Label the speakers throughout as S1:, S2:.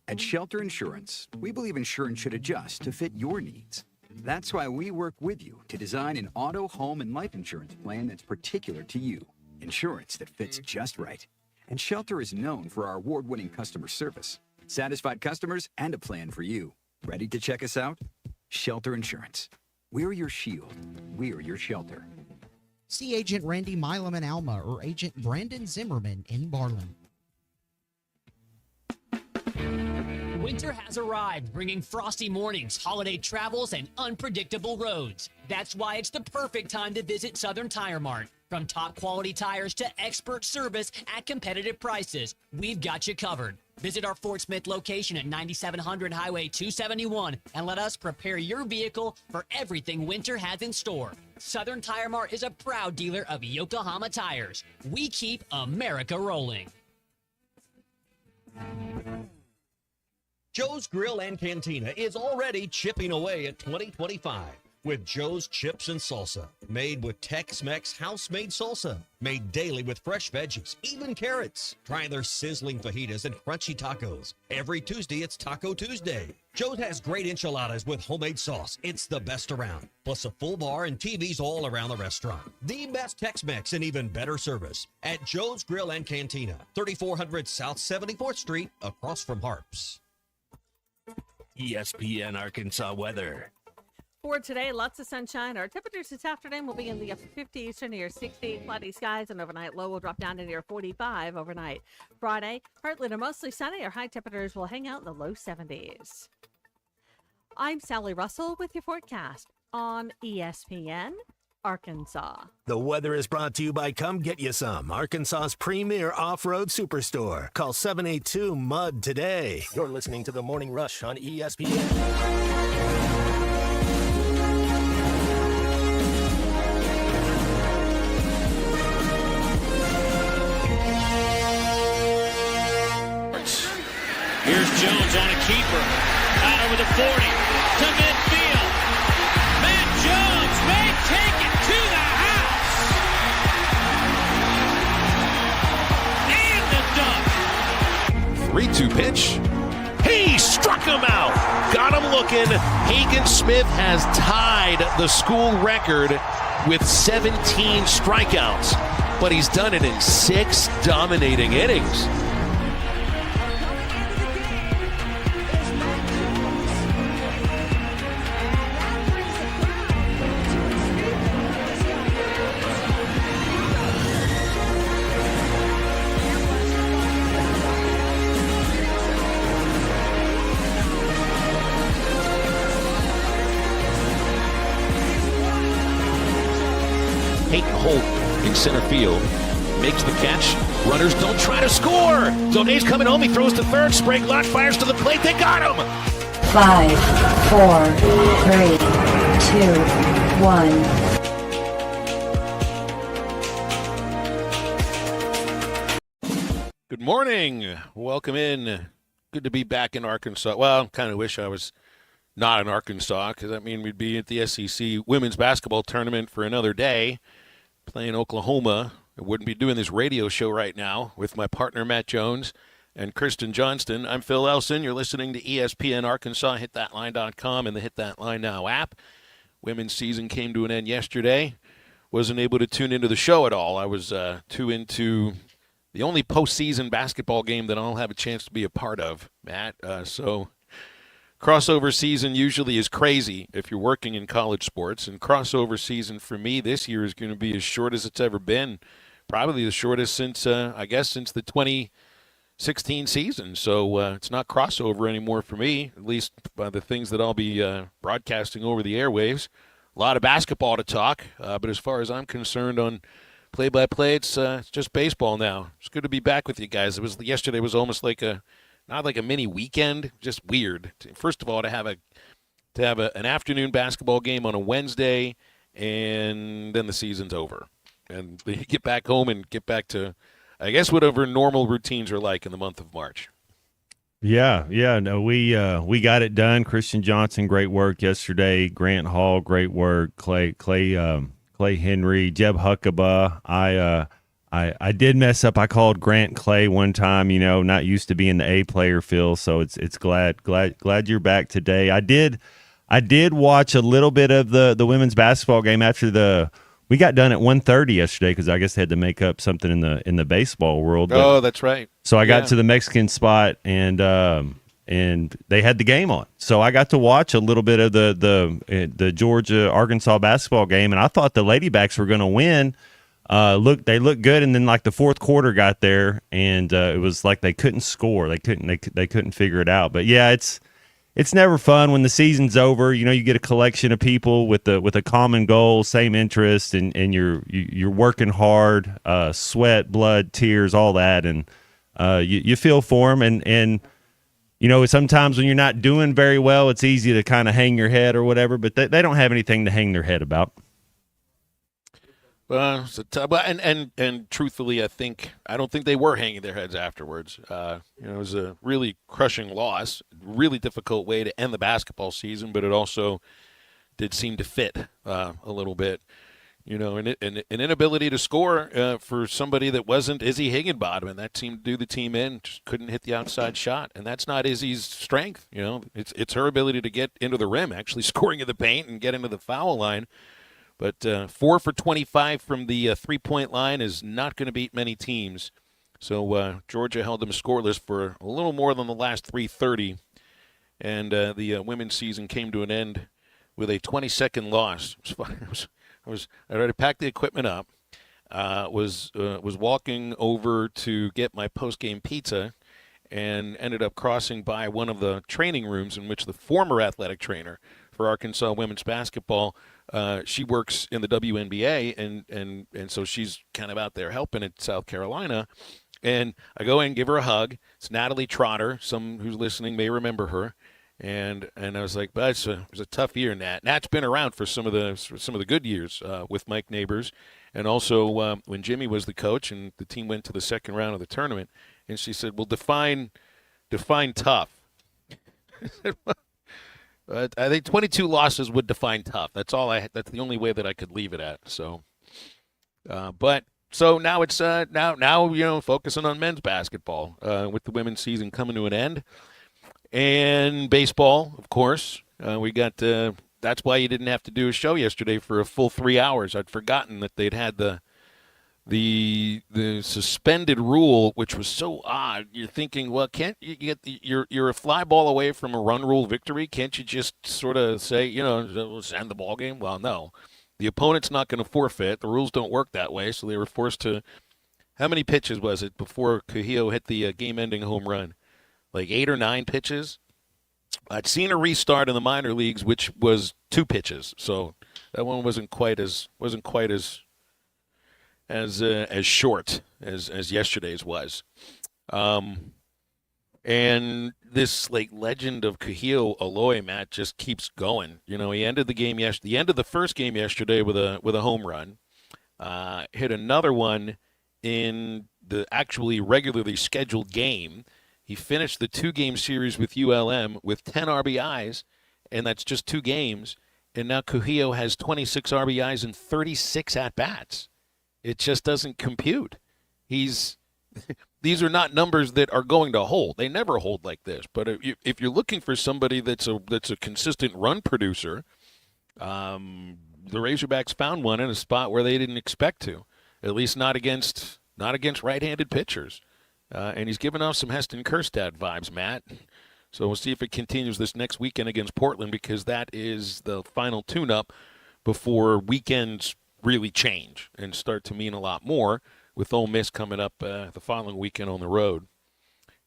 S1: At Shelter Insurance, we believe insurance should adjust to fit your needs. That's why we work with you to design an auto, home, and life insurance plan that's particular to you. Insurance that fits just right. And Shelter is known for our award-winning customer service, satisfied customers, and a plan for you. Ready to check us out? Shelter Insurance. We're your shield. We're your shelter.
S2: See Agent Randy Milam in Alma or Agent Brandon Zimmerman in Barland.
S3: Winter has arrived, bringing frosty mornings, holiday travels, and unpredictable roads. That's why it's the perfect time to visit Southern Tire Mart. From top quality tires to expert service at competitive prices, we've got you covered. Visit our Fort Smith location at 9700 Highway 271 and let us prepare your vehicle for everything winter has in store. Southern Tire Mart is a proud dealer of Yokohama tires. We keep America rolling.
S4: Joe's Grill and Cantina is already chipping away at 2025 with Joe's Chips and Salsa. Made with Tex-Mex house-made salsa. Made daily with fresh veggies, even carrots. Try their sizzling fajitas and crunchy tacos. Every Tuesday, it's Taco Tuesday. Joe's has great enchiladas with homemade sauce. It's the best around. Plus a full bar and TVs all around the restaurant. The best Tex-Mex and even better service at Joe's Grill and Cantina. 3400 South 74th Street, across from Harps.
S5: ESPN Arkansas weather.
S6: For today, lots of sunshine. Our temperatures this afternoon will be in the upper 50s to near 60. Cloudy skies, and overnight low will drop down to near 45 overnight. Friday, partly to mostly sunny. Our high temperatures will hang out in the low 70s. I'm Sally Russell with your forecast on ESPN Arkansas.
S5: The weather is brought to you by Come Get You Some, Arkansas's premier off-road superstore. Call 782-MUD today. You're listening to The Morning Rush on ESPN.
S7: Here's Jones on a keeper. Out over the 40 to midfield. Matt Jones may take it to the house. And the dunk.
S8: 3-2 pitch. He struck him out. Got him looking. Hagen Smith has tied the school record with 17 strikeouts, but he's done it in 6 dominating innings. Peyton Holt in center field makes the catch. Runners don't try to score. Zonet's coming home. He throws to third. Sprague Lott fires to the plate. They got him.
S9: 5, 4, 3, 2, 1.
S8: Good morning. Welcome in. Good to be back in Arkansas. Well, I kind of wish I was not in Arkansas, because that means we'd be at the SEC women's basketball tournament for another day, playing Oklahoma. I wouldn't be doing this radio show right now with my partner Matt Jones and Kristen Johnston. I'm Phil Elson. You're listening to ESPN Arkansas, hitthatline.com, and the Hit That Line Now app. Women's season came to an end yesterday. Wasn't able to tune into the show at all. I was too into the only postseason basketball game that I'll have a chance to be a part of, Matt. So crossover season usually is crazy if you're working in college sports, and crossover season for me this year is going to be as short as it's ever been, probably the shortest since, since the 2016 season. So it's not crossover anymore for me, at least by the things that I'll be broadcasting over the airwaves. A lot of basketball to talk, but as far as I'm concerned on play-by-play, it's just baseball now. It's good to be back with you guys. Yesterday was almost like not like a mini weekend, just weird. First of all, to have an afternoon basketball game on a Wednesday, and then the season's over, and you get back home and get back to, I guess, whatever normal routines are like in the month of March.
S10: Yeah, no, we got it done. Christian Johnson, great work yesterday. Grant Hall, great work. Clay Henry, Jeb Huckabee. I did mess up. I called Grant Clay one time, not used to being the A player, Phil. So it's glad you're back today. I did watch a little bit of the women's basketball game after we got done at 1:30 yesterday because I guess they had to make up something in the baseball world.
S8: Oh, that's right.
S10: So I got to the Mexican spot and they had the game on. So I got to watch a little bit of the Georgia Arkansas basketball game, and I thought the Ladybacks were going to win. They looked good, and then like the fourth quarter got there, and it was like they couldn't score. They couldn't figure it out. But yeah, it's never fun when the season's over. You get a collection of people with a common goal, same interest, and you're working hard, sweat, blood, tears, all that, and you feel for them. And sometimes when you're not doing very well, it's easy to kind of hang your head or whatever. But they don't have anything to hang their head about.
S8: And truthfully, I don't think they were hanging their heads afterwards. It was a really crushing loss, really difficult way to end the basketball season, but it also did seem to fit a little bit. An inability to score for somebody that wasn't Izzy Higginbottom, and that seemed to do the team in. Just couldn't hit the outside shot, and that's not Izzy's strength. It's her ability to get into the rim, actually scoring in the paint and get into the foul line. But 4 for 25 from the three-point line is not going to beat many teams. So Georgia held them scoreless for a little more than the last 3:30, and the women's season came to an end with a 20-second loss. I already packed the equipment up. Was walking over to get my post-game pizza, and ended up crossing by one of the training rooms in which the former athletic trainer for Arkansas women's basketball. She works in the WNBA, and so she's kind of out there helping at South Carolina. And I go in and give her a hug. It's Natalie Trotter. Some who's listening may remember her. And I was like, but it was a tough year, Nat. Nat's been around for some of the good years with Mike Neighbors, and also when Jimmy was the coach and the team went to the second round of the tournament. And she said, "Well, define tough." I think 22 losses would define tough. That's the only way that I could leave it at. So, so now it's now focusing on men's basketball with the women's season coming to an end, and baseball, of course. We got. That's why you didn't have to do a show yesterday for a full 3 hours. I'd forgotten that they'd had the suspended rule, which was so odd. You're thinking, well, can't you get you're a fly ball away from a run rule victory? Can't you just sort of say, let's end the ball game? Well, no. The opponent's not going to forfeit. The rules don't work that way, so they were forced to. How many pitches was it before Cahillo hit the game-ending home run? Like 8 or 9 pitches? I'd seen a restart in the minor leagues, which was 2 pitches, so that one wasn't quite as short as yesterday's was. And this legend of Cahillo Aloy, Matt, just keeps going. He ended the game the end of the first game yesterday with a home run. Hit another one in the actually regularly scheduled game. He finished the 2-game series with ULM with 10 RBIs, and that's just 2 games. And now Cahillo has 26 RBIs and 36 at-bats. It just doesn't compute. These are not numbers that are going to hold. They never hold like this. But if you're looking for somebody that's a consistent run producer, the Razorbacks found one in a spot where they didn't expect to, at least not against right-handed pitchers. And he's given off some Heston Kjerstad vibes, Matt. So we'll see if it continues this next weekend against Portland, because that is the final tune-up before weekends really change and start to mean a lot more, with Ole Miss coming up the following weekend on the road.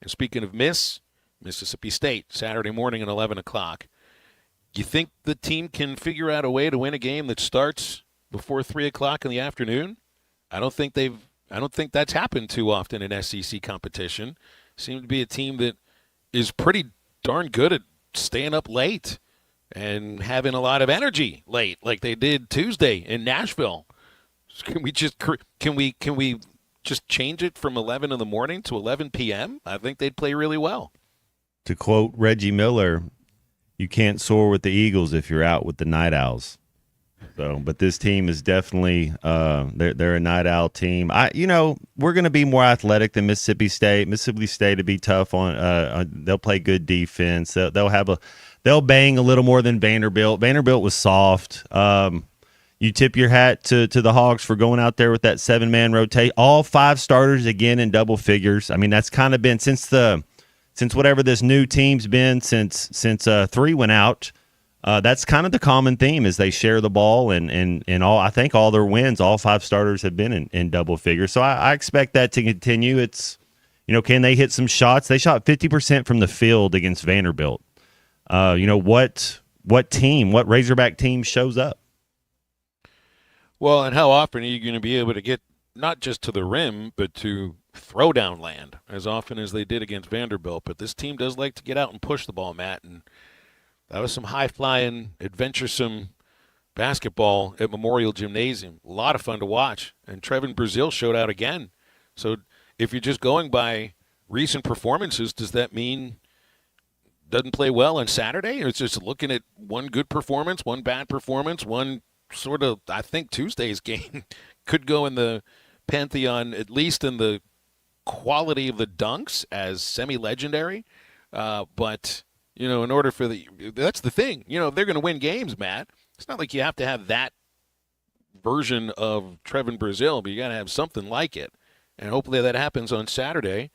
S8: And speaking of Mississippi State, Saturday morning at 11 o'clock. Do you think the team can figure out a way to win a game that starts before 3 o'clock in the afternoon? I don't think that's happened too often in SEC competition. Seems to be a team that is pretty darn good at staying up late and having a lot of energy late, like they did Tuesday in Nashville. Can we just change it from 11 in the morning to 11 p.m.? I think they'd play really well.
S10: To quote Reggie Miller, you can't soar with the Eagles if you're out with the Night Owls. So, but this team is definitely they're a night owl team. We're going to be more athletic than Mississippi State. Mississippi State to be tough on. They'll play good defense. They'll bang a little more than Vanderbilt. Vanderbilt was soft. You tip your hat to the Hogs for going out there with that 7-man rotate. All 5 starters again in double figures. I mean, that's kind of been since whatever this new team's been since 3 went out. That's kind of the common theme is they share the ball and all. I think all their wins, all 5 starters have been in double figures. So I expect that to continue. It's can they hit some shots? They shot 50% from the field against Vanderbilt. What Razorback team shows up?
S8: Well, and how often are you going to be able to get not just to the rim, but to throw down land as often as they did against Vanderbilt? But this team does like to get out and push the ball, Matt. And that was some high-flying, adventuresome basketball at Memorial Gymnasium. A lot of fun to watch. And Trevin Brazil showed out again. So if you're just going by recent performances, does that mean doesn't play well on Saturday? Or it's just looking at one good performance, one bad performance, one sort of, I think Tuesday's game could go in the pantheon, at least in the quality of the dunks, as semi-legendary. But, in order for that's the thing. If they're going to win games, Matt, it's not like you have to have that version of Trevin Brazil, but you got to have something like it. And hopefully that happens on Saturday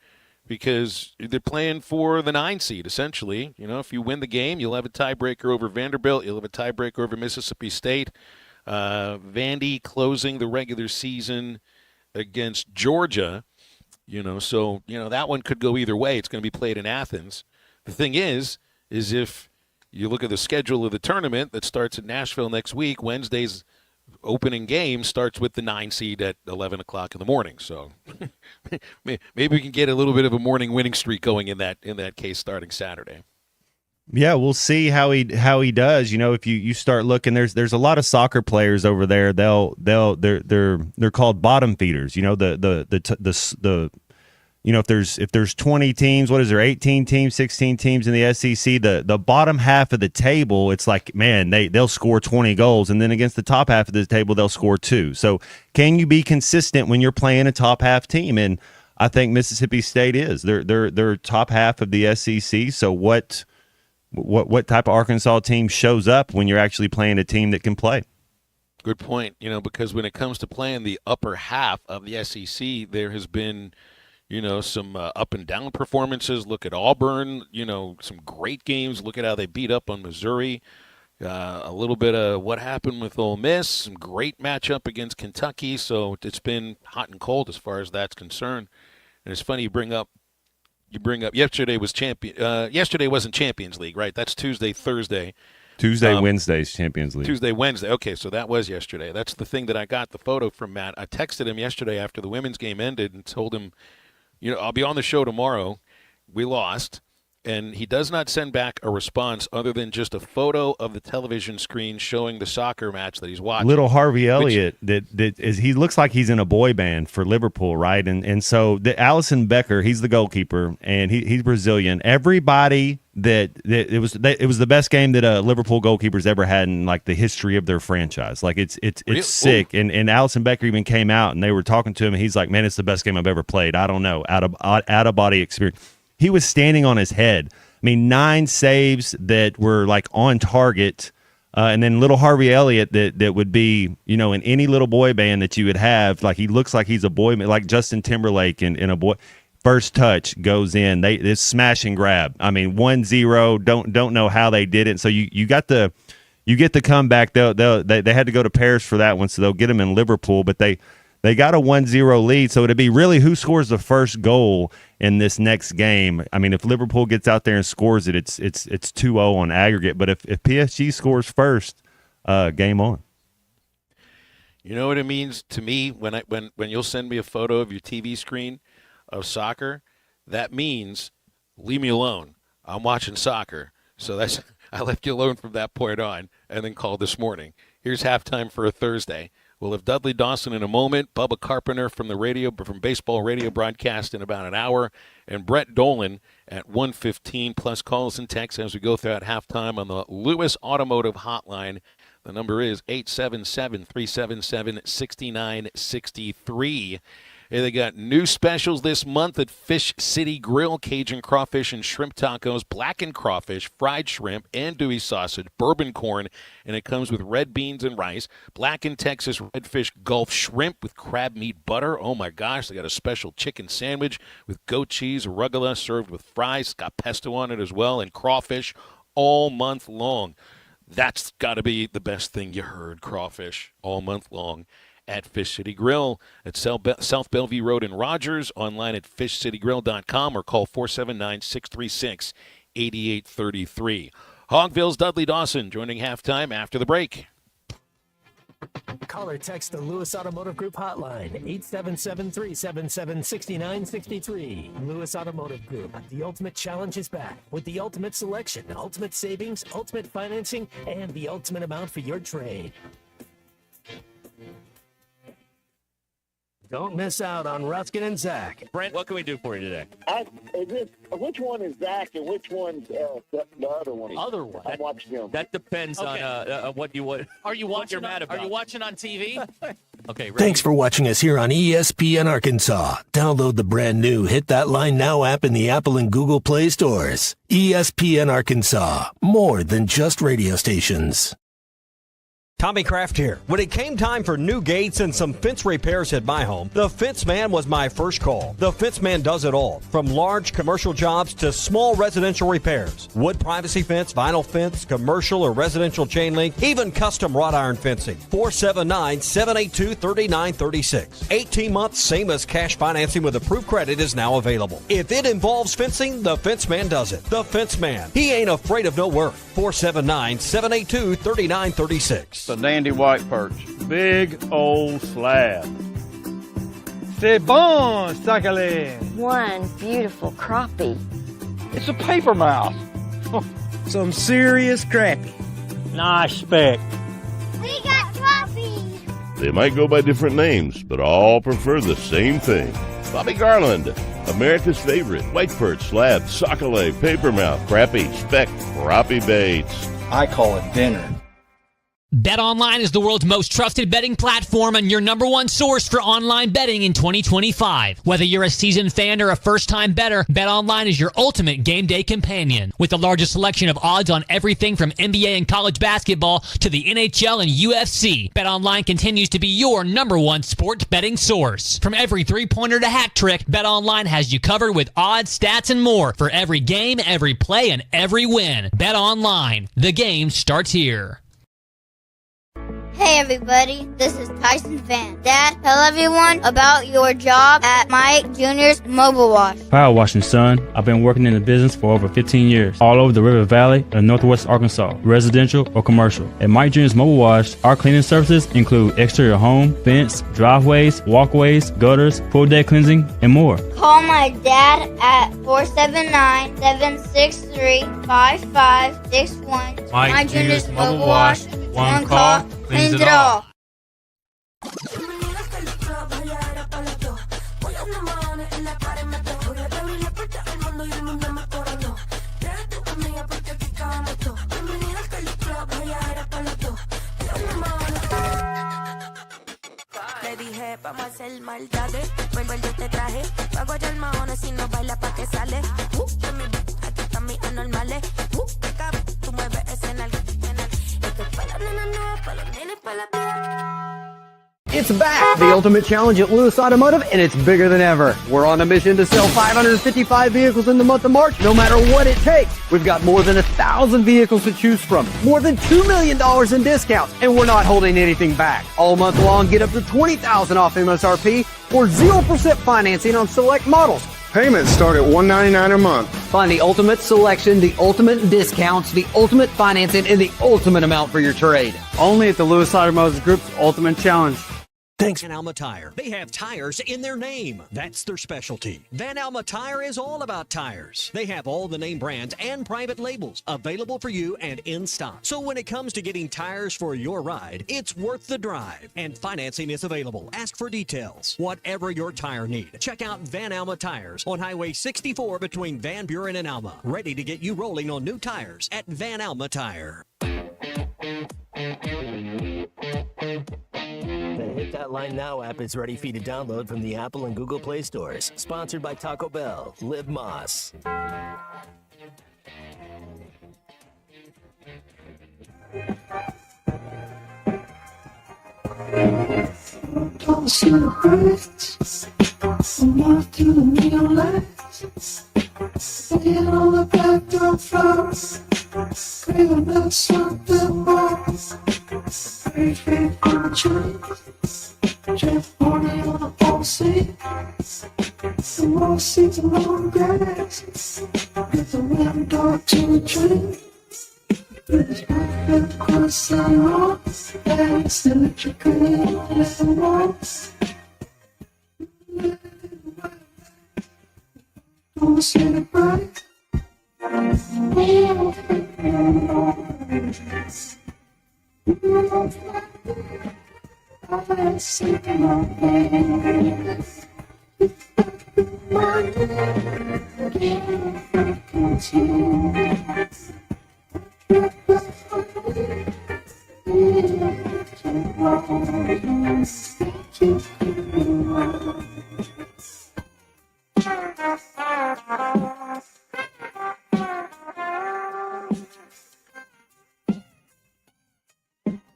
S8: because they're playing for the 9 seed, essentially. If you win the game, you'll have a tiebreaker over Vanderbilt. You'll have a tiebreaker over Mississippi State. Vandy closing the regular season against Georgia, so, that one could go either way. It's going to be played in Athens. The thing is if you look at the schedule of the tournament that starts at Nashville next week, Wednesday's opening game starts with the 9 seed at 11 o'clock in the morning. So maybe we can get a little bit of a morning winning streak going in that case starting Saturday.
S10: Yeah, we'll see how he does. If you start looking, there's a lot of soccer players over there. They're called bottom feeders. If there's 20 teams, what is there? 18 teams, 16 teams in the SEC. The bottom half of the table, it's like, man, they'll score 20 goals, and then against the top half of the table, they'll score 2. So can you be consistent when you're playing a top half team? And I think Mississippi State is. They're top half of the SEC. So what type of Arkansas team shows up when you're actually playing a team that can play?
S8: Good point. Because when it comes to playing the upper half of the SEC, there has been, some up and down performances. Look at Auburn, some great games. Look at how they beat up on Missouri. A little bit of what happened with Ole Miss, some great matchup against Kentucky. So it's been hot and cold as far as that's concerned. And it's funny you bring up yesterday wasn't Champions League, right? That's Tuesday, Thursday.
S10: Wednesday's Champions League.
S8: Tuesday, Wednesday. Okay, so that was yesterday. That's the thing that I got the photo from Matt. I texted him yesterday after the women's game ended and told him, I'll be on the show tomorrow. We lost. And he does not send back a response other than just a photo of the television screen showing the soccer match that he's watching.
S10: Little Harvey Elliott, he looks like he's in a boy band for Liverpool, right? And so Allison Becker, he's the goalkeeper, and he's Brazilian. Everybody it was the best game that a Liverpool goalkeeper's ever had in like the history of their franchise. Like it's sick. And Allison Becker even came out and they were talking to him, and he's like, "Man, it's the best game I've ever played. I don't know, out of body experience." He was standing on his head. I mean, 9 saves that were like on target, and then little Harvey Elliott that would be, in any little boy band that you would have. Like he looks like he's a boy, like Justin Timberlake in a boy. First touch goes in. It's smash and grab. I mean, 1-0. Don't know how they did it. So you get the comeback. They had to go to Paris for that one, so they'll get them in Liverpool, but they got a 1-0 lead, so it'd be really who scores the first goal in this next game. I mean, if Liverpool gets out there and scores it, it's 2-0 on aggregate. But if PSG scores first, game on.
S8: You know what it means to me when you'll send me a photo of your TV screen of soccer? That means leave me alone. I'm watching soccer. So I left you alone from that point on, and then called this morning. Here's halftime for a Thursday. We'll have Dudley Dawson in a moment, Bubba Carpenter from baseball radio broadcast in about an hour, and Brett Dolan at 1:15, plus calls and texts as we go throughout halftime on the Lewis Automotive Hotline. The number is 877-377-6963. Hey, they got new specials this month at Fish City Grill: Cajun crawfish and shrimp tacos, blackened crawfish, fried shrimp, andouille sausage, bourbon corn, and it comes with red beans and rice. Blackened Texas redfish Gulf shrimp with crab meat butter. Oh my gosh, they got a special chicken sandwich with goat cheese, arugula, served with fries. It's got pesto on it as well, and crawfish all month long. That's got to be the best thing you heard, crawfish all month long at Fish City Grill at South Bellevue Road in Rogers, online at fishcitygrill.com or call 479-636-8833. Hogville's Dudley Dawson joining halftime after the break.
S5: Call or text the Lewis Automotive Group hotline, 877-377-6963. Lewis Automotive Group, the ultimate challenge is back with the ultimate selection, ultimate savings, ultimate financing, and the ultimate amount for your trade. Don't miss out on Ruskin and Zach.
S4: Brent, what can we do for you today?
S11: Which one is Zach and which one's the other one?
S4: Other one.
S11: I'm watching him.
S4: That depends on what you want.
S7: Are you watching?
S4: You're mad about.
S7: Are you watching on TV?
S4: Okay. Ready?
S5: Thanks for watching us here on ESPN Arkansas. Download the brand new Hit That Line Now app in the Apple and Google Play stores. ESPN Arkansas, more than just radio stations.
S12: Tommy Kraft here. When it came time for new gates and some fence repairs at my home, the Fence Man was my first call. The Fence Man does it all, from large commercial jobs to small residential repairs. Wood privacy fence, vinyl fence, commercial or residential chain link, even custom wrought iron fencing. 479-782-3936. 18 months, same as cash financing with approved credit is now available. If it involves fencing, the Fence Man does it. The Fence Man. He ain't afraid of no work. 479-782-3936.
S13: A dandy white perch. Big old slab. C'est bon, sacale.
S9: One beautiful crappie.
S13: It's a paper mouth. Some serious crappie. Nice speck.
S9: We got crappie.
S14: They might go by different names, but all prefer the same thing. Bobby Garland, America's favorite white perch, slab, sockeye, papermouth, crappie, speck, crappie baits.
S13: I call it dinner.
S3: BetOnline is the world's most trusted betting platform and your number one source for online betting in 2025. Whether you're a seasoned fan or a first-time bettor, BetOnline is your ultimate game day companion. With the largest selection of odds on everything from NBA and college basketball to the NHL and UFC, BetOnline continues to be your number one sports betting source. From every three-pointer to hat trick, BetOnline has you covered with odds, stats, and more for every game, every play, and every win. BetOnline. The game starts here.
S9: Hey everybody, this is Tyson Van. Dad, tell everyone about your job at Mike Jr.'s Mobile Wash.
S15: Power washing, son. I've been working in the business for over 15 years, all over the River Valley and Northwest Arkansas, residential or commercial. At Mike Jr.'s Mobile Wash, our cleaning services include exterior home, fence, driveways, walkways, gutters, pool deck cleansing, and more.
S9: Call my dad at 479-763-5561.
S15: Mike Jr.'s Mobile Wash. One call, cleans it all.
S16: Le dije, vamos a hacer maldades. Vuelvo yo te traje. Pago ya el mahones si no baila pa' que sale. Aquí están mis anormales. Que cabe, tú mueves ese nalga. Esto es pa' las nenas nuevas, pa' los nenes, pa' la tía.
S17: It's back, the Ultimate Challenge at Lewis Automotive, and it's bigger than ever. We're on a mission to sell 555 vehicles in the month of March, no matter what it takes. We've got more than 1,000 vehicles to choose from, more than $2 million in discounts, and we're not holding anything back. All month long, get up to $20,000 off MSRP or 0% financing on select models.
S18: Payments start at $199 a month.
S17: Find the ultimate selection, the ultimate discounts, the ultimate financing, and the ultimate amount for your trade. Only at the Lewis Automotive Group's Ultimate Challenge.
S12: Thanks, Van Alma Tire. They have tires in their name. That's their specialty. Van Alma Tire is all about tires. They have all the name brands and private labels available for you and in stock. So when it comes to getting tires for your ride, it's worth the drive. And financing is available. Ask for details. Whatever your tire need, check out Van Alma Tires on Highway 64 between Van Buren and Alma. Ready to get you rolling on new tires at Van Alma Tire.
S5: The Hit That Line Now app is ready for you to download from the Apple and Google Play stores. Sponsored by Taco Bell. Live Moss.
S19: Don't see the birds, I'm off to the neon lights, laying on the back door flowers, craving out something more. Very big on the tree, Jeff Barney on the ball seat, the wall seats along the grass, get the wind dog to the tree. It's across the road, and it's electrically and walls. Don't see the bright. I see my pain.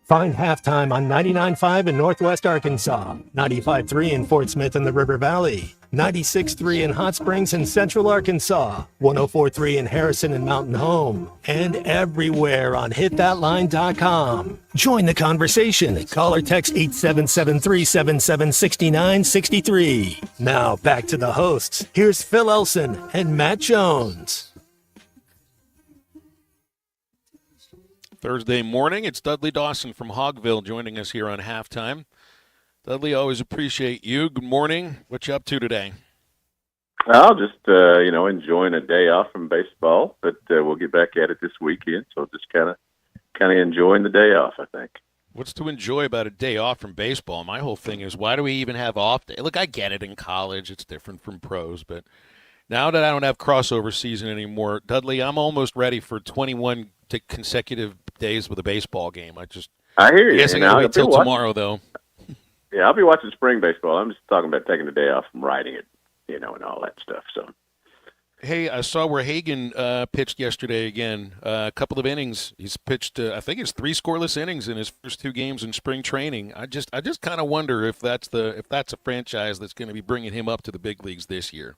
S5: Find Halftime on 99.5 in Northwest Arkansas, 95.3 in Fort Smith and the River Valley, 96.3 in Hot Springs and Central Arkansas, 104.3 in Harrison and Mountain Home, and everywhere on hitthatline.com. Join the conversation. Call or text 877-377-6963. Now back to the hosts. Here's Phil Elson and Matt Jones.
S8: Thursday morning, it's Dudley Dawson from Hogville joining us here on Halftime. Dudley, always appreciate you. Good morning. What you up to today?
S20: I'll just, enjoying a day off from baseball, but we'll get back at it this weekend. So just kind of enjoying the day off, I think.
S8: What's to enjoy about a day off from baseball? My whole thing is, why do we even have off day? Look, I get it in college. It's different from pros, but now that I don't have crossover season anymore, Dudley, I'm almost ready for 21 consecutive days with a baseball game. I
S20: hear you.
S8: Guess I gotta wait till tomorrow, though.
S20: Yeah, I'll be watching spring baseball. I'm just talking about taking the day off from writing it, and all that stuff. So,
S8: hey, I saw where Hagen pitched yesterday again. A couple of innings. He's pitched, I think it's 3 scoreless innings in his first 2 games in spring training. I just kind of wonder if that's a franchise that's going to be bringing him up to the big leagues this year.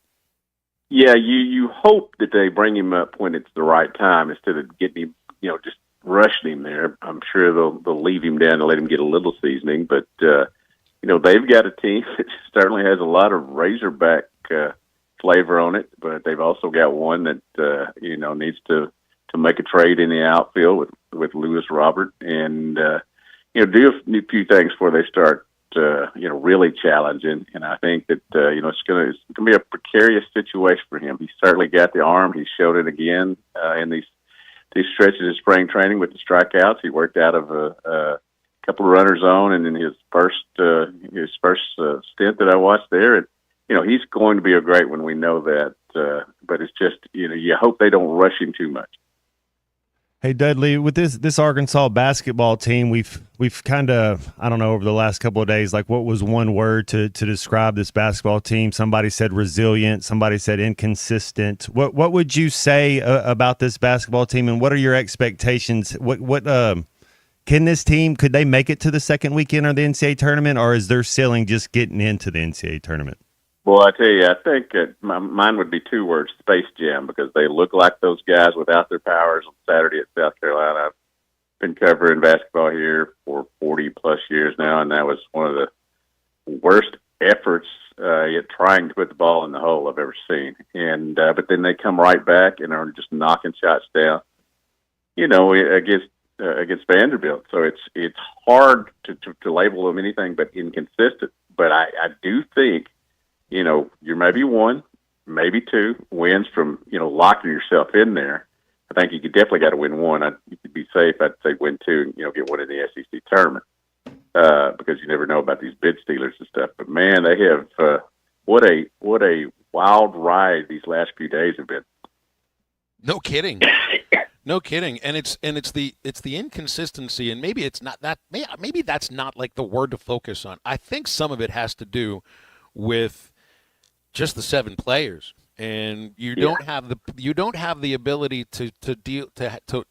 S20: Yeah, you hope that they bring him up when it's the right time instead of getting him, just rushing him there. I'm sure they'll leave him down to let him get a little seasoning, but they've got a team that certainly has a lot of Razorback flavor on it, but they've also got one that needs to make a trade in the outfield with Lewis Robert and do a few things before they start really challenging. And I think that it's gonna be a precarious situation for him. He's certainly got the arm. He showed it again in these stretches of spring training with the strikeouts. He worked out of a couple of runners on, and in his first stint that I watched there, and he's going to be a great one. We know that, but it's just you hope they don't rush him too much.
S10: Hey Dudley, with this Arkansas basketball team, we've kind of, I don't know, over the last couple of days, like, what was one word to describe this basketball team? Somebody said resilient, somebody said inconsistent. What would you say about this basketball team, and what are your expectations? What can this team, could they make it to the second weekend of the NCAA tournament, or is their ceiling just getting into the NCAA tournament?
S20: Well, I tell you, I think mine would be 2 words: Space Jam, because they look like those guys without their powers on Saturday at South Carolina. I've been covering basketball here for 40-plus years now, and that was one of the worst efforts at trying to put the ball in the hole I've ever seen. And but then they come right back and are just knocking shots down, against Vanderbilt. So it's hard to label them anything but inconsistent. But I do think, you're maybe 1, maybe 2 wins from, locking yourself in there. I think you definitely got to win 1. You could be safe. I'd say win 2 and, get one in the SEC tournament because you never know about these bid stealers and stuff. But, man, they have what a wild ride these last few days have been.
S8: No kidding. No kidding, and it's the inconsistency, and maybe it's not that. Maybe that's not like the word to focus on. I think some of it has to do with just the 7 players, and you don't have the ability to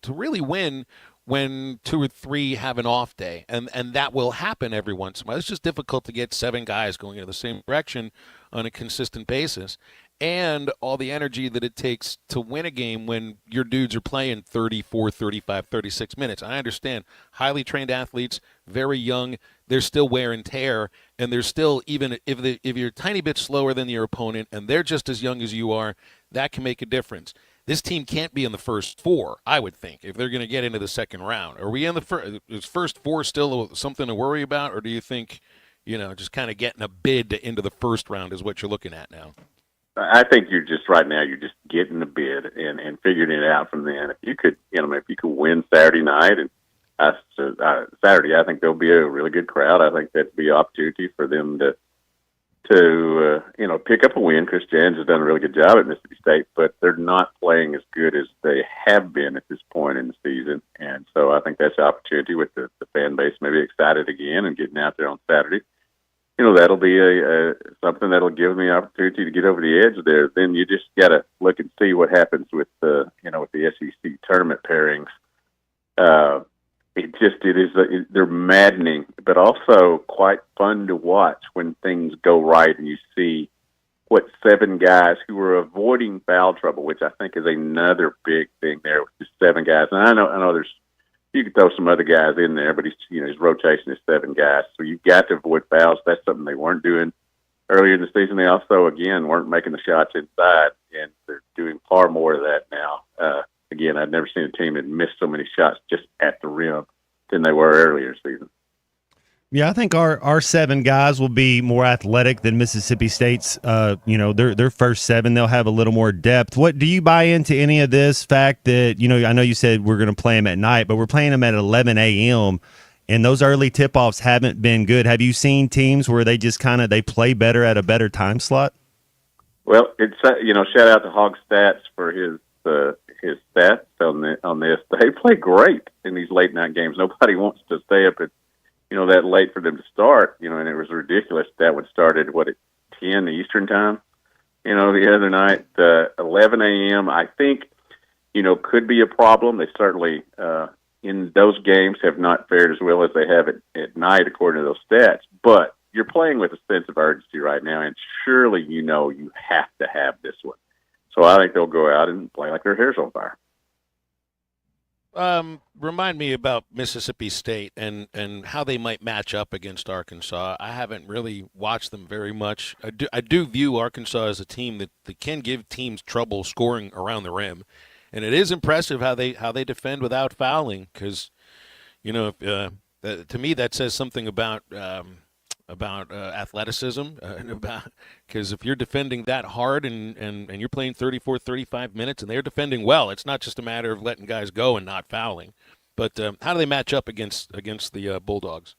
S8: really win when 2 or 3 have an off day, and that will happen every once in a while. It's just difficult to get 7 guys going in the same direction on a consistent basis. And all the energy that it takes to win a game when your dudes are playing 34, 35, 36 minutes. I understand highly trained athletes, very young, there's still wear and tear, and there's still, even if you're a tiny bit slower than your opponent and they're just as young as you are, that can make a difference. This team can't be in the first 4, I would think, if they're going to get into the second round. Are we in the first 4 still something to worry about, or do you think, just kind of getting a bid into the first round is what you're looking at now?
S20: I think you're just getting a bid and figuring it out from then. If you could win Saturday night and Saturday, I think there'll be a really good crowd. I think that'd be an opportunity for them to pick up a win. Chris Jans has done a really good job at Mississippi State, but they're not playing as good as they have been at this point in the season. And so I think that's an opportunity with the fan base maybe excited again and getting out there on Saturday. That'll be something that'll give them the opportunity to get over the edge there. Then you just got to look and see what happens with the SEC tournament pairings. They're maddening, but also quite fun to watch when things go right and you see what 7 guys who are avoiding foul trouble, which I think is another big thing there with the 7 guys. And I know you could throw some other guys in there, but his rotation is 7 guys. So you've got to avoid fouls. That's something they weren't doing earlier in the season. They also, again, weren't making the shots inside, and they're doing far more of that now. Again, I've never seen a team that missed so many shots just at the rim than they were earlier in the season.
S10: Yeah, I think our 7 guys will be more athletic than Mississippi State's. Their first 7, they'll have a little more depth. What do you buy into any of this fact that I know you said we're going to play them at night, but we're playing them at 11 a.m. and those early tip-offs haven't been good. Have you seen teams where they just they play better at a better time slot?
S20: Well, it's shout out to Hog Stats for his stats on this. They play great in these late night games. Nobody wants to stay up at that late for them to start, and it was ridiculous. That one started, at 10 Eastern time, the other night, 11 a.m., I think, could be a problem. They certainly, in those games, have not fared as well as they have at night, according to those stats. But you're playing with a sense of urgency right now, and surely you have to have this one. So I think they'll go out and play like their hair's on fire.
S8: Remind me about Mississippi State and how they might match up against Arkansas. I haven't really watched them very much. I do view Arkansas as a team that can give teams trouble scoring around the rim, and it is impressive how they defend without fouling. Because to me that says something about athleticism, because if you're defending that hard and you're playing 34, 35 minutes and they're defending well, it's not just a matter of letting guys go and not fouling. But how do they match up against the Bulldogs?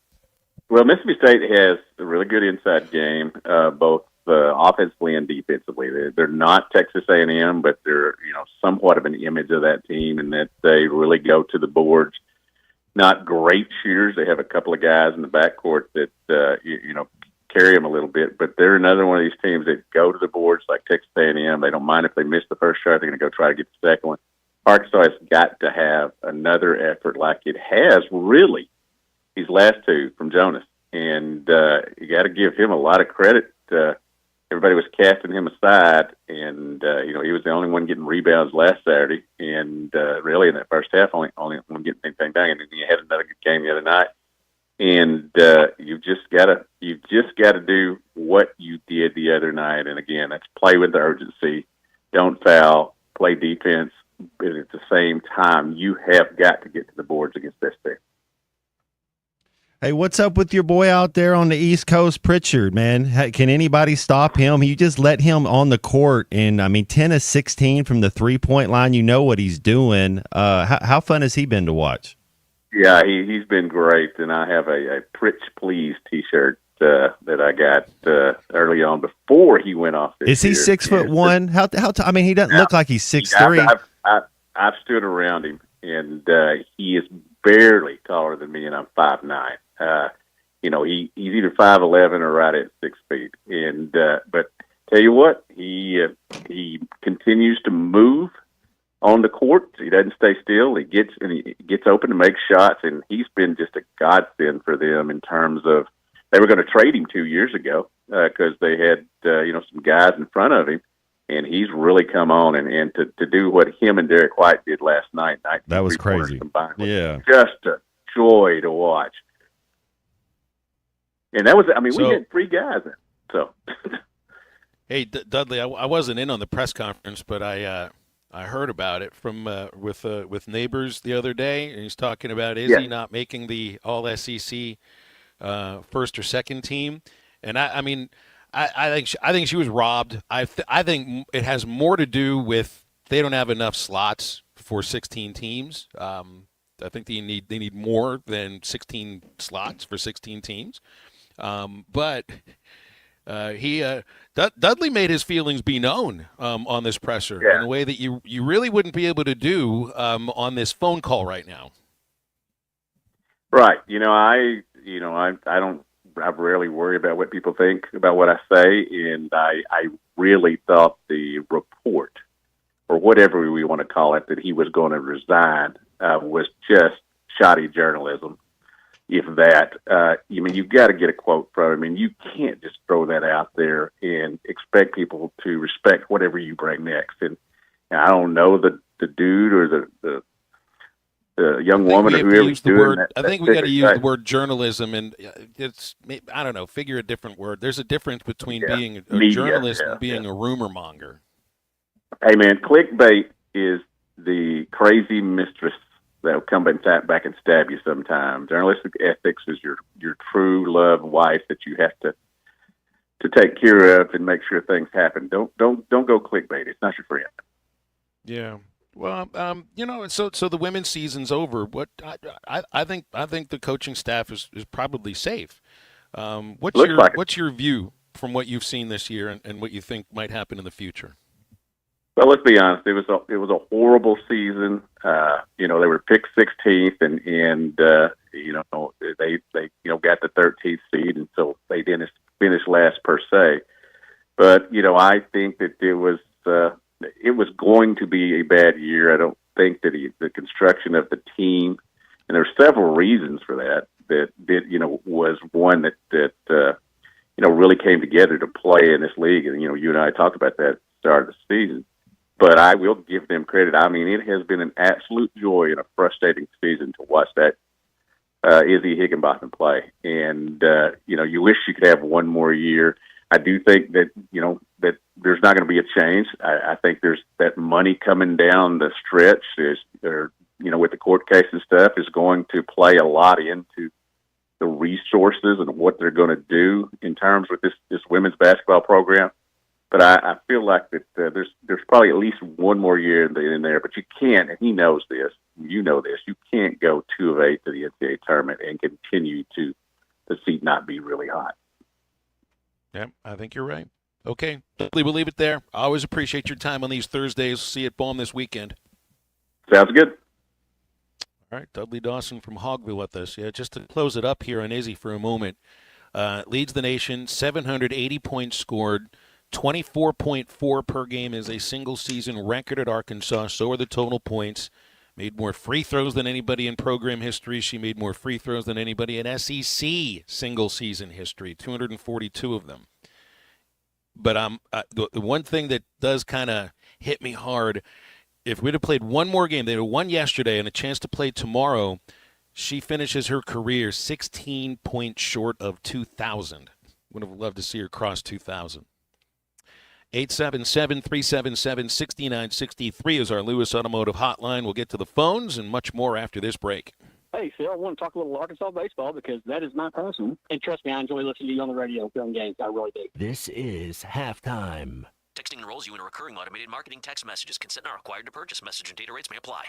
S20: Well, Mississippi State has a really good inside game, both offensively and defensively. They're not Texas A&M, but they're somewhat of an image of that team in that they really go to the boards. Not great shooters. They have a couple of guys in the backcourt that carry them a little bit, but they're another one of these teams that go to the boards like Texas A&M. They don't mind if they miss the first shot. They're going to go try to get the second one. Arkansas has got to have another effort like it has really these last 2 from Jonas, and you got to give him a lot of credit. Everybody was casting him aside, and he was the only one getting rebounds last Saturday, and really in that first half, only one getting anything done. And then you had another good game the other night, and you've just got to do what you did the other night. And again, that's play with the urgency, don't foul, play defense, but at the same time, you have got to get to the boards against this team.
S10: Hey, what's up with your boy out there on the East Coast, Pritchard, man? Can anybody stop him? You just let him on the court, and 10 of 16 from the 3-point line. You know what he's doing. How fun has he been to watch?
S20: Yeah, he's been great, and I have a Pritch Please T-shirt that I got early on before he went off this
S10: year. Is he 6'1"? He doesn't look like he's 6'3".
S20: I've stood around him, and he is barely taller than me, and I'm 5'9". He's either 5'11" or right at 6 feet. And but tell you what, he continues to move on the court. He doesn't stay still. He gets open to make shots, and he's been just a godsend for them in terms of they were going to trade him 2 years ago because they had some guys in front of him. And he's really come on, and to do what him and Derek White did last night.
S10: That was crazy.
S20: Yeah. Just a joy to watch. And that was, we had 3 guys in. So.
S8: Hey, Dudley, I wasn't in on the press conference, but I heard about it from with Neighbors the other day, and he's talking about Izzy not making the All-SEC first or second team. And I think she was robbed. I think it has more to do with they don't have enough slots for 16 teams. I think they need more than 16 slots for 16 teams. But Dudley made his feelings be known on this presser in a way that you really wouldn't be able to do on this phone call right now.
S20: Right. I rarely worry about what people think about what I say, and I really thought the report, or whatever we want to call it, that he was going to resign was just shoddy journalism, if that. You've got to get a quote from him, and you can't just throw that out there and expect people to respect whatever you bring next. And I don't know the dude or the young woman or whoever's doing that.
S8: I think we got to use the word journalism, and it's, I don't know, figure a different word. There's a difference between being a journalist and being a rumor monger.
S20: Hey, man, clickbait is the crazy mistress that will come back and stab you sometime. Journalistic ethics is your true love wife that you have to take care of and make sure things happen. Don't go clickbait. It's not your friend.
S8: Yeah. Well, so the women's season's over. What I think the coaching staff is probably safe. What's your view from what you've seen this year and what you think might happen in the future?
S20: Well, let's be honest. It was a horrible season. They were picked 16th, and they got the 13th seed, and so they didn't finish last per se. But I think that it was going to be a bad year. I don't think that the construction of the team, and there are several reasons for that was one that really came together to play in this league. And, you and I talked about that at the start of the season. But I will give them credit. It has been an absolute joy and a frustrating season to watch that Izzy Higginbotham play. And, you wish you could have one more year. I do think that, that there's not going to be a change. I think there's that money coming down the stretch with the court case and stuff is going to play a lot into the resources and what they're going to do in terms with this women's basketball program. But I feel like that there's probably at least one more year in there, but you can't, and he knows this, you know this, you can't go 2 of 8 to the NCAA tournament and continue to the seat not be really hot.
S8: Yeah, I think you're right. Okay, we'll leave it there. I always appreciate your time on these Thursdays. See you at Bohm this weekend.
S20: Sounds good.
S8: All right, Dudley Dawson from Hogville with us. Yeah, just to close it up here on Izzy for a moment. Leads the nation, 780 points scored, 24.4 per game is a single-season record at Arkansas. So are the total points. Made more free throws than anybody in program history. She made more free throws than anybody in SEC single-season history, 242 of them. But the one thing that does kind of hit me hard, if we'd have played one more game, they had won yesterday and a chance to play tomorrow, she finishes her career 16 points short of 2,000. Would have loved to see her cross 2,000. 877-377-6963 is our Lewis Automotive hotline. We'll get to the phones and much more after this break.
S21: Hey, Phil, I want to talk a little Arkansas baseball because that is my passion. And trust me, I enjoy listening to you on the radio during games. I really do.
S5: This is halftime.
S22: Texting enrolls you in a recurring automated marketing text messages. Consent not required to purchase. Message and data rates may apply.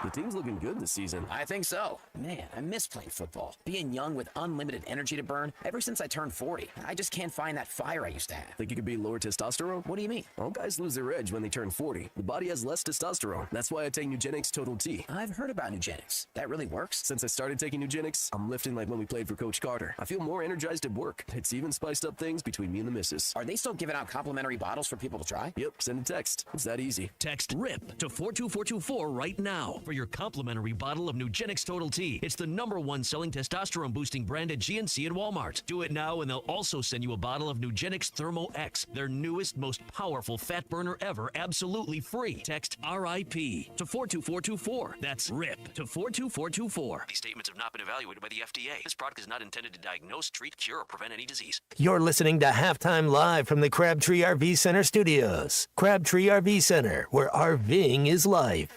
S1: The team's looking good this season.
S22: I think so. Man, I miss playing football. Being young with unlimited energy to burn. Ever since I turned 40, I just can't find that fire I used to have.
S1: Think you could beat lower testosterone?
S22: What do you mean?
S1: All guys lose their edge when they turn 40. The body has less testosterone. That's why I take Nugenix Total T.
S22: I've heard about Nugenix. That really works?
S1: Since I started taking Nugenix, I'm lifting like when we played for Coach Carter. I feel more energized at work. It's even spiced up things between me and the missus.
S22: Are they still giving out complimentary bottles for people to try?
S1: Yep, send a text. It's that easy.
S12: Text RIP to 42424 right now for your complimentary bottle of Nugenix Total T. It's the #1 selling testosterone boosting brand at GNC and Walmart. Do it now and they'll also send you a bottle of Nugenix Thermo X, their newest, most powerful fat burner ever, absolutely free. Text RIP to 42424. That's RIP to 42424. These statements have not been evaluated by the FDA. This product is not intended to diagnose, treat, cure, or prevent any disease.
S5: You're listening to Halftime Live from the Crabtree RV Center studios. Crabtree RV Center, where RVing is life.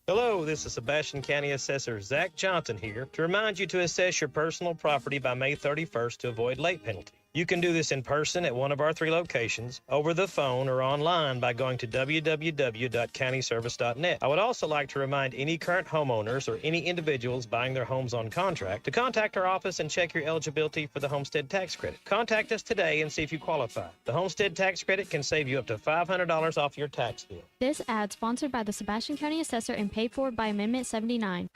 S23: Hello, this is Sebastian County Assessor Zach Johnson here to remind you to assess your personal property by May 31st to avoid late penalty. You can do this in person at one of our 3 locations, over the phone, or online by going to www.countyservice.net. I would also like to remind any current homeowners or any individuals buying their homes on contract to contact our office and check your eligibility for the homestead tax credit. Contact us today and see if you qualify. The homestead tax credit can save you up to $500 off your tax bill.
S24: This ad sponsored by the Sebastian County Assessor and paid for by Amendment 79.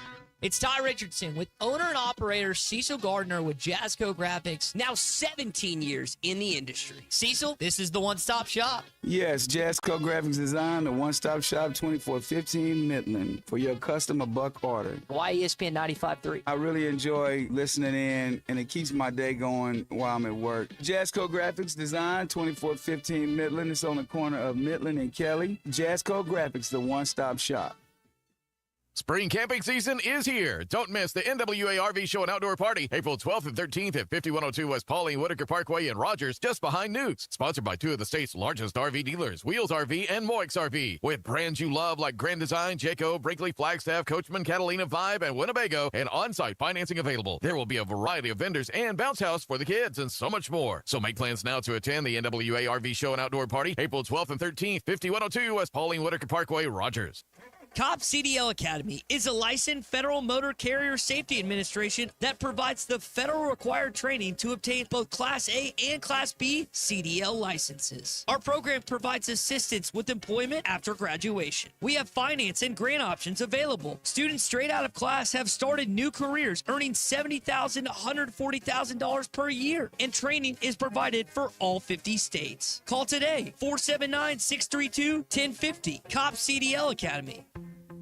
S3: It's Ty Richardson with owner and operator Cecil Gardner with Jazzco Graphics, now 17 years in the industry. Cecil, this is the one-stop shop.
S25: Yes, Jazzco Graphics Design, the one-stop shop, 2415 Midland, for your customer buck order.
S3: Why ESPN 95.3?
S25: I really enjoy listening in, and it keeps my day going while I'm at work. Jazzco Graphics Design, 2415 Midland. It's on the corner of Midland and Kelly. Jazzco Graphics, the one-stop shop.
S26: Spring camping season is here. Don't miss the NWA RV Show and Outdoor Party, April 12th and 13th at 5102 West Pauline Whitaker Parkway in Rogers, just behind Newt's. Sponsored by 2 of the state's largest RV dealers, Wheels RV and Moix RV. With brands you love like Grand Design, Jayco, Brinkley, Flagstaff, Coachman, Catalina, Vibe, and Winnebago, and on-site financing available. There will be a variety of vendors and bounce house for the kids and so much more. So make plans now to attend the NWA RV Show and Outdoor Party, April 12th and 13th, 5102 West Pauline Whitaker Parkway, Rogers.
S3: COP CDL Academy is a licensed Federal Motor Carrier Safety Administration that provides the federal required training to obtain both Class A and Class B CDL licenses. Our program provides assistance with employment after graduation. We have finance and grant options available. Students straight out of class have started new careers earning $70,000 to $140,000 per year, and training is provided for all 50 states. Call today, 479-632-1050, COP CDL Academy.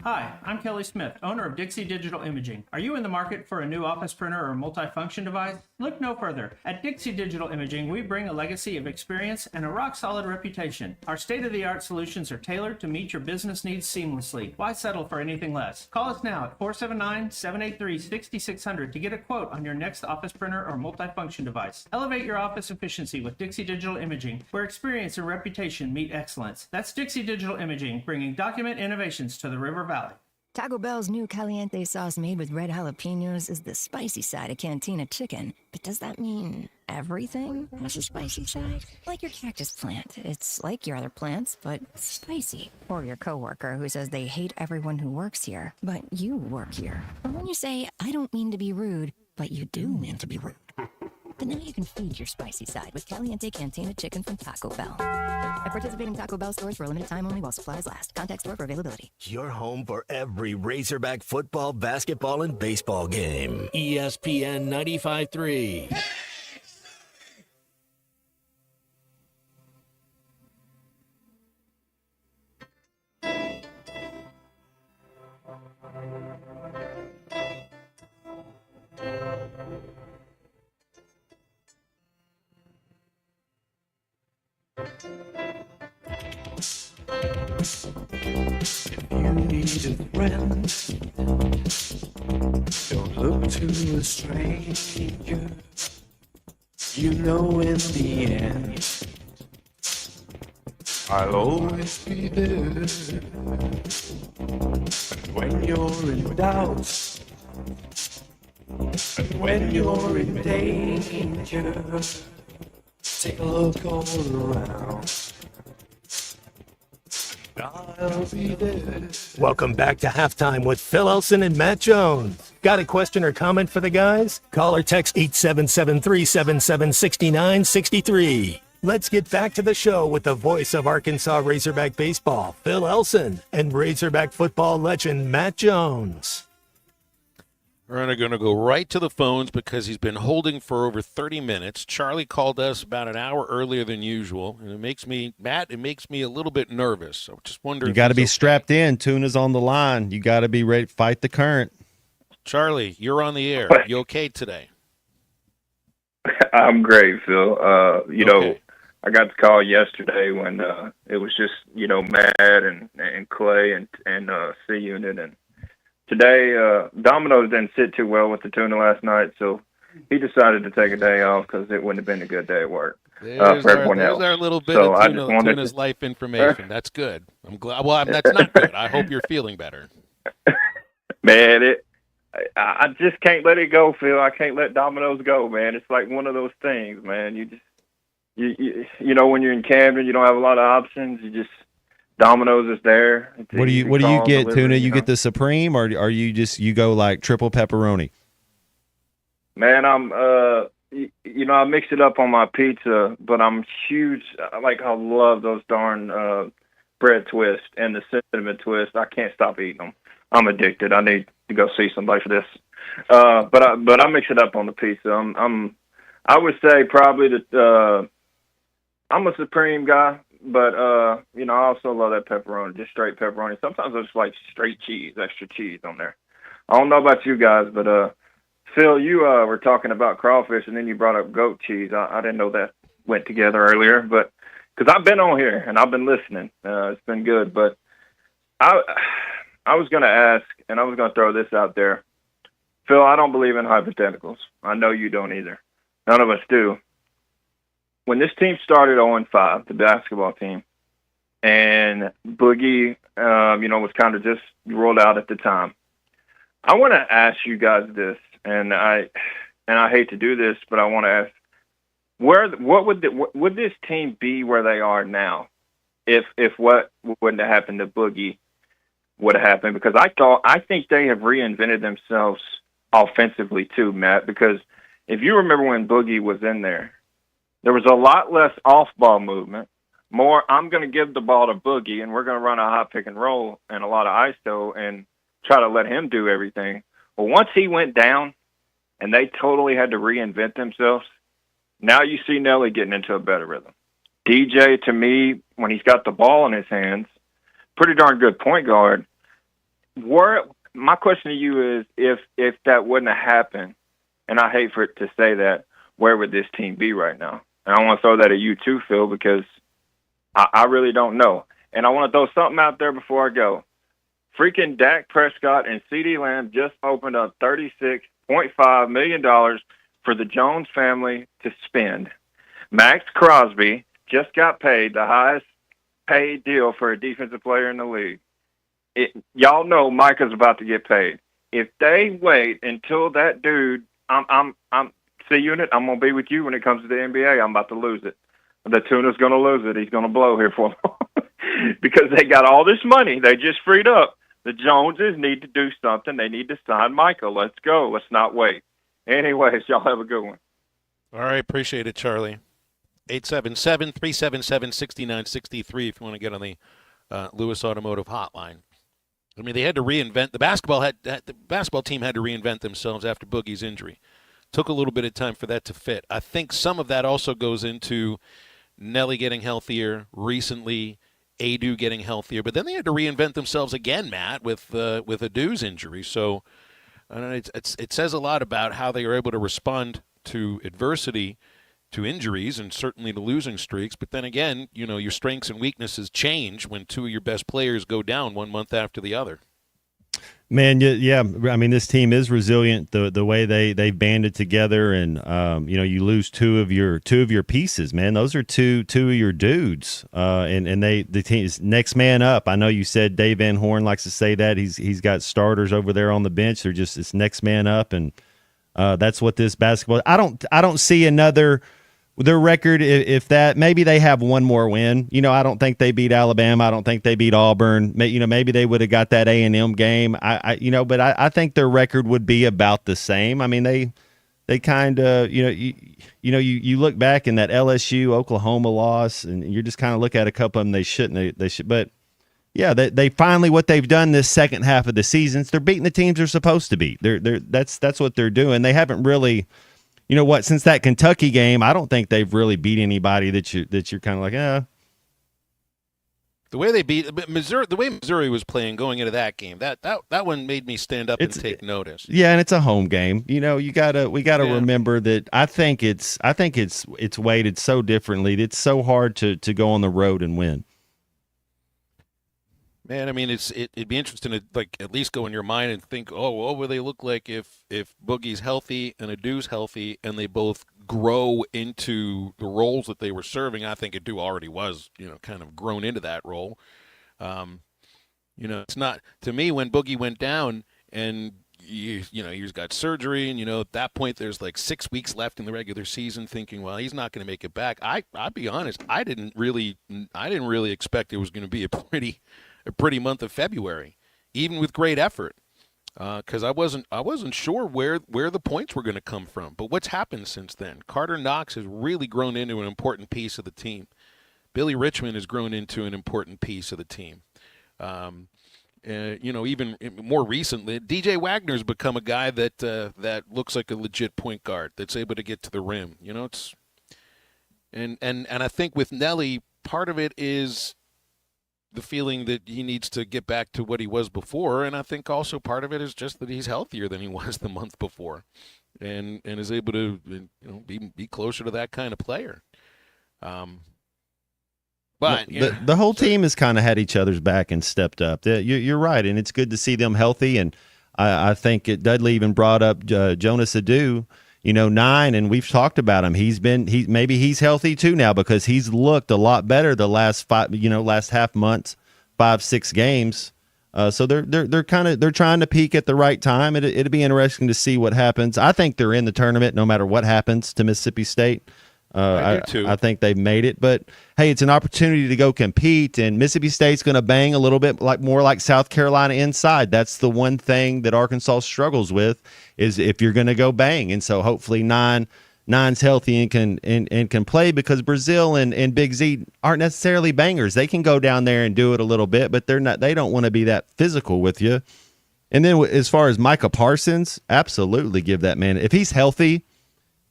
S27: Hi, I'm Kelly Smith, owner of Dixie Digital Imaging. Are you in the market for a new office printer or multifunction device? Look no further. At Dixie Digital Imaging, we bring a legacy of experience and a rock-solid reputation. Our state-of-the-art solutions are tailored to meet your business needs seamlessly. Why settle for anything less? Call us now at 479-783-6600 to get a quote on your next office printer or multifunction device. Elevate your office efficiency with Dixie Digital Imaging, where experience and reputation meet excellence. That's Dixie Digital Imaging, bringing document innovations to the River Valley.
S28: Taco Bell's new caliente sauce made with red jalapenos is the spicy side of Cantina chicken. But does that mean everything has a spicy side? Like your cactus plant. It's like your other plants, but spicy. Or your coworker who says they hate everyone who works here, but you work here. Or when you say, I don't mean to be rude, but you do mean to be rude. But now you can feed your spicy side with Caliente Cantina Chicken from Taco Bell. At participating Taco Bell stores for a limited time only while supplies last. Contact store for availability.
S5: Your home for every Razorback football, basketball, and baseball game. ESPN 95.3.
S19: If you need a friend, don't look to a stranger. You know in the end, I'll always be there. And when you're in doubt, and when you're in danger, take a look all around.
S5: I'll be there. Welcome back to Halftime with Phil Elson and Matt Jones. Got a question or comment for the guys? Call or text 877-377-6963. Let's get back to the show with the voice of Arkansas Razorback baseball, Phil Elson, and Razorback football legend Matt Jones.
S8: We're going to go right to the phones because he's been holding for over 30 minutes. Charlie called us about an hour earlier than usual, and it makes me a little bit nervous. So just wondering.
S10: You got to be strapped in. Tuna's on the line. You got to be ready to fight the current.
S8: Charlie, you're on the air. You okay today?
S2: I'm great, Phil. Know, I got the call yesterday when it was just, Matt and Clay and C Unit, and today Domino's didn't sit too well with the Tuna last night, so he decided to take a day off because it wouldn't have been a good day at work for everyone else.
S8: There's our little bit of Tuna's life information. That's good. I'm glad. Well, that's not good. I hope you're feeling better.
S2: Man, I just can't let it go, Phil. I can't let Domino's go, man. It's like one of those things, man. You just, when you're in Camden, you don't have a lot of options. You just, Domino's is there.
S10: What do you get, Tuna? You get the Supreme, or are you go like triple pepperoni?
S2: Man, I'm I mix it up on my pizza, but I'm huge. I love those darn bread twists and the cinnamon twist. I can't stop eating them. I'm addicted. I need to go see somebody for this. But I mix it up on the pizza. I would say probably that I'm a Supreme guy, but I also love that pepperoni, just straight pepperoni. Sometimes I just like straight cheese, extra cheese on there. I don't know about you guys, but Phil, you were talking about crawfish, and then you brought up goat cheese. I didn't know that went together earlier, but because I've been on here and I've been listening, it's been good. But I was going to ask, and I was going to throw this out there. Phil, I don't believe in hypotheticals. I know you don't either. None of us do. When this team started 0-5, the basketball team, and Boogie, was kind of just rolled out at the time, I want to ask you guys this, and I hate to do this, but I want to ask, what would this team be where they are now if what wouldn't have happened to Boogie would have happened? Because I think they have reinvented themselves offensively too, Matt, because if you remember when Boogie was in there was a lot less off-ball movement, more I'm going to give the ball to Boogie and we're going to run a hot pick and roll and a lot of ISO and try to let him do everything. Well, once he went down and they totally had to reinvent themselves, now you see Nelly getting into a better rhythm. DJ, to me, when he's got the ball in his hands, pretty darn good point guard. My question to you is, if that wouldn't have happened, and I hate for it to say that, where would this team be right now? And I want to throw that at you too, Phil, because I really don't know. And I want to throw something out there before I go. Freaking Dak Prescott and CeeDee Lamb just opened up $36.5 million for the Jones family to spend. Max Crosby just got paid the highest paid deal for a defensive player in the league. Y'all know Micah's about to get paid. If they wait until that dude, I'm C-Unit, I'm going to be with you when it comes to the NBA. I'm about to lose it. The Tuna's going to lose it. He's going to blow here for them. Because they got all this money. They just freed up. The Joneses need to do something. They need to sign Micah. Let's go. Let's not wait. Anyways, y'all have a good one.
S8: All right. Appreciate it, Charlie. 877-377-6963 if you want to get on the Lewis Automotive hotline. I mean, they had to reinvent. The basketball team had to reinvent themselves after Boogie's injury. Took a little bit of time for that to fit. I think some of that also goes into Nelly getting healthier recently, Adu getting healthier, but then they had to reinvent themselves again, Matt, with Adu's injury. So I don't know, it says a lot about how they were able to respond to adversity, to injuries, and certainly to losing streaks. But then again, your strengths and weaknesses change when two of your best players go down 1 month after the other.
S10: Man, yeah. I mean, this team is resilient. The way they banded together, and you lose two of your pieces. Man, those are two of your dudes. And the team is next man up. I know you said Dave Van Horn likes to say that he's got starters over there on the bench. They're just it's next man up, and that's what this basketball. I don't see another their record, if that, maybe they have one more win. I don't think they beat Alabama. I don't think they beat Auburn. Maybe they would have got that A&M game. But I think their record would be about the same. I mean, they kind of, you look back in that LSU Oklahoma loss, and you just kind of look at a couple of them. They shouldn't. They should, but yeah, they finally, what they've done this second half of the season is they're beating the teams they're supposed to beat. That's what they're doing. They haven't really. Since that Kentucky game, I don't think they've really beat anybody that you're kind of like,
S8: The way they beat Missouri, the way Missouri was playing going into that game, that one made me stand up and take notice.
S10: Yeah, and it's a home game. We gotta remember that. I think it's weighted so differently. It's so hard to go on the road and win.
S8: Man, I mean, it'd be interesting to at least go in your mind and think, what would they look like if Boogie's healthy and Adu's healthy and they both grow into the roles that they were serving. I think Adu already was, kind of grown into that role. It's not, to me, when Boogie went down and he's got surgery, and at that point there's 6 weeks left in the regular season, thinking, well, he's not going to make it back. I'll be honest, I didn't really expect it was going to be a pretty month of February, even with great effort, because I wasn't sure where the points were going to come from. But what's happened since then? Carter Knox has really grown into an important piece of the team. Billy Richmond has grown into an important piece of the team. Even more recently, DJ Wagner's become a guy that looks like a legit point guard that's able to get to the rim. And I think with Nelly, part of it is the feeling that he needs to get back to what he was before, and I think also part of it is just that he's healthier than he was the month before, and is able to be closer to that kind of player. But
S10: the whole team has kind of had each other's back and stepped up. You're right, and it's good to see them healthy. And I think Dudley even brought up Jonas Adu. 9, and we've talked about him. Maybe he's healthy too now, because he's looked a lot better the last last half months, 5-6 games. So they're trying to peak at the right time. It'd be interesting to see what happens. I think they're in the tournament no matter what happens to Mississippi State.
S8: I do too.
S10: I think they've made it, but hey, it's an opportunity to go compete, and Mississippi State's going to bang a little bit more like South Carolina inside. That's the one thing that Arkansas struggles with, is if you're going to go bang. And so hopefully Nine's healthy and can play, because Brazil and Big Z aren't necessarily bangers. They can go down there and do it a little bit, but they don't want to be that physical with you. And then as far as Micah Parsons, absolutely give that man, if he's healthy,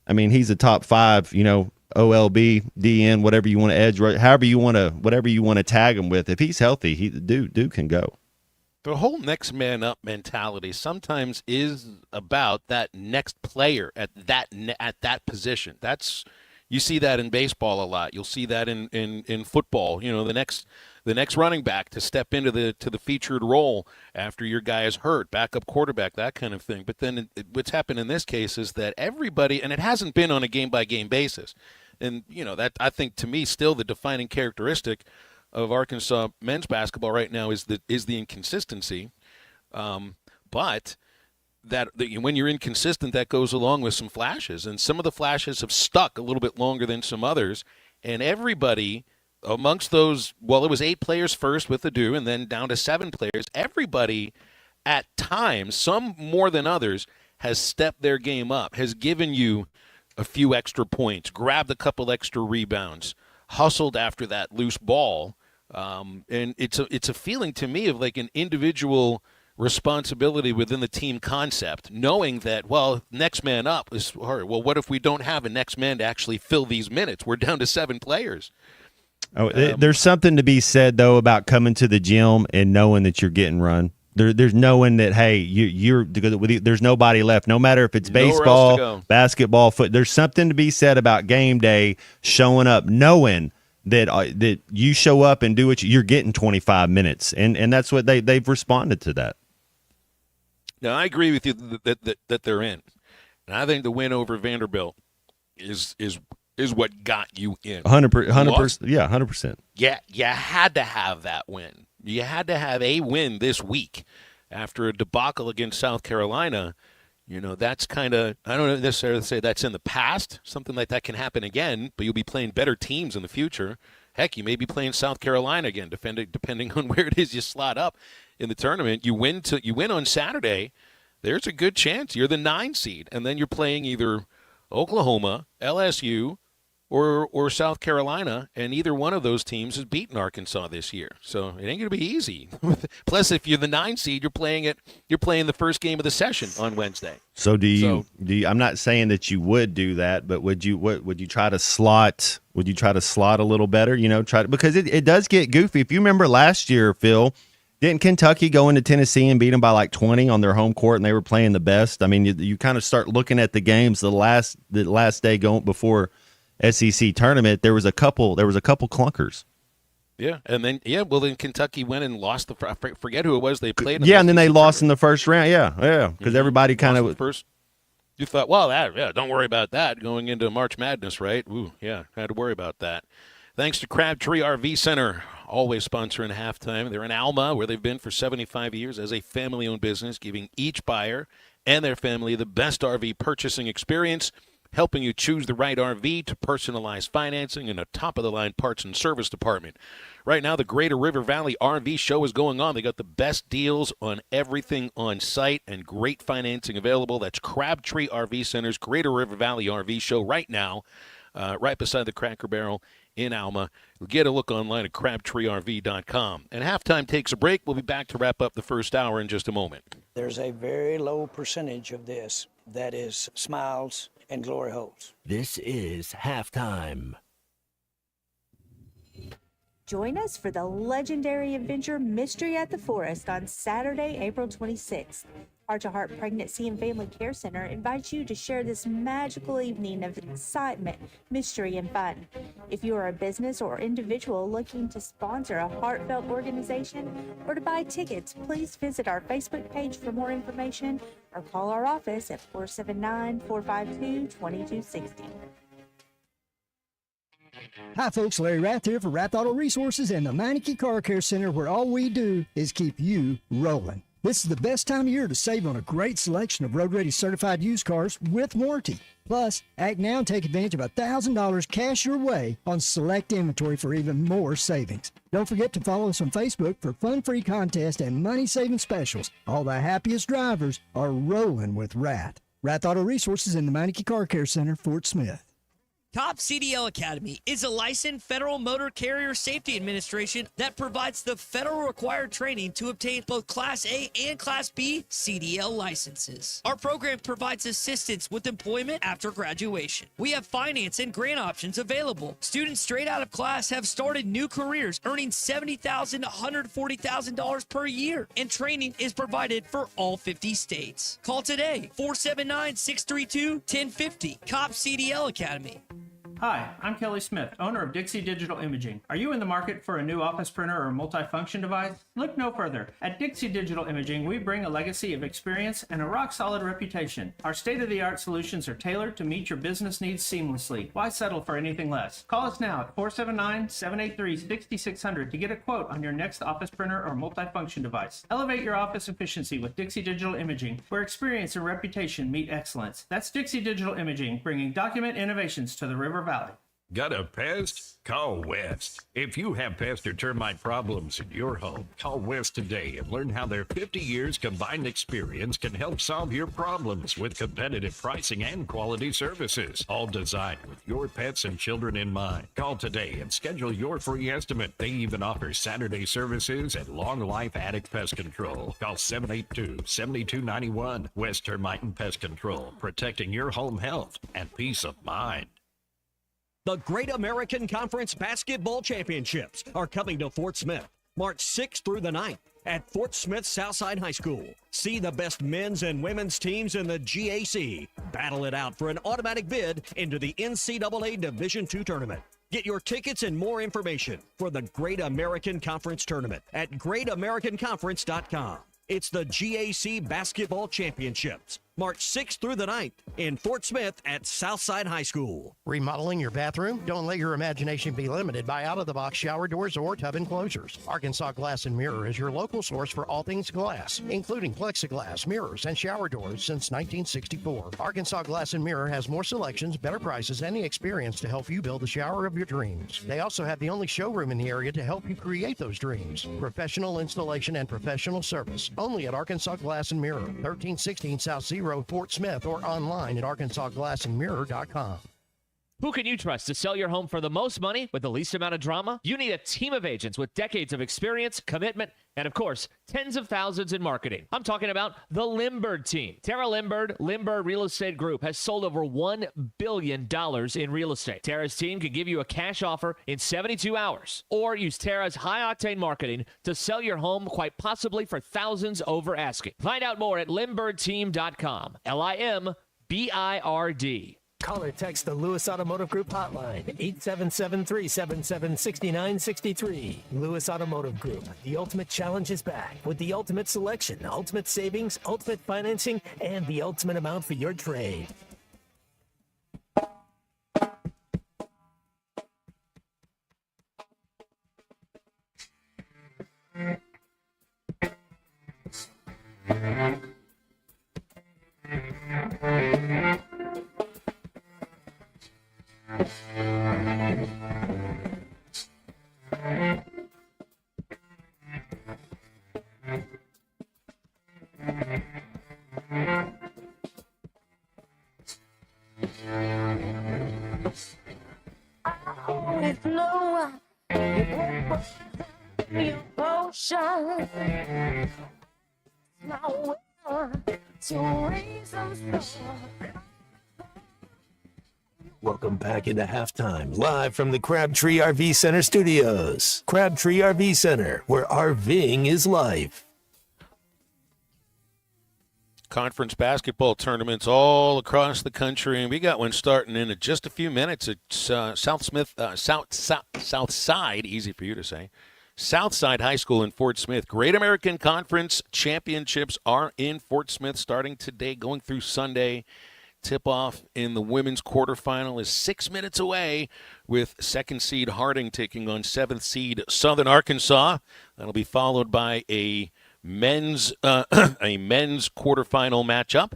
S10: I mean, he's a top 5, OLB, DN, whatever you want to edge, whatever you want to tag him with. If he's healthy, dude can go.
S8: The whole next man up mentality sometimes is about that next player at that position. You see that in baseball a lot. You'll see that in football. The next running back to step into the featured role after your guy is hurt, backup quarterback, that kind of thing. But then what's happened in this case is that everybody, and it hasn't been on a game-by-game basis, and that, I think, to me, still the defining characteristic of Arkansas men's basketball right now is the inconsistency. But that when you're inconsistent, that goes along with some flashes, and some of the flashes have stuck a little bit longer than some others. And everybody amongst those, well, it was 8 players first with Adu, and then down to 7 players. Everybody, at times, some more than others, has stepped their game up, has given you a few extra points, grabbed a couple extra rebounds, hustled after that loose ball. And it's a feeling to me of like an individual responsibility within the team concept, knowing that, well, next man up is hard. Well, what if we don't have a next man to actually fill these minutes? We're down to 7 players.
S10: Oh, there's something to be said, though, about coming to the gym and knowing that you're getting run. There's knowing that, hey, there's nobody left. No matter if it's baseball, basketball, there's something to be said about game day, showing up, knowing that you show up and do what you're getting 25 minutes, and that's what they've responded to that.
S8: Now, I agree with you that they're in, and I think the win over Vanderbilt is what got you in.
S10: 100%. Yeah, 100%.
S8: Yeah, you had to have that win. You had to have a win this week after a debacle against South Carolina. That's kind of, I don't necessarily say that's in the past. Something like that can happen again, but you'll be playing better teams in the future. Heck, you may be playing South Carolina again, depending on where it is you slot up in the tournament. You win on Saturday, there's a good chance you're the 9 seed, and then you're playing either Oklahoma, LSU, or South Carolina, and either one of those teams has beaten Arkansas this year. So it ain't going to be easy. Plus, if you're the 9 seed, you're playing the first game of the session on Wednesday.
S10: So do you? I'm not saying that you would do that, but would you try to slot? Would you try to slot a little better? Because it does get goofy. If you remember last year, Phil, didn't Kentucky go into Tennessee and beat them by like 20 on their home court, and they were playing the best? I mean, you kind of start looking at the games the last day going before SEC tournament. There was a couple clunkers.
S8: Yeah, and then then Kentucky went and lost I forget who it was they played.
S10: And then they lost in the first round. Yeah, because everybody kind of
S8: first. You thought, well, don't worry about that going into March Madness, right? Ooh, yeah, had to worry about that. Thanks to Crabtree RV Center, always sponsoring Halftime. They're in Alma, where they've been for 75 years as a family-owned business, giving each buyer and their family the best RV purchasing experience, helping you choose the right RV to personalize financing and a top-of-the-line parts and service department. Right now, the Greater River Valley RV Show is going on. They got the best deals on everything on site and great financing available. That's Crabtree RV Center's Greater River Valley RV Show right now, right beside the Cracker Barrel in Alma. Get a look online at crabtreerv.com. And Halftime takes a break. We'll be back to wrap up the first hour in just a moment.
S4: There's a very low percentage of this that is smiles and glory holes.
S5: This is Halftime.
S6: Join us for the legendary adventure Mystery at the Forest on Saturday, April 26th. Heart to Heart Pregnancy and Family Care Center invites you to share this magical evening of excitement, mystery, and fun. If you are a business or individual looking to sponsor a heartfelt organization or to buy tickets, please visit our Facebook page for more information or call our office at 479-452-2260.
S7: Hi folks, Larry Rath here for Rath Auto Resources and the Meineke Car Care Center, where all we do is keep you rolling. This is the best time of year to save on a great selection of road-ready certified used cars with warranty. Plus, act now and take advantage of $1,000 cash your way on select inventory for even more savings. Don't forget to follow us on Facebook for fun-free contests and money-saving specials. All the happiest drivers are rolling with Rath. Rath Auto Resources in the Meineke Car Care Center, Fort Smith.
S9: Top CDL Academy is a licensed Federal Motor Carrier Safety Administration that provides the federal required training to obtain both Class A and Class B CDL licenses. Our program provides assistance with employment after graduation. We have finance and grant options available. Students straight out of class have started new careers earning $70,000 to $140,000 per year, and training is provided for all 50 states. Call today, 479-632-1050. COP CDL Academy.
S27: Hi, I'm Kelly Smith, owner of Dixie Digital Imaging. Are you in the market for a new office printer or multifunction device? Look no further. At Dixie Digital Imaging, we bring a legacy of experience and a rock-solid reputation. Our state-of-the-art solutions are tailored to meet your business needs seamlessly. Why settle for anything less? Call us now at 479-783-6600 to get a quote on your next office printer or multifunction device. Elevate your office efficiency with Dixie Digital Imaging, where experience and reputation meet excellence. That's Dixie Digital Imaging, bringing document innovations to the River Valley.
S11: Got a pest? Call West. If you have pest or termite problems in your home, call West today and learn how their 50 years combined experience can help solve your problems with competitive pricing and quality services, all designed with your pets and children in mind. Call today and schedule your free estimate. They even offer Saturday services and long life attic pest control. Call 782-7291. West Termite and Pest Control, protecting your home health and peace of mind.
S12: The Great American Conference Basketball Championships are coming to Fort Smith, March 6th through the 9th at Fort Smith Southside High School. See the best men's and women's teams in the GAC battle it out for an automatic bid into the NCAA Division II tournament. Get your tickets and more information for the Great American Conference Tournament at greatamericanconference.com. It's the GAC Basketball Championships, March 6th through the 9th in Fort Smith at Southside High School.
S13: Remodeling your bathroom? Don't let your imagination be limited by out-of-the-box shower doors or tub enclosures. Arkansas Glass and Mirror is your local source for all things glass, including plexiglass, mirrors, and shower doors since 1964. Arkansas Glass and Mirror has more selections, better prices, and the experience to help you build the shower of your dreams. They also have the only showroom in the area to help you create those dreams. Professional installation and professional service. Only at Arkansas Glass and Mirror, 1316 South Zero, Fort Smith, or online at arkansasglassandmirror.com.
S14: Who can you trust to sell your home for the most money with the least amount of drama? You need a team of agents with decades of experience, commitment, and of course, tens of thousands in marketing. I'm talking about the Limbird team. Tara Limbird Real Estate Group has sold over $1 billion in real estate. Tara's team can give you a cash offer in 72 hours or use Tara's high-octane marketing to sell your home quite possibly for thousands over asking. Find out more at limbirdteam.com. LIMBIRD.
S5: Call or text the Lewis Automotive Group hotline, 877-377-6963. Lewis Automotive Group. The ultimate challenge is back with the ultimate selection, ultimate savings, ultimate financing, and the ultimate amount for your trade.
S19: With no emotion, now to raise them.
S5: Welcome back into halftime, live from the Crabtree RV Center studios. Crabtree RV Center, where RVing is life.
S8: Conference basketball tournaments all across the country, and we got one starting in just a few minutes at Southside, easy for you to say, Southside High School in Fort Smith. Great American Conference championships are in Fort Smith starting today, going through Sunday. Tip-off in the women's quarterfinal is 6 minutes away, with second seed Harding taking on seventh seed Southern Arkansas. That'll be followed by a men's quarterfinal matchup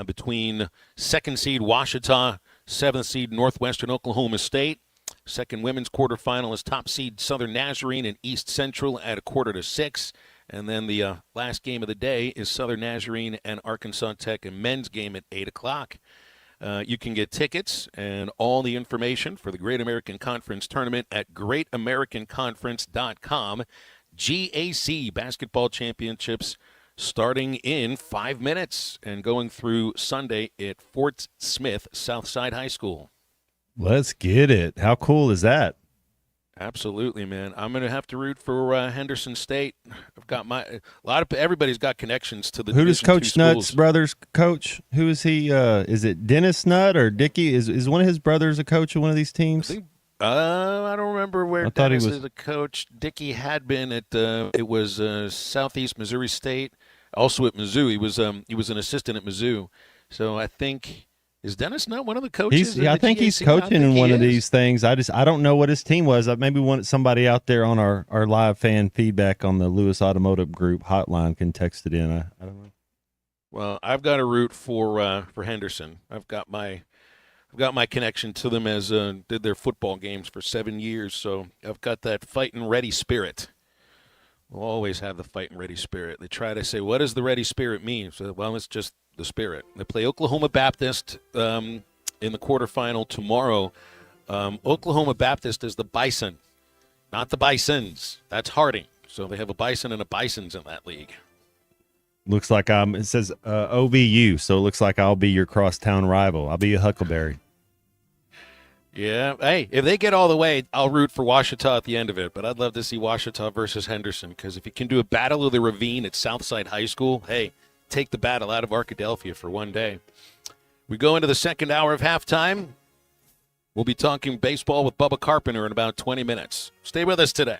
S8: between second seed Washita, seventh seed Northwestern Oklahoma State. Second women's quarterfinal is top seed Southern Nazarene and East Central at 5:45. And then the last game of the day is Southern Nazarene and Arkansas Tech, a men's game at 8 o'clock. You can get tickets and all the information for the Great American Conference Tournament at greatamericanconference.com. GAC Basketball Championships starting in 5 minutes and going through Sunday at Fort Smith Southside High School.
S10: Let's get it. How cool is that?
S8: Absolutely, man. I'm going to have to root for Henderson State. I've got everybody's got connections to the.
S10: Who does
S8: Division
S10: Coach
S8: II
S10: Nutt's
S8: schools.
S10: brothers coach? Who is he? Is it Dennis Nutt or Dickie? Is one of his brothers a coach of one of these teams?
S8: I don't remember where
S10: I thought he
S8: Dennis
S10: was
S8: is a coach. Dickey had been at it was Southeast Missouri State, also at Mizzou. He was an assistant at Mizzou. So I think, is Dennis not one of the coaches?
S10: I think he's coaching in one of these things. I don't know what his team was. I maybe want somebody out there on our live fan feedback on the Lewis Automotive Group hotline can text it in. I don't know.
S8: Well, I've got to root for Henderson. I've got my connection to them as did their football games for 7 years, so I've got that fight and ready spirit. We'll always have the fight and ready spirit. They try to say, what does the ready spirit mean? So, well, it's just the spirit. They play Oklahoma Baptist in the quarterfinal tomorrow. Oklahoma Baptist is the Bison, not the Bisons. That's Harding. So they have a Bison and a Bisons in that league.
S10: Looks like it says OVU, so it looks like I'll be your crosstown rival. I'll be a Huckleberry.
S8: Yeah. Hey, if they get all the way, I'll root for Washita at the end of it. But I'd love to see Washita versus Henderson, because if you can do a Battle of the Ravine at Southside High School, hey, take the battle out of Arkadelphia for one day. We go into the second hour of halftime. We'll be talking baseball with Bubba Carpenter in about 20 minutes. Stay with us today.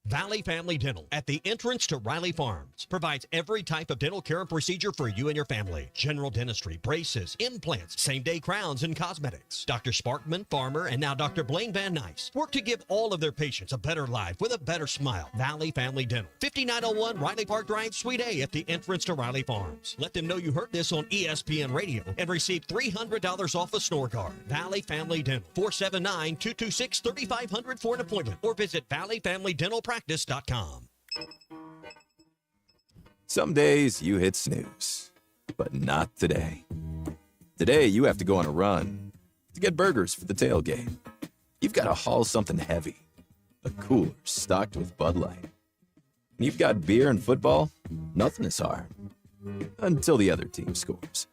S12: Valley Family Dental at the entrance to Riley Farms provides every type of dental care and procedure for you and your family. General dentistry, braces, implants, same-day crowns, and cosmetics. Dr. Sparkman, Farmer, and now Dr. Blaine Van Nice work to give all of their patients a better life with a better smile. Valley Family Dental, 5901 Riley Park Drive, Suite A at the entrance to Riley Farms. Let them know you heard this on ESPN Radio and receive $300 off a snore guard. Valley Family Dental, 479-226-3500 for an appointment or visit valleyfamilydentalpractice.com.
S1: Some days you hit snooze, but not today. Today you have to go on a run to get burgers for the tailgate. You've got to haul something heavy, a cooler stocked with Bud Light. And you've got beer and football, nothing is hard, until the other team scores.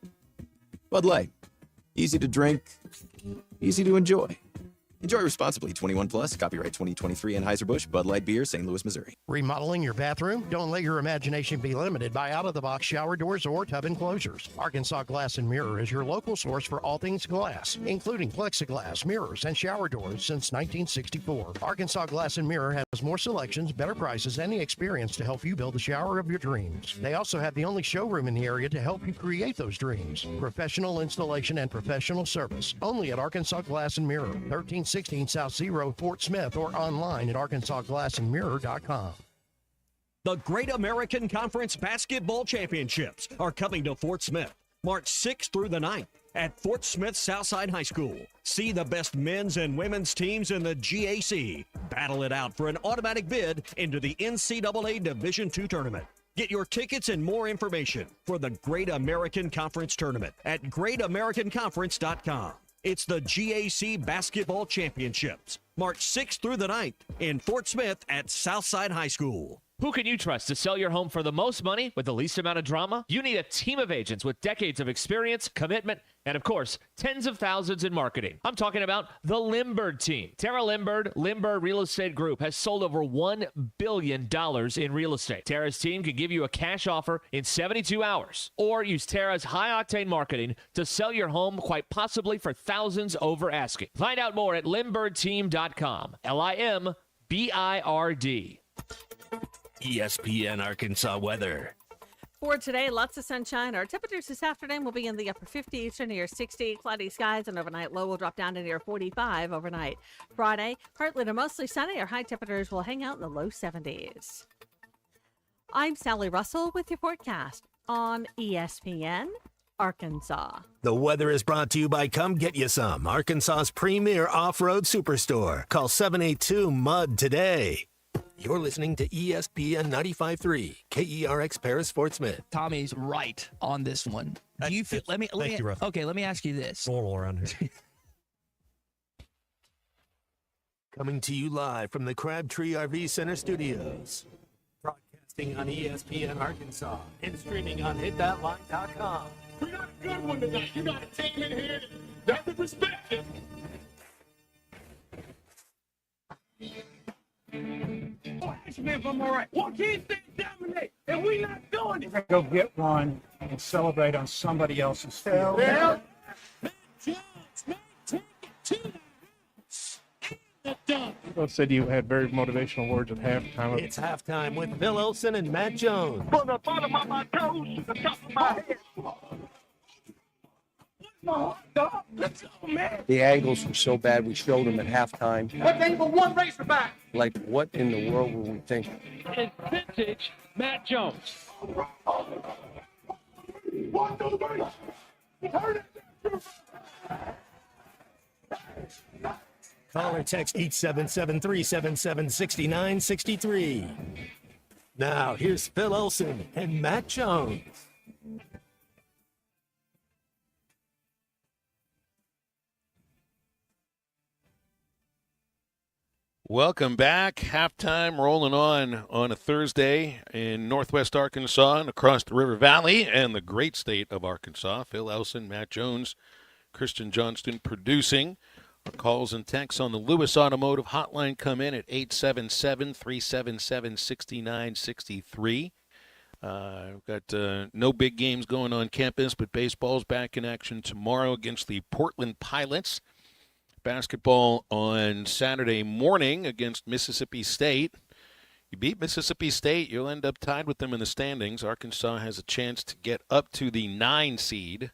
S1: Bud Light, easy to drink, easy to enjoy. Enjoy responsibly. 21 plus. Copyright 2023 Anheuser-Busch, Bud Light Beer, St. Louis, Missouri.
S13: Remodeling your bathroom? Don't let your imagination be limited by out-of-the-box shower doors or tub enclosures. Arkansas Glass and Mirror is your local source for all things glass, including plexiglass, mirrors, and shower doors since 1964. Arkansas Glass and Mirror has more selections, better prices, and the experience to help you build the shower of your dreams. They also have the only showroom in the area to help you create those dreams. Professional installation and professional service. Only at Arkansas Glass and Mirror, 1316 South Zero, Fort Smith, or online at arkansasglassandmirror.com.
S12: The Great American Conference Basketball Championships are coming to Fort Smith, March 6th through the 9th at Fort Smith Southside High School. See the best men's and women's teams in the GAC. Battle it out for an automatic bid into the NCAA Division II tournament. Get your tickets and more information for the Great American Conference Tournament at greatamericanconference.com. It's the GAC Basketball Championships, March 6th through the 9th in Fort Smith at Southside High School.
S14: Who can you trust to sell your home for the most money with the least amount of drama? You need a team of agents with decades of experience, commitment, and of course, tens of thousands in marketing. I'm talking about the Limbird team. Tara Limbird, Limbird Real Estate Group, has sold over $1 billion in real estate. Tara's team can give you a cash offer in 72 hours, or use Tara's high-octane marketing to sell your home quite possibly for thousands over asking. Find out more at limbirdteam.com. LIMBIRD.
S5: ESPN Arkansas weather.
S15: For today, lots of sunshine. Our temperatures this afternoon will be in the upper 50s to near 60. Cloudy skies, and overnight low will drop down to near 45 overnight. Friday, partly to mostly sunny. Our high temperatures will hang out in the low 70s. I'm Sally Russell with your forecast on ESPN Arkansas.
S5: The weather is brought to you by Come Get You Some, Arkansas's premier off-road superstore. Call 782-MUD today. You're listening to ESPN 95.3, KERX Paris, Fort Smith.
S16: Tommy's right on this one. Do you feel? Let me ask you this.
S5: Normal around here. Coming to you live from the Crabtree RV Center Studios. Broadcasting on ESPN Arkansas and streaming on hitthatline.com.
S19: We got a good one tonight. You got a team in here that doesn't respect it. Oh, ask me if I'm all right. Why can't they dominate? And we not doing it.
S17: Go get one and celebrate on somebody else's field.
S19: Yeah.
S17: Bill said you had very motivational words at halftime.
S5: It's halftime with Bill Olsen and Matt Jones.
S19: From the bottom of my toes to the top of my head. Let's go, man.
S18: The angles were so bad we showed them at halftime.
S19: What angle one racerback?
S18: Like, what in the world were we thinking?
S19: It's vintage Matt Jones. 1, 2, 3. Turn it.
S5: Call or text 877-377-6963. Now, here's Phil Olsen and Matt Jones.
S8: Welcome back. Halftime rolling on a Thursday in Northwest Arkansas and across the River Valley and the great state of Arkansas. Phil Elson, Matt Jones, Christian Johnston producing. Our calls and texts on the Lewis Automotive hotline come in at 877-377-6963. We've got no big games going on campus, but baseball's back in action tomorrow against the Portland Pilots. Basketball on Saturday morning against Mississippi State. You beat Mississippi State, you'll end up tied with them in the standings. Arkansas has a chance to get up to the 9 seed.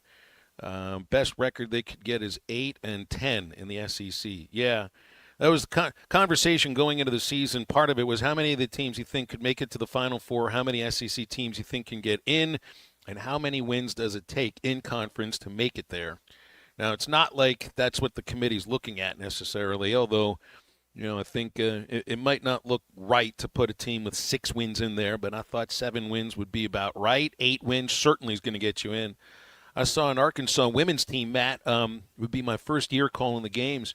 S8: Best record they could get is 8-10 in the SEC. Yeah, that was the conversation going into the season. Part of it was how many of the teams you think could make it to the Final Four, how many SEC teams you think can get in, and how many wins does it take in conference to make it there. Now, it's not like that's what the committee's looking at necessarily, although I think it might not look right to put a team with 6 wins in there, but I thought 7 wins would be about right. 8 wins certainly is going to get you in. I saw an Arkansas women's team, Matt, would be my first year calling the games,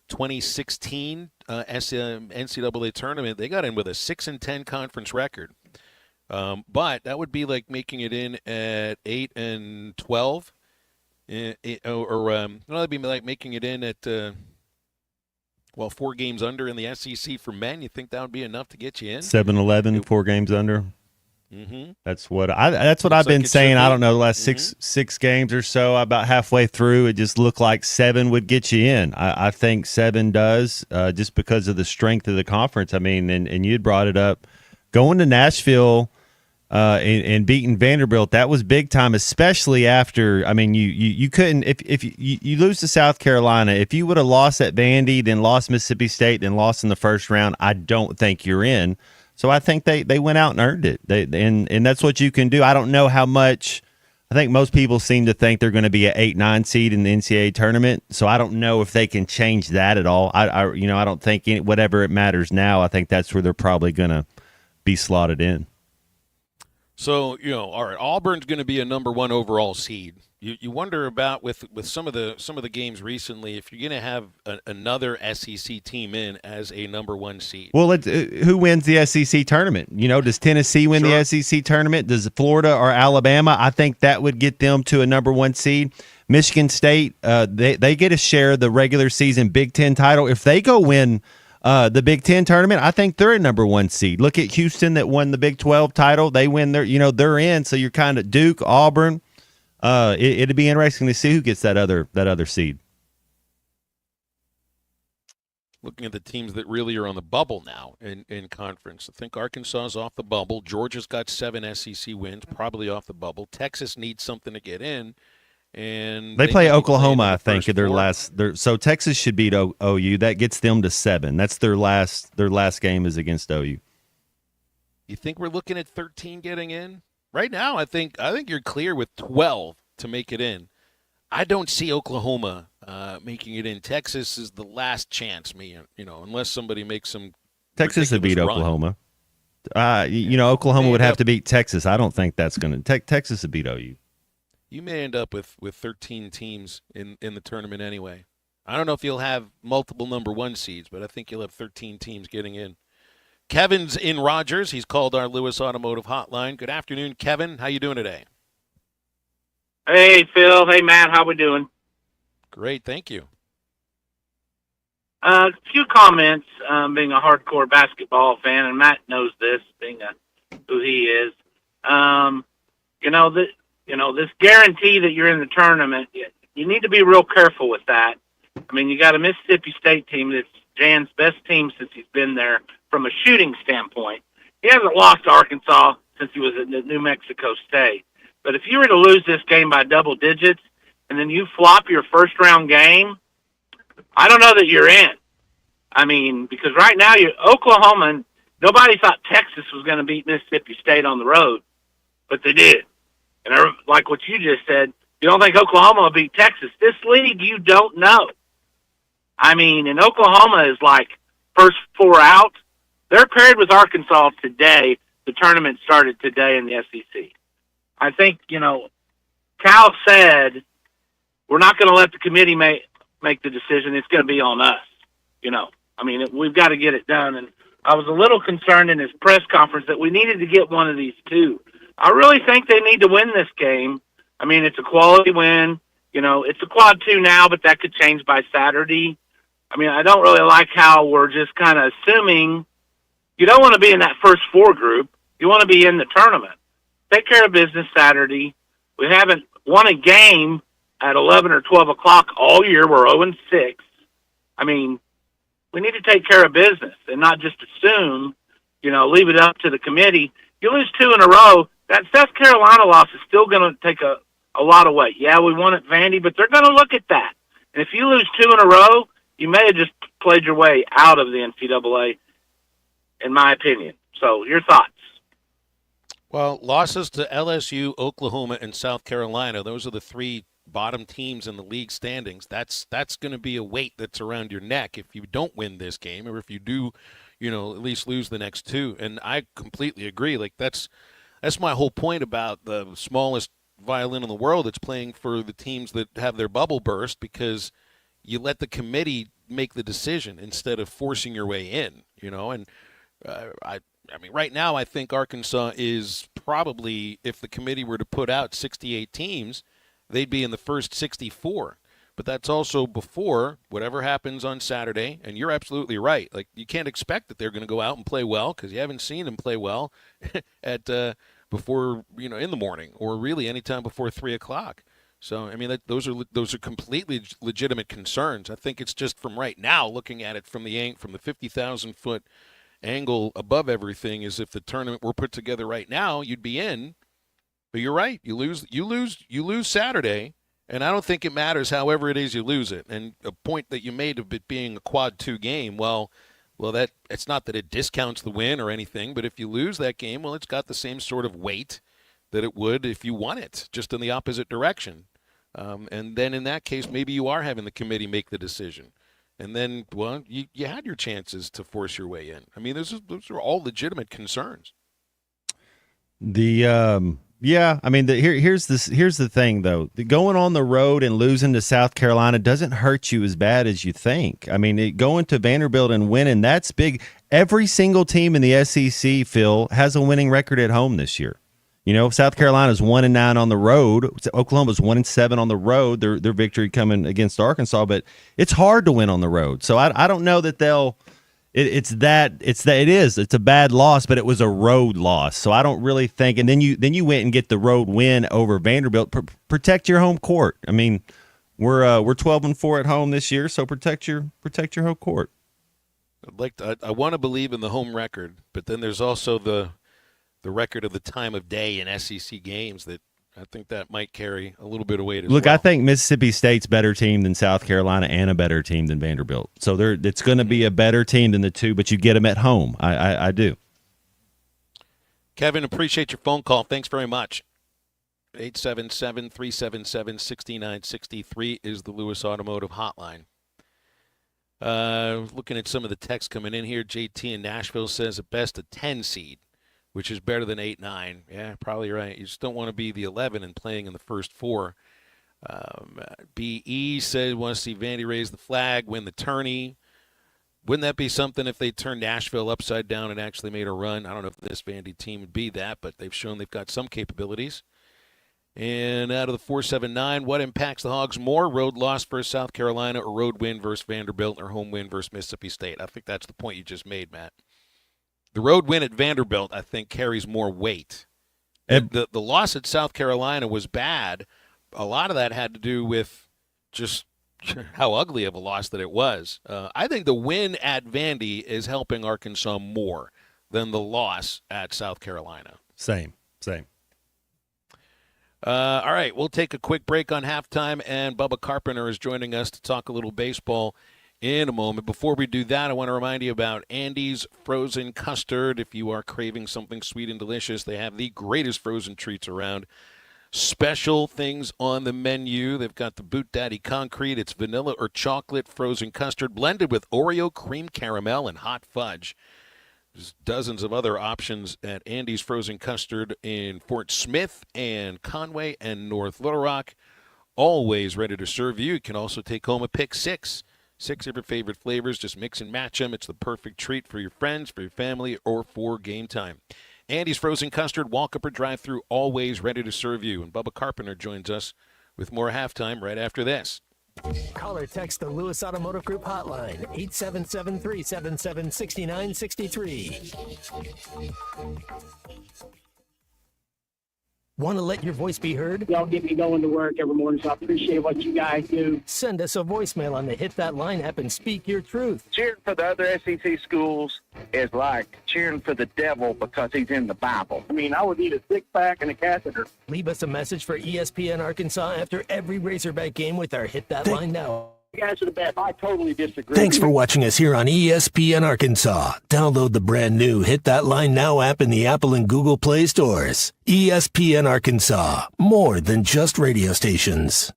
S8: 2016 NCAA tournament. They got in with a 6-10 conference record. But that would be like making it in at 8-12. That'd be like making it in at 4 games under in the SEC for men. You think that would be enough to get you in?
S10: 7-11, 4 games under.
S8: Mm-hmm.
S10: That's what I've been saying. I don't know, the last six games or so. About halfway through, it just looked like 7 would get you in. I think 7 does, just because of the strength of the conference. I mean, and you'd brought it up, going to Nashville and beating Vanderbilt. That was big time, especially after. I mean, you couldn't if you lose to South Carolina. If you would have lost at Vandy, then lost Mississippi State, then lost in the first round, I don't think you're in. So I think they went out and earned it. And that's what you can do. I don't know how much. I think most people seem to think they're going to be an 8-9 seed in the NCAA tournament. So I don't know if they can change that at all. I don't think whatever it matters now. I think that's where they're probably going to be slotted in.
S8: So, all right, Auburn's going to be a number 1 overall seed. You wonder about with some of the games recently if you're going to have another SEC team in as a number 1 seed.
S10: Well, who wins the SEC tournament? Does Tennessee win the SEC tournament? Does Florida or Alabama? I think that would get them to a number 1 seed. Michigan State, they get a share of the regular season Big Ten title. If they go win the Big Ten tournament, I think they're a number 1 seed. Look at Houston that won the Big 12 title. They win they're in. So you're kind of Duke, Auburn. It'd be interesting to see who gets that other seed.
S8: Looking at the teams that really are on the bubble now in conference, I think Arkansas is off the bubble. Georgia's got 7 SEC wins, probably off the bubble. Texas needs something to get in, and
S10: they play Oklahoma. I think so Texas should beat OU. That gets them to 7. That's their last game is against OU.
S8: You think we're looking at 13 getting in? Right now, I think you're clear with 12 to make it in. I don't see Oklahoma making it in. Texas is the last chance, unless somebody makes some.
S10: Texas would beat Oklahoma. Oklahoma would have to beat Texas. I don't think that's going to. Texas would beat OU.
S8: You may end up with 13 teams in the tournament anyway. I don't know if you'll have multiple number 1 seeds, but I think you'll have 13 teams getting in. Kevin's in Rogers. He's called our Lewis Automotive Hotline. Good afternoon, Kevin. How you doing today?
S3: Hey, Phil. Hey, Matt. How we doing?
S8: Great, thank you.
S3: A few comments, being a hardcore basketball fan, and Matt knows this, being who he is. This guarantee that you're in the tournament, you need to be real careful with that. I mean, you got a Mississippi State team that's Jan's best team since he's been there from a shooting standpoint. He hasn't lost to Arkansas since he was at New Mexico State. But if you were to lose this game by double digits and then you flop your first-round game, I don't know that you're in. I mean, because right now Oklahoma, nobody thought Texas was going to beat Mississippi State on the road, but they did. And like what you just said, you don't think Oklahoma will beat Texas. This league, you don't know. I mean, and Oklahoma is like first 4 out. They're paired with Arkansas today. The tournament started today in the SEC. I think, Cal said, we're not going to let the committee make the decision. It's going to be on us. We've got to get it done. And I was a little concerned in his press conference that we needed to get one of these 2. I really think they need to win this game. I mean, it's a quality win. It's a quad 2 now, but that could change by Saturday. I mean, I don't really like how we're just kind of assuming you don't want to be in that first 4 group. You want to be in the tournament. Take care of business Saturday. We haven't won a game at 11 or 12 o'clock all year. We're 0-6. I mean, we need to take care of business and not just assume leave it up to the committee. You lose 2 in a row, that South Carolina loss is still going to take a lot of weight. Yeah, we won at Vandy, but they're going to look at that. And if you lose 2 in a row, you may have just played your way out of the NCAA, in my opinion. So your thoughts?
S8: Well, losses to LSU, Oklahoma, and South Carolina, those are the 3 bottom teams in the league standings. That's going to be a weight that's around your neck if you don't win this game, or if you do, at least lose the next 2. And I completely agree. Like that's my whole point about the smallest violin in the world. It's playing for the teams that have their bubble burst, because you let the committee make the decision instead of forcing your way in. And I mean, right now, I think Arkansas is probably, if the committee were to put out 68 teams, they'd be in the first 64. But that's also before whatever happens on Saturday. And you're absolutely right. Like, you can't expect that they're going to go out and play well, because you haven't seen them play well at before, in the morning, or really anytime before 3 o'clock. So, I mean, those are completely legitimate concerns. I think it's just from right now, looking at it from the 50,000-foot angle above everything, is if the tournament were put together right now, you'd be in. But you're right. You lose Saturday, and I don't think it matters however it is you lose it. And a point that you made of it being a quad 2 game, well, that it's not that it discounts the win or anything, but if you lose that game, well, it's got the same sort of weight that it would if you won it, just in the opposite direction. And then in that case, maybe you are having the committee make the decision. And then, well, you had your chances to force your way in. I mean, those are all legitimate concerns.
S10: Yeah, I mean, here's the thing, though. Going on the road and losing to South Carolina doesn't hurt you as bad as you think. I mean, going to Vanderbilt and winning, that's big. Every single team in the SEC, Phil, has a winning record at home this year. South Carolina's 1-9 on the road. Oklahoma's 1-7 on the road. Their victory coming against Arkansas, but it's hard to win on the road. So I don't know that they'll. It's a bad loss, but it was a road loss. So I don't really think. And then you went and get the road win over Vanderbilt. Protect your home court. I mean, we're 12-4 at home this year, so protect your home court.
S8: I want to believe in the home record, but then there's also the record of the time of day in SEC games that I think that might carry a little bit of weight as well.
S10: Look, I think Mississippi State's better team than South Carolina and a better team than Vanderbilt. So it's going to be a better team than the two, but you get them at home. I do.
S8: Kevin, appreciate your phone call. Thanks very much. 877-377-6963 is the Lewis Automotive hotline. Looking at some of the text coming in here, JT in Nashville says at best a 10 seed, which is better than 8-9. Yeah, probably right. You just don't want to be the 11 and playing in the first 4. BE said want to see Vandy raise the flag, win the tourney. Wouldn't that be something if they turned Nashville upside down and actually made a run? I don't know if this Vandy team would be that, but they've shown they've got some capabilities. And out of the 479, what impacts the Hogs more, road loss versus South Carolina or road win versus Vanderbilt or home win versus Mississippi State? I think that's the point you just made, Matt. The road win at Vanderbilt, I think, carries more weight. The loss at South Carolina was bad. A lot of that had to do with just how ugly of a loss that it was. I think the win at Vandy is helping Arkansas more than the loss at South Carolina.
S10: Same.
S8: All right, we'll take a quick break on halftime, and Bubba Carpenter is joining us to talk a little baseball in a moment. Before we do that, I want to remind you about Andy's Frozen Custard. If you are craving something sweet and delicious, they have the greatest frozen treats around. Special things on the menu. They've got the Boot Daddy Concrete. It's vanilla or chocolate frozen custard blended with Oreo, cream caramel, and hot fudge. There's dozens of other options at Andy's Frozen Custard in Fort Smith and Conway and North Little Rock. Always ready to serve you. You can also take home a pick 6. 6 of your favorite flavors. Just mix and match them. It's the perfect treat for your friends, for your family, or for game time. Andy's Frozen Custard, walk up or drive through, always ready to serve you. And Bubba Carpenter joins us with more halftime right after this.
S20: Call or text the Lewis Automotive Group hotline, 877-377-6963. Want to let your voice be heard?
S2: Y'all get me going to work every morning, so I appreciate what you guys do.
S20: Send us a voicemail on the Hit That Line app and speak your truth.
S21: Cheering for the other SEC schools is like cheering for the devil because he's in the Bible.
S2: I mean, I would need a six-pack and a catheter.
S20: Leave us a message for ESPN Arkansas after every Razorback game with our Hit That Line now.
S2: You guys are the best. I totally disagree.
S5: Thanks for watching us here on ESPN Arkansas. Download the brand new Hit That Line Now app in the Apple and Google Play stores. ESPN Arkansas, more than just radio stations.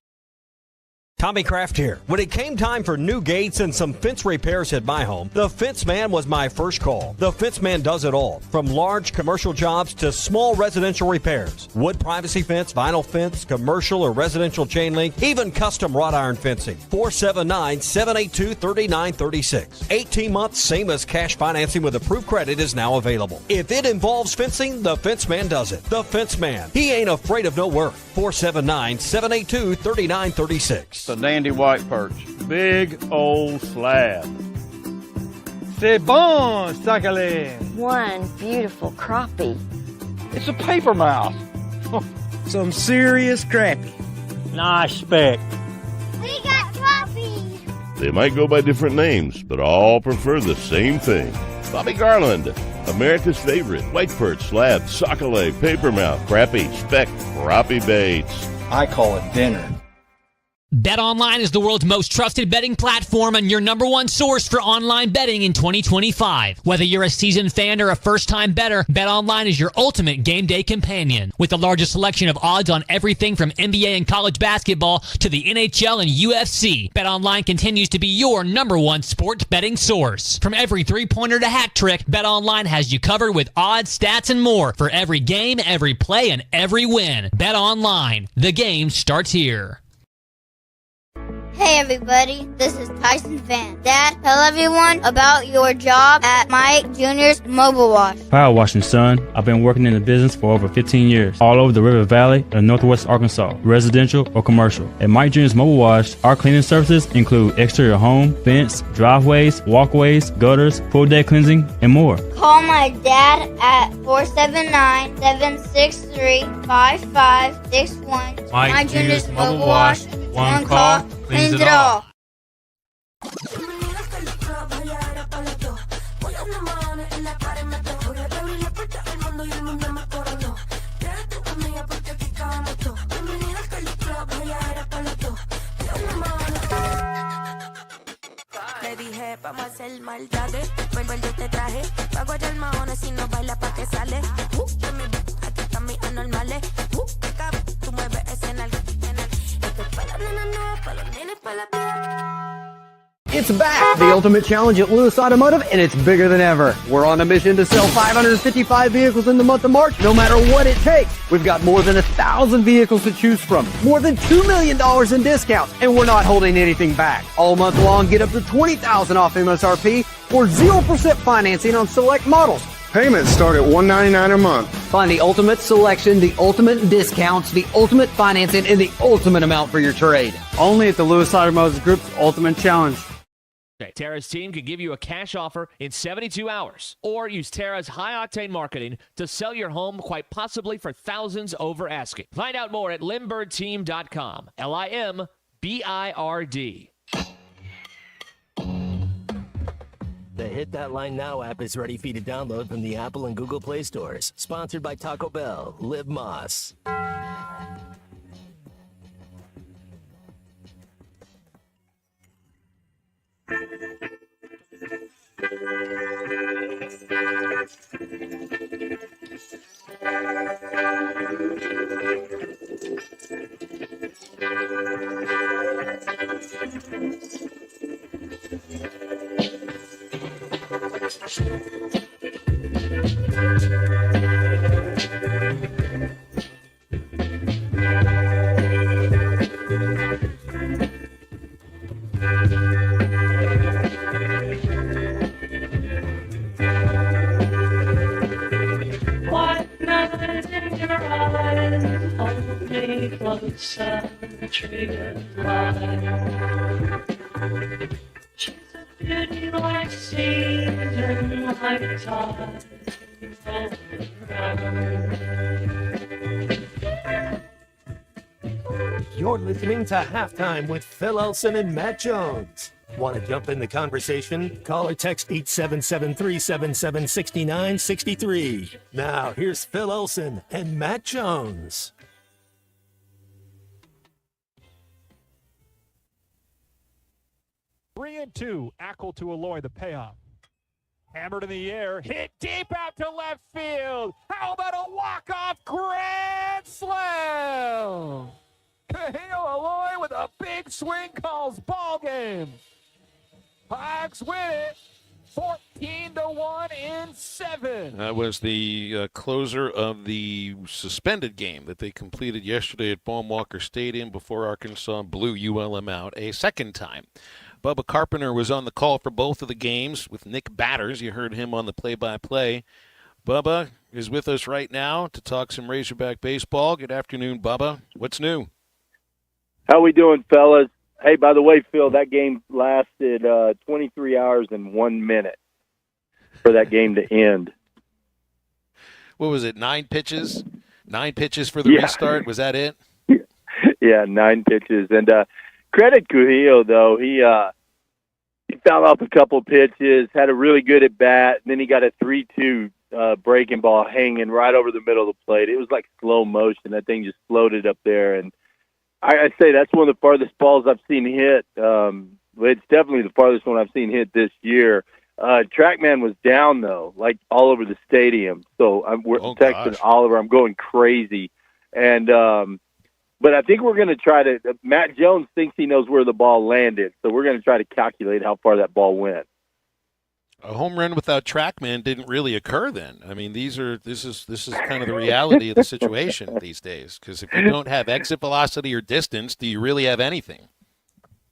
S12: Tommy Kraft here. When it came time for new gates and some fence repairs at my home, the Fence Man was my first call. The Fence Man does it all, from large commercial jobs to small residential repairs. Wood privacy fence, vinyl fence, commercial or residential chain link, even custom wrought iron fencing. 479-782-3936. 18 months, same as cash financing with approved credit is now available. If it involves fencing, the Fence Man does it. The Fence Man. He ain't afraid of no work. 479-782-3936.
S22: A dandy white perch. Big old slab. C'est bon, sacalé.
S23: One beautiful crappie.
S22: It's a paper mouse. Some serious crappie. Nice speck.
S23: We got crappies.
S24: They might go by different names, but all prefer the same thing. Bobby Garland, America's favorite white perch, slab, sockeye, papermouth, crappie, speck, crappie baits.
S22: I call it dinner.
S25: BetOnline is the world's most trusted betting platform and your number one source for online betting in 2025. Whether you're a seasoned fan or a first-time bettor, BetOnline is your ultimate game day companion. With the largest selection of odds on everything from NBA and college basketball to the NHL and UFC, BetOnline continues to be your number one sports betting source. From every three-pointer to hat trick, BetOnline has you covered with odds, stats, and more for every game, every play, and every win. BetOnline. The game starts here.
S23: Hey everybody, this is Tyson Van. Dad, tell everyone about your job at Mike Jr.'s Mobile Wash.
S26: Power washing, son. I've been working in the business for over 15 years, all over the River Valley and Northwest Arkansas, residential or commercial. At Mike Jr.'s Mobile Wash, our cleaning services include exterior home, fence, driveways, walkways, gutters, full deck cleansing, and more.
S23: Call my dad at 479-763-5561.
S26: Mike
S23: Jr.'s Mobile Wash. One call, cleans it all.
S28: Le dije, vamos a hacer maldades. Vuelvo yo te traje. Pago el mahones si no baila pa' que sale. Aquí están mis anormales. Tú mueves ese en el. Esto es pa' la nena, no, pa' los nenes, pa' la tía.
S29: It's back, the Ultimate Challenge at Lewis Automotive, and it's bigger than ever. We're on a mission to sell 555 vehicles in the month of March, no matter what it takes. We've got more than 1,000 vehicles to choose from, more than $2 million in discounts, and we're not holding anything back. All month long, get up to $20,000 off MSRP or 0% financing on select models.
S30: Payments start at $199 a month.
S29: Find the ultimate selection, the ultimate discounts, the ultimate financing, and the ultimate amount for your trade.
S30: Only at the Lewis Automotive Group's Ultimate Challenge.
S14: Tara's team could give you a cash offer in 72 hours, or use Tara's high-octane marketing to sell your home quite possibly for thousands over asking. Find out more at limbirdteam.com. LIMBIRD.
S20: The Hit That Line Now app is ready for you to download from the Apple and Google Play stores. Sponsored by Taco Bell. Live Moss.
S19: Closer, trigger line. She's a beauty like season, like tide.
S5: You're listening to Halftime with Phil Elson and Matt Jones. Want to jump in the conversation? Call or text 877-377-6963. Now, here's Phil Elson and Matt Jones.
S1: 3-2. Ackle to Aloy, the payoff. Hammered in the air, hit deep out to left field. How about a walk-off grand slam? Kahil Aloy with a big swing calls ball game. Hogs win it 14-1 in 7.
S8: That was the closer of the suspended game that they completed yesterday at Baum-Walker Stadium before Arkansas blew ULM out a second time. Bubba Carpenter was on the call for both of the games with Nick Batters. You heard him on the play-by-play. Bubba is with us right now to talk some Razorback baseball. Good afternoon, Bubba. What's new?
S4: How we doing, fellas? Hey, by the way, Phil, that game lasted 23 hours and 1 minute for that game to end.
S8: What was it, 9 pitches? 9 pitches for the restart? Was that it?
S4: Yeah, 9 pitches. And credit Kuhio, though. He fouled off a couple pitches, had a really good at-bat, and then he got a 3-2 breaking ball hanging right over the middle of the plate. It was like slow motion. That thing just floated up there, and I say that's one of the farthest balls I've seen hit. It's definitely the farthest one I've seen hit this year. TrackMan was down, though, like all over the stadium. So we're texting Oliver. I'm going crazy. And but I think we're going to try to – Matt Jones thinks he knows where the ball landed, so we're going to try to calculate how far that ball went.
S8: A home run without TrackMan didn't really occur then. I mean, this is kind of the reality of the situation these days, because if you don't have exit velocity or distance, do you really have anything?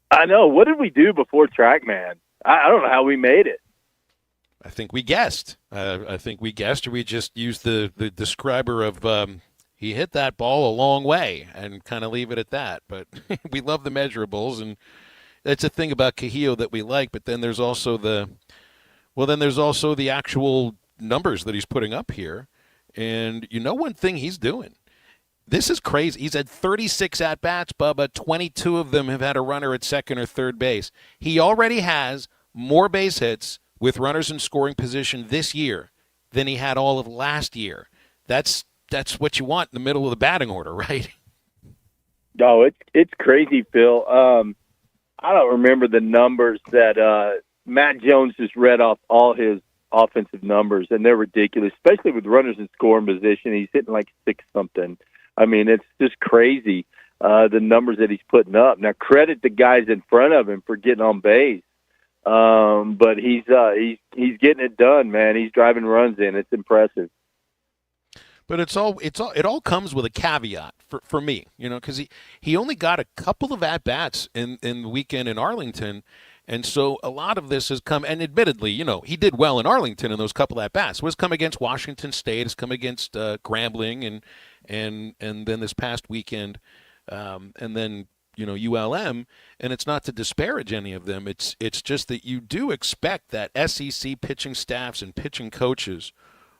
S4: I know. What did we do before TrackMan? I don't know how we made it.
S8: I think we guessed. Or we just used the describer of he hit that ball a long way and kind of leave it at that. But we love the measurables, and that's a thing about Kahio that we like. But then there's also the actual numbers that he's putting up here. And you know one thing he's doing? This is crazy. He's had 36 at-bats, Bubba. 22 of them have had a runner at second or third base. He already has more base hits with runners in scoring position this year than he had all of last year. That's what you want in the middle of the batting order, right?
S4: No, it's crazy, Phil. I don't remember the numbers that Matt Jones just read off all his offensive numbers, and they're ridiculous, especially with runners in scoring position. He's hitting like 6-something. I mean, it's just crazy, the numbers that he's putting up. Now, credit the guys in front of him for getting on base. But he's getting it done, man. He's driving runs in. It's impressive.
S8: But it all comes with a caveat for me, because he only got a couple of at-bats in the weekend in Arlington. And so a lot of this has come, and admittedly, he did well in Arlington in those couple at-bats. It was come against Washington State. It's come against Grambling and then this past weekend, and then, ULM. And it's not to disparage any of them. It's just that you do expect that SEC pitching staffs and pitching coaches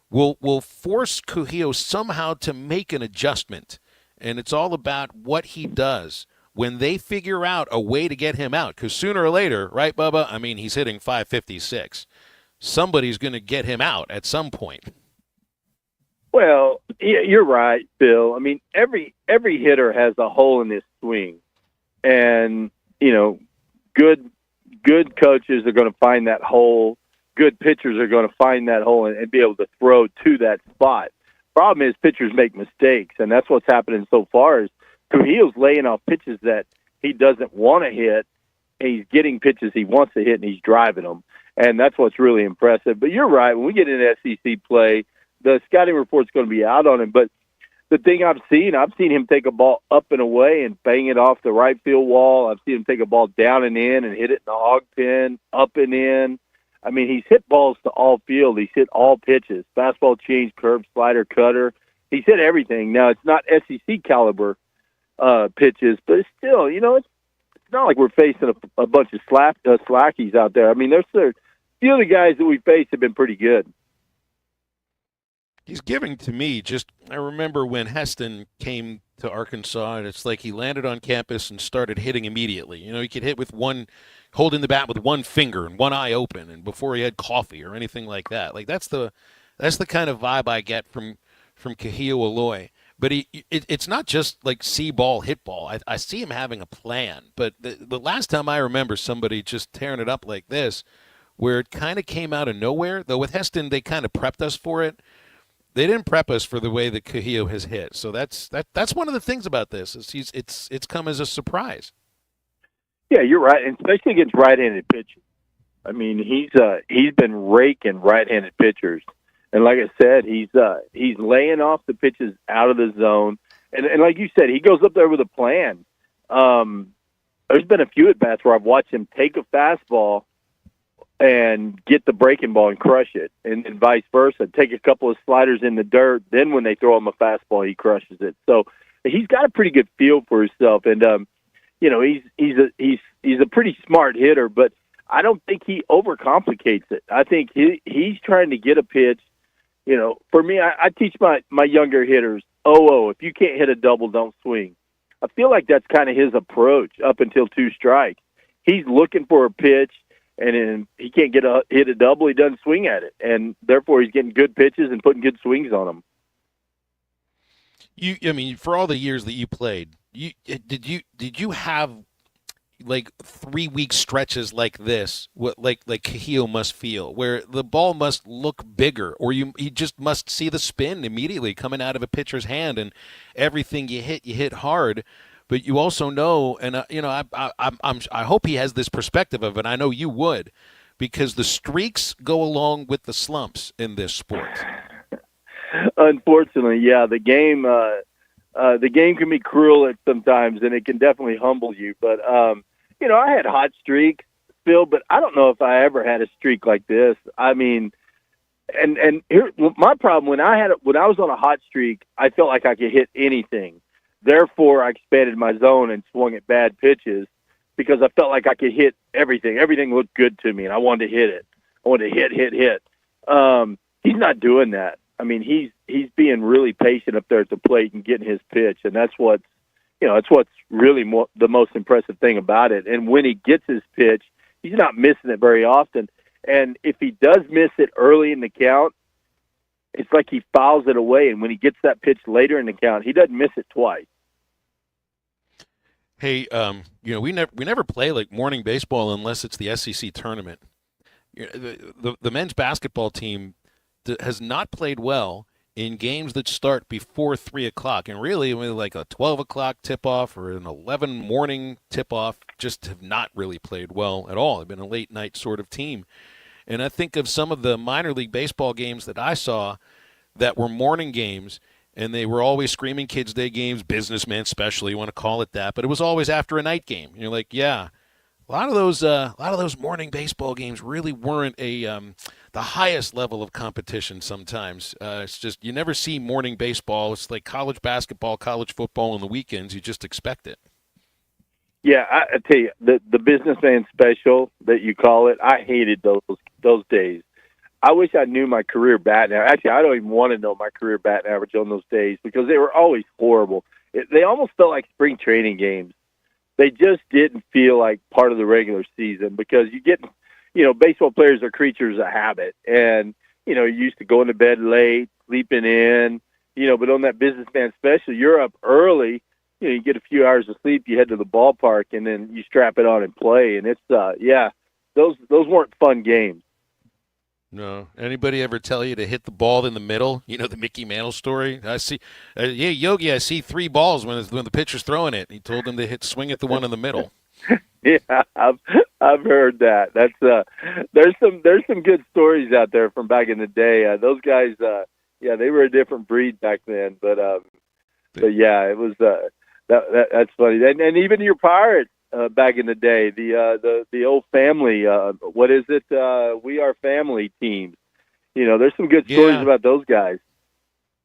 S8: will force Kuhio somehow to make an adjustment. And it's all about what he does when they figure out a way to get him out. Because sooner or later, right, Bubba? I mean, he's hitting 556. Somebody's going to get him out at some point.
S4: Well, you're right, Bill. I mean, every hitter has a hole in his swing. And, good coaches are going to find that hole. Good pitchers are going to find that hole and be able to throw to that spot. Problem is pitchers make mistakes, and that's what's happening so far is Kuhio's laying off pitches that he doesn't want to hit, and he's getting pitches he wants to hit, and he's driving them. And that's what's really impressive. But you're right. When we get into SEC play, the scouting report's going to be out on him. But the thing I've seen him take a ball up and away and bang it off the right field wall. I've seen him take a ball down and in and hit it in the hog pen, up and in. I mean, he's hit balls to all field. He's hit all pitches, fastball, change, curve, slider, cutter. He's hit everything. Now, it's not SEC caliber pitches, but it's still, it's not like we're facing a bunch of slackies out there. I mean, there's a few of the guys that we face have been pretty good.
S8: He's giving to me I remember when Heston came to Arkansas, and it's like he landed on campus and started hitting immediately. You know, he could hit with holding the bat with one finger and one eye open, and before he had coffee or anything like that. Like that's the kind of vibe I get from Kahio Aloy. But it's not just like see ball, hit ball. I see him having a plan. But the last time I remember somebody just tearing it up like this, where it kind of came out of nowhere, though with Heston they kind of prepped us for it. They didn't prep us for the way that Kahio has hit. So that's one of the things about this. It's come as a surprise.
S4: Yeah, you're right, and especially against right-handed pitchers. I mean, he's been raking right-handed pitchers, and like I said, he's laying off the pitches out of the zone, and like you said, he goes up there with a plan. There's been a few at bats where I've watched him take a fastball and get the breaking ball and crush it, and vice versa. Take a couple of sliders in the dirt, then when they throw him a fastball, he crushes it. So he's got a pretty good feel for himself, and you know, he's a pretty smart hitter, but I don't think he overcomplicates it. I think he's trying to get a pitch. You know, for me, I teach my younger hitters, if you can't hit a double, don't swing. I feel like that's kind of his approach up until 2 strikes. He's looking for a pitch, and then he can't hit a double, he doesn't swing at it, and therefore he's getting good pitches and putting good swings on them.
S8: I mean, for all the years that you played, did you have like 3-week stretches like this? What like Kahio must feel, where the ball must look bigger, or you just must see the spin immediately coming out of a pitcher's hand, and everything you hit hard. But you also know, and you know, I hope he has this perspective of it. I know you would, because the streaks go along with the slumps in this sport.
S4: Unfortunately, yeah, the game can be cruel at sometimes, and it can definitely humble you. But you know, I had hot streaks, Phil, but I don't know if I ever had a streak like this. I mean, and here my problem when I was on a hot streak, I felt like I could hit anything. Therefore, I expanded my zone and swung at bad pitches because I felt like I could hit everything. Everything looked good to me, and I wanted to hit it. I wanted to hit. He's not doing that. I mean, he's being really patient up there at the plate and getting his pitch, and that's what's really the most impressive thing about it. And when he gets his pitch, he's not missing it very often. And if he does miss it early in the count, it's like he fouls it away. And when he gets that pitch later in the count, he doesn't miss it twice.
S8: Hey, you know, we never play like morning baseball unless it's the SEC tournament. The men's basketball team has not played well in games that start before 3 o'clock, and really with like a 12 o'clock tip-off or an 11 morning tip-off, just have not really played well at all. They've been a late night sort of team. And I think of some of the minor league baseball games that I saw that were morning games, and they were always screaming kids' day games, businessman special, you want to call it that, but it was always after a night game. And you're like, yeah, a lot of those morning baseball games really weren't the highest level of competition sometimes. It's just you never see morning baseball. It's like college basketball, college football on the weekends. You just expect it.
S4: Yeah, I tell you, the businessman special that you call it, I hated those days. I wish I knew my career batting average. Actually, I don't even want to know my career batting average on those days because they were always horrible. They almost felt like spring training games. They just didn't feel like part of the regular season because baseball players are creatures of habit. And, you know, you used to going to bed late, sleeping in, but on that businessman special, you're up early. You get a few hours of sleep, you head to the ballpark, and then you strap it on and play. And it's, those weren't fun games.
S8: No. Anybody ever tell you to hit the ball in the middle? You know, the Mickey Mantle story? I see, Yogi, I see 3 balls when the pitcher's throwing it. He told him to swing at the one in the middle.
S4: Yeah, I've heard that. That's there's some good stories out there from back in the day. Those guys, they were a different breed back then. But yeah, it was that's funny. And even your Pirates back in the day, the old family. What is it? We Are Family teams. There's some good stories about those guys.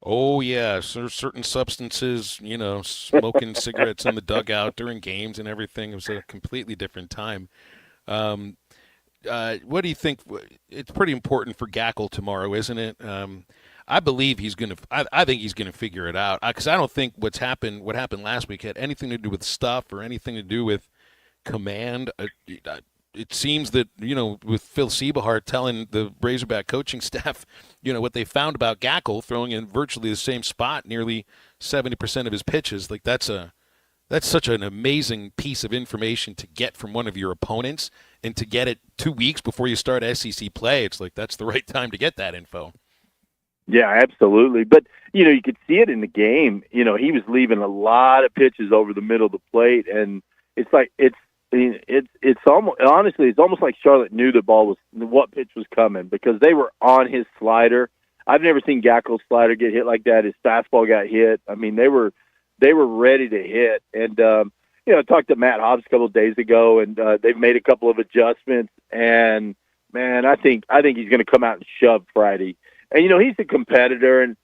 S8: Oh, yeah. So certain substances, smoking cigarettes in the dugout during games and everything. It was a completely different time. What do you think? It's pretty important for Gackle tomorrow, isn't it? I believe he's going to. I think he's going to figure it out because I don't think what happened last week had anything to do with stuff or anything to do with command. It seems that with Phil Siebehart telling the Razorback coaching staff, what they found about Gackle throwing in virtually the same spot, nearly 70% of his pitches. Like that's such an amazing piece of information to get from one of your opponents, and to get it 2 weeks before you start SEC play. It's like that's the right time to get that info.
S4: Yeah, absolutely. But, you could see it in the game. He was leaving a lot of pitches over the middle of the plate, and it's almost like Charlotte knew what pitch was coming because they were on his slider. I've never seen Gackle's slider get hit like that. His fastball got hit. I mean, they were ready to hit. And, I talked to Matt Hobbs a couple of days ago, and they've made a couple of adjustments. And, man, I think he's going to come out and shove Friday. And, he's a competitor. And,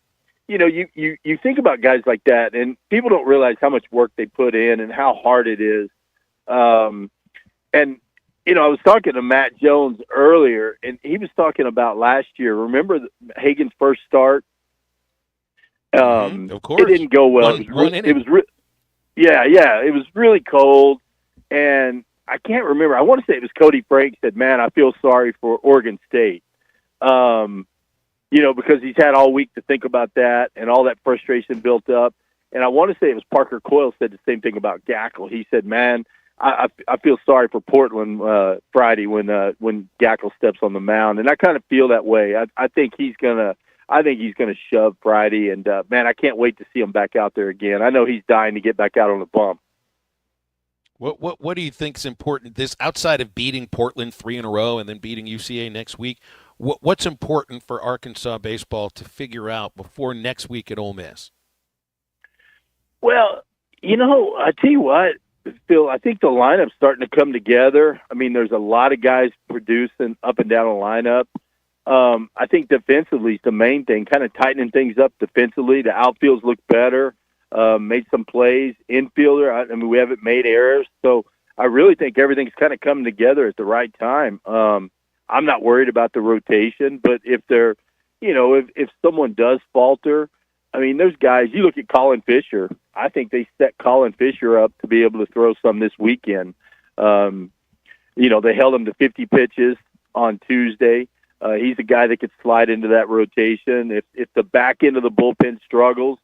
S4: you think about guys like that, and people don't realize how much work they put in and how hard it is. And, I was talking to Matt Jones earlier, and he was talking about last year. Remember Hagen's first start?
S8: Of course.
S4: It didn't go well. It was really cold, and I can't remember. I want to say it was Cody Frank said, "Man, I feel sorry for Oregon State." Because he's had all week to think about that, and all that frustration built up. And I want to say it was Parker Coyle said the same thing about Gackle. He said, "Man, I feel sorry for Portland Friday when Gackle steps on the mound," and I kind of feel that way. I think he's gonna shove Friday, and man, I can't wait to see him back out there again. I know he's dying to get back out on the bump.
S8: What do you think is important? This outside of beating Portland 3 in a row and then beating UCA next week, what's important for Arkansas baseball to figure out before next week at Ole Miss?
S4: Well, I tell you what, Phil, I think the lineup's starting to come together. I mean, there's a lot of guys producing up and down the lineup. I think defensively is the main thing, kind of tightening things up defensively. The outfields look better, made some plays. Infielder, we haven't made errors. So I really think everything's kind of coming together at the right time. I'm not worried about the rotation, but if if someone does falter, there's guys, you look at Colin Fisher. I think they set Colin Fisher up to be able to throw some this weekend. They held him to 50 pitches on Tuesday. He's a guy that could slide into that rotation. If the back end of the bullpen struggles,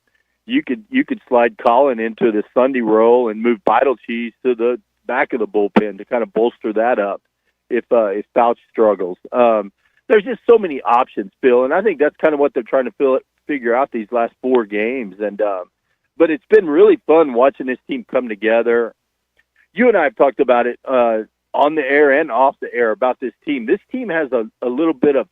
S4: you could slide Colin into the Sunday role and move Vital Cheese to the back of the bullpen to kind of bolster that up if Fouch struggles. There's just so many options, Phil, and I think that's kind of what they're trying to figure out these last 4 games. And but it's been really fun watching this team come together. You and I have talked about it on the air and off the air about this team. This team has a little bit of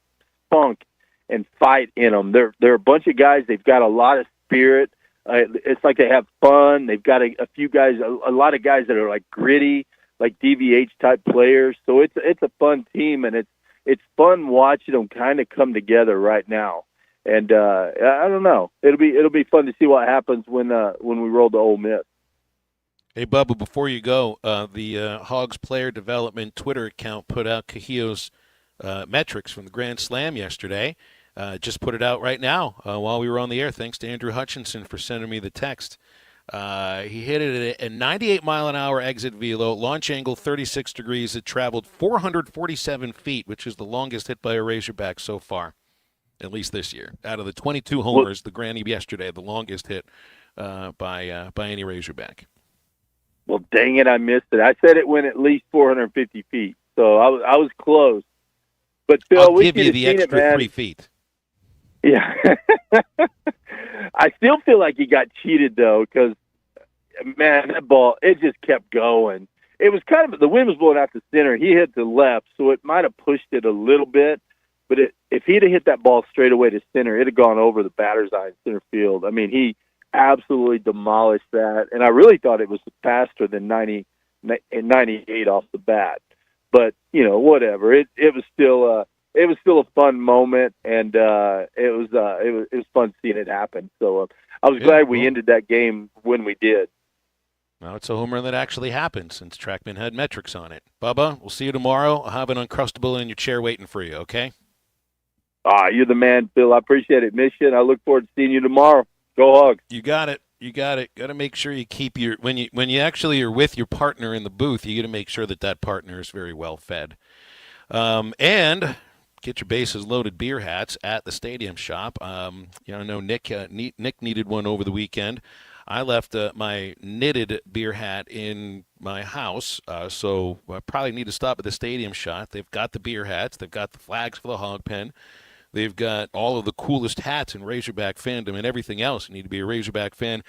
S4: spunk and fight in them. They're a bunch of guys. They've got a lot of spirit. It's like they have fun. They've got a few guys, a lot of guys that are like gritty, like DVH type players. So it's a fun team, and it's fun watching them kind of come together right now. And I don't know. It'll be fun to see what happens when we roll to Ole Miss.
S8: Hey, Bubba, before you go, the Hogs Player Development Twitter account put out Cahillo's metrics from the Grand Slam yesterday. Just put it out right now while we were on the air. Thanks to Andrew Hutchinson for sending me the text. He hit it at a 98-mile-an-hour exit velo, launch angle 36 degrees. It traveled 447 feet, which is the longest hit by a Razorback so far, at least this year. Out of the 22 homers, the Granny yesterday, the longest hit by any Razorback.
S4: Well, dang it, I missed it. I said it went at least 450 feet, so I was close. But Phil,
S8: I'll give you the extra 3 feet.
S4: Yeah. I still feel like he got cheated, though, because, man, that ball, it just kept going. It was kind of, the wind was blowing out the center. He hit the left, so it might have pushed it a little bit. But if he'd have hit that ball straight away to center, it'd have gone over the batter's eye in center field. He absolutely demolished that, and I really thought it was faster than 98 off the bat. But whatever. It was still a fun moment, and it was fun seeing it happen. So I was glad we ended that game when we did.
S8: Well, it's a home run that actually happened since TrackMan had metrics on it. Bubba, we'll see you tomorrow. I'll have an Uncrustable in your chair waiting for you. Okay.
S4: You're the man, Phil. I appreciate it. Miss you, and I look forward to seeing you tomorrow. Go Hogs.
S8: You got it. Got to make sure you keep your when you actually are with your partner in the booth, you got to make sure that partner is very well fed. And get your bases loaded beer hats at the Stadium Shop. I know Nick needed one over the weekend. I left my knitted beer hat in my house, so I probably need to stop at the Stadium Shop. They've got the beer hats. They've got the flags for the hog pen. They've got all of the coolest hats in Razorback fandom and everything else. You need to be a Razorback fan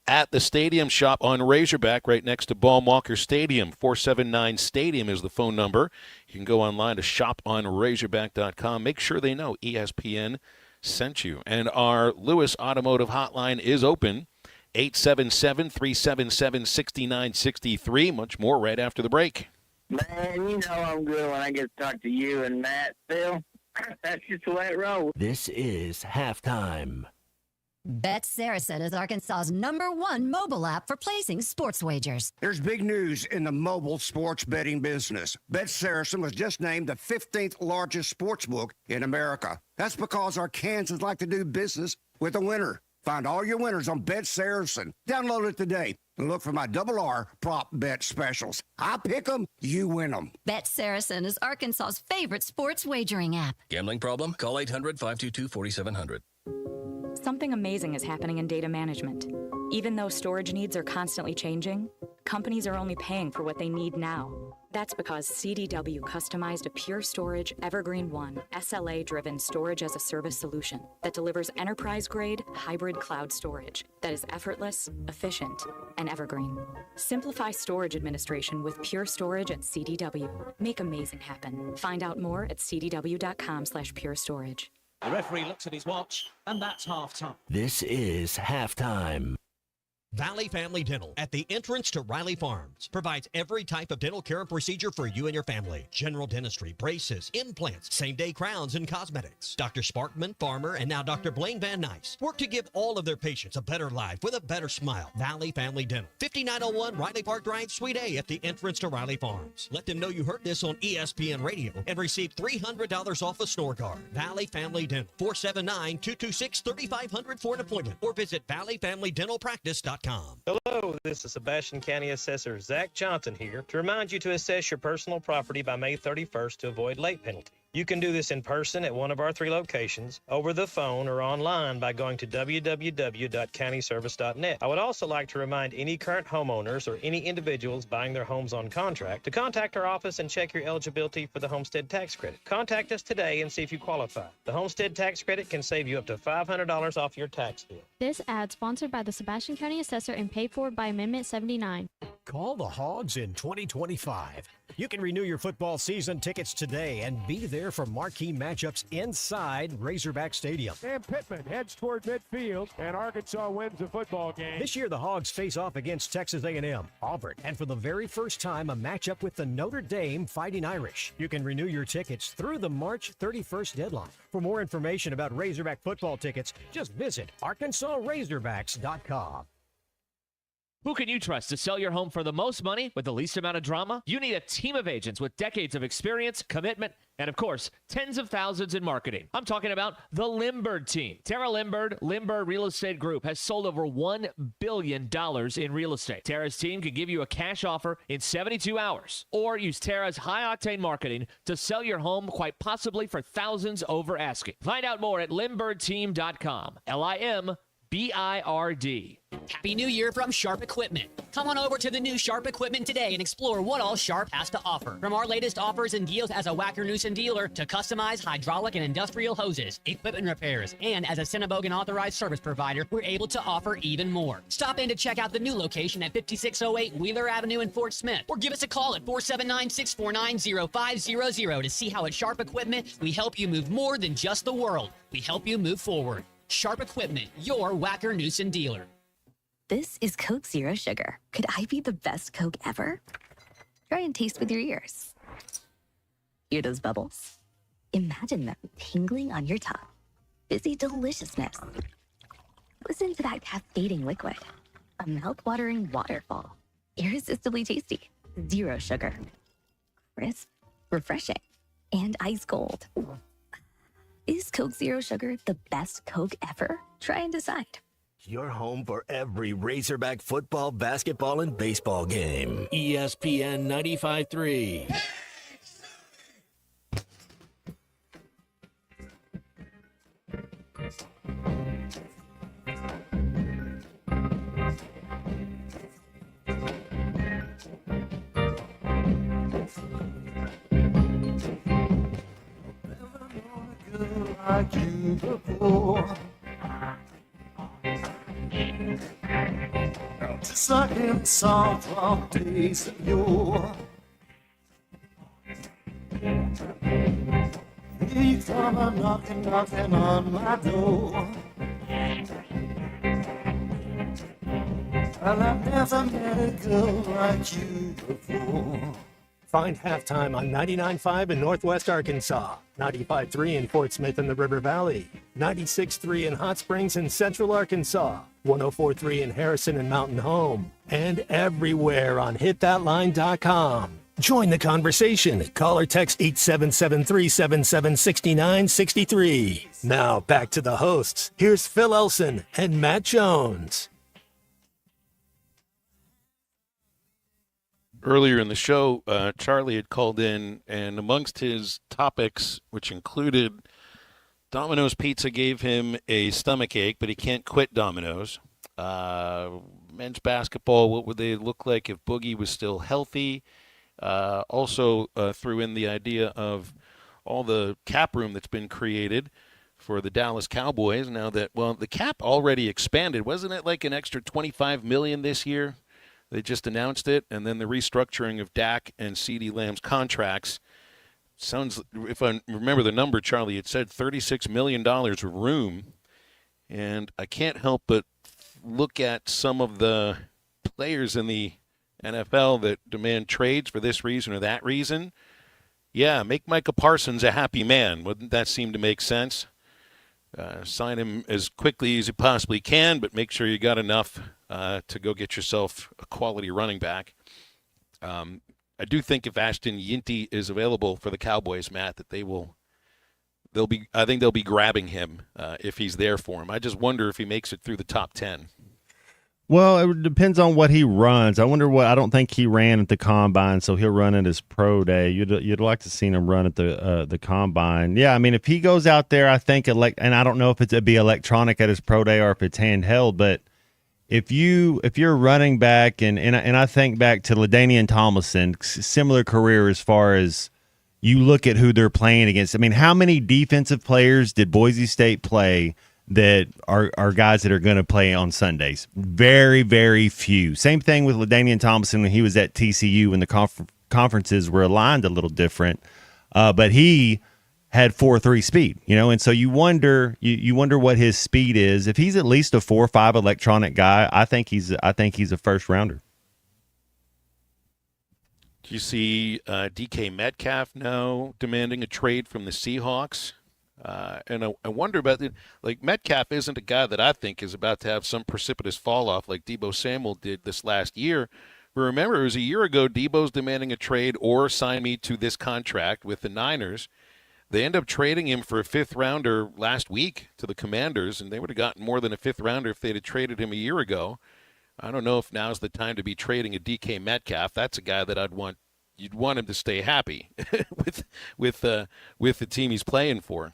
S8: at the Stadium Shop on Razorback right next to Baum-Walker Stadium. 479-STADIUM is the phone number. You can go online to shoponrazorback.com. Make sure they know ESPN sent you. And our Lewis Automotive hotline is open, 877-377-6963. Much more right after the break.
S21: Man, you know I'm good when I get to talk to you and Matt, Phil. That's just the way it rolls.
S20: This is halftime.
S6: Bet Saracen is Arkansas's #1 mobile app for placing sports wagers.
S7: There's big news in the mobile sports betting business. Bet Saracen was just named the 15th largest sports book in America. That's because our Kansans like to do business with a winner. Find all your winners on Bet Saracen. Download it today and look for my RR prop bet specials. I pick them, you win them.
S6: Bet Saracen is Arkansas's favorite sports wagering app.
S9: Gambling problem? Call 800-522-4700.
S11: Something amazing is happening in data management. Even though storage needs are constantly changing, companies are only paying for what they need now. That's because CDW customized a Pure Storage Evergreen One SLA-driven storage as a service solution that delivers enterprise-grade hybrid cloud storage that is effortless, efficient, and evergreen. Simplify storage administration with Pure Storage at CDW. Make amazing happen. Find out more at cdw.com/purestorage.
S12: The referee looks at his watch, and that's halftime.
S20: This is halftime.
S12: Valley Family Dental at the entrance to Riley Farms provides every type of dental care and procedure for you and your family. General dentistry, braces, implants, same-day crowns, and cosmetics. Dr. Sparkman, Farmer, and now Dr. Blaine Van Nice work to give all of their patients a better life with a better smile. Valley Family Dental, 5901 Riley Park Drive, Suite A at the entrance to Riley Farms. Let them know you heard this on ESPN Radio and receive $300 off a store card. Valley Family Dental, 479-226-3500 for an appointment or visit valleyfamilydentalpractice.com.
S13: Hello, this is Sebastian County Assessor Zach Johnson here to remind you to assess your personal property by May 31st to avoid late penalty. You can do this in person at one of our 3 locations, over the phone, or online by going to www.countyservice.net. I would also like to remind any current homeowners or any individuals buying their homes on contract to contact our office and check your eligibility for the Homestead Tax Credit. Contact us today and see if you qualify. The Homestead Tax Credit can save you up to $500 off your tax bill.
S15: This ad sponsored by the Sebastian County Assessor and paid for by Amendment 79.
S16: Call the Hogs in 2025. You can renew your football season tickets today and be there for marquee matchups inside Razorback Stadium.
S1: Sam Pittman heads toward midfield, and Arkansas wins the football game.
S16: This year, the Hogs face off against Texas A&M, Auburn, and for the very first time, a matchup with the Notre Dame Fighting Irish. You can renew your tickets through the March 31st deadline. For more information about Razorback football tickets, just visit ArkansasRazorbacks.com.
S14: Who can you trust to sell your home for the most money with the least amount of drama? You need a team of agents with decades of experience, commitment, and of course, tens of thousands in marketing. I'm talking about the Limbird team. Tara Limbird Real Estate Group has sold over $1 billion in real estate. Tara's team can give you a cash offer in 72 hours or use Tara's high-octane marketing to sell your home quite possibly for thousands over asking. Find out more at limbirdteam.com. LIMBIRD.
S25: Happy New Year from Sharp Equipment. Come on over to the new Sharp Equipment today and explore what all Sharp has to offer. From our latest offers and deals as a Wacker-Neuson dealer to customized hydraulic and industrial hoses, equipment repairs, and as a Cinnabogan authorized service provider, we're able to offer even more. Stop in to check out the new location at 5608 Wheeler Avenue in Fort Smith, or give us a call at 479-649-0500 to see how at Sharp Equipment we help you move more than just the world. We help you move forward. Sharp Equipment, your Wacker-Neuson dealer.
S17: This is Coke Zero Sugar. Could I be the best Coke ever? Try and taste with your ears. Hear those bubbles? Imagine them tingling on your tongue. Fizzy deliciousness. Listen to that cascading liquid. A mouth-watering waterfall. Irresistibly tasty. Zero sugar. Crisp, refreshing, and ice cold. Is Coke Zero Sugar the best Coke ever? Try and decide.
S5: Your home for every Razorback football, basketball, and baseball game. ESPN 95.3.
S19: Like you before. Just like in soft rock days of yore. Here you come a knocking on my door. Well, I've never met a girl like you before.
S5: Find Halftime on 99.5 in Northwest Arkansas, 95.3 in Fort Smith and the River Valley, 96.3 in Hot Springs and Central Arkansas, 104.3 in Harrison and Mountain Home, and everywhere on hitthatline.com. Join the conversation. Call or text 877-377-6963. Now back to the hosts. Here's Phil Elson and Matt Jones.
S8: Earlier in the show, Charlie had called in, and amongst his topics, which included Domino's Pizza gave him a stomach ache, but he can't quit Domino's. Men's basketball, what would they look like if Boogie was still healthy? Also threw in the idea of all the cap room that's been created for the Dallas Cowboys now that, well, the cap already expanded. Wasn't it like an extra $25 million this year? They just announced it, and then the restructuring of Dak and CeeDee Lamb's contracts sounds, if I remember the number, Charlie, it said $36 million room, and I can't help but look at some of the players in the NFL that demand trades for this reason or that reason. Yeah, make Micah Parsons a happy man. Wouldn't that seem to make sense? Sign him as quickly as you possibly can, but make sure you got enough to go get yourself a quality running back. I do think if Ashton Yinty is available for the Cowboys, Matt, that I think they'll be grabbing him if he's there for him. I just wonder if he makes it through the top 10.
S2: Well, it depends on what he runs. I don't think he ran at the combine, so he'll run at his pro day. You'd like to see him run at the combine. Yeah, I mean, if he goes out there, I think and I don't know if it'd be electronic at his pro day or if it's handheld, but if you're running back and I think back to LaDainian Tomlinson, similar career as far as you look at who they're playing against. I mean, how many defensive players did Boise State play that are guys that are going to play on Sundays? Very, very few. Same thing with LaDainian Tomlinson when he was at TCU when the conferences were aligned a little different. But he had 4.3 speed, and so you wonder what his speed is. If he's at least a 4.5 electronic guy, I think he's a first rounder.
S8: Do you see DK Metcalf now demanding a trade from the Seahawks? And I wonder about Metcalf isn't a guy that I think is about to have some precipitous fall off like Deebo Samuel did this last year. But remember, it was a year ago, Deebo's demanding a trade or sign me to this contract with the Niners. They end up trading him for a fifth-rounder last week to the Commanders, and they would have gotten more than a fifth-rounder if they'd have traded him a year ago. I don't know if now's the time to be trading a DK Metcalf. That's a guy that you'd want him to stay happy with the team he's playing for.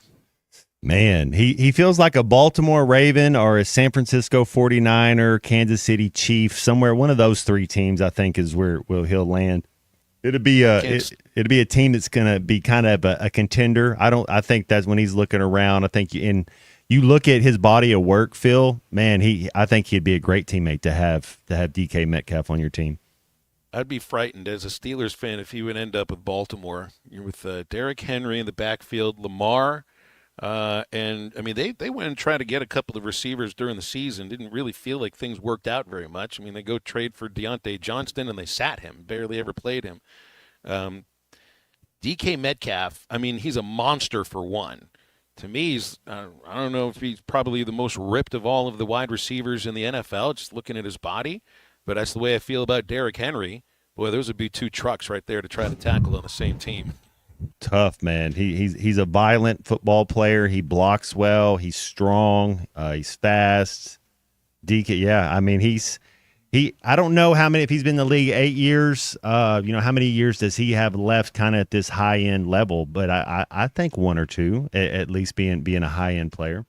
S2: Man, he feels like a Baltimore Raven or a San Francisco 49er, Kansas City Chief, somewhere. One of those three teams, I think, is where he'll land. It'd be a team that's going to be kind of a contender. I think that's when he's looking around. I think you look at his body of work, Phil. Man, I think he'd be a great teammate to have DK Metcalf on your team.
S8: I'd be frightened as a Steelers fan if he would end up with Baltimore. You're with Derrick Henry in the backfield, Lamar. And I mean, they went and tried to get a couple of receivers during the season. Didn't really feel like things worked out very much. I mean, they go trade for Deontay Johnston and they sat him, barely ever played him. DK Metcalf, I mean, he's a monster for one. To me, I don't know if he's probably the most ripped of all of the wide receivers in the NFL, just looking at his body. But that's the way I feel about Derrick Henry. Boy, those would be two trucks right there to try to tackle on the same team.
S2: Tough, man. He's a violent football player. He blocks well. He's strong. He's fast. DK, yeah. I mean, I don't know how many, if he's been in the league 8 years, how many years does he have left kind of at this high end level? But I think 1 or 2 at least being a high end player.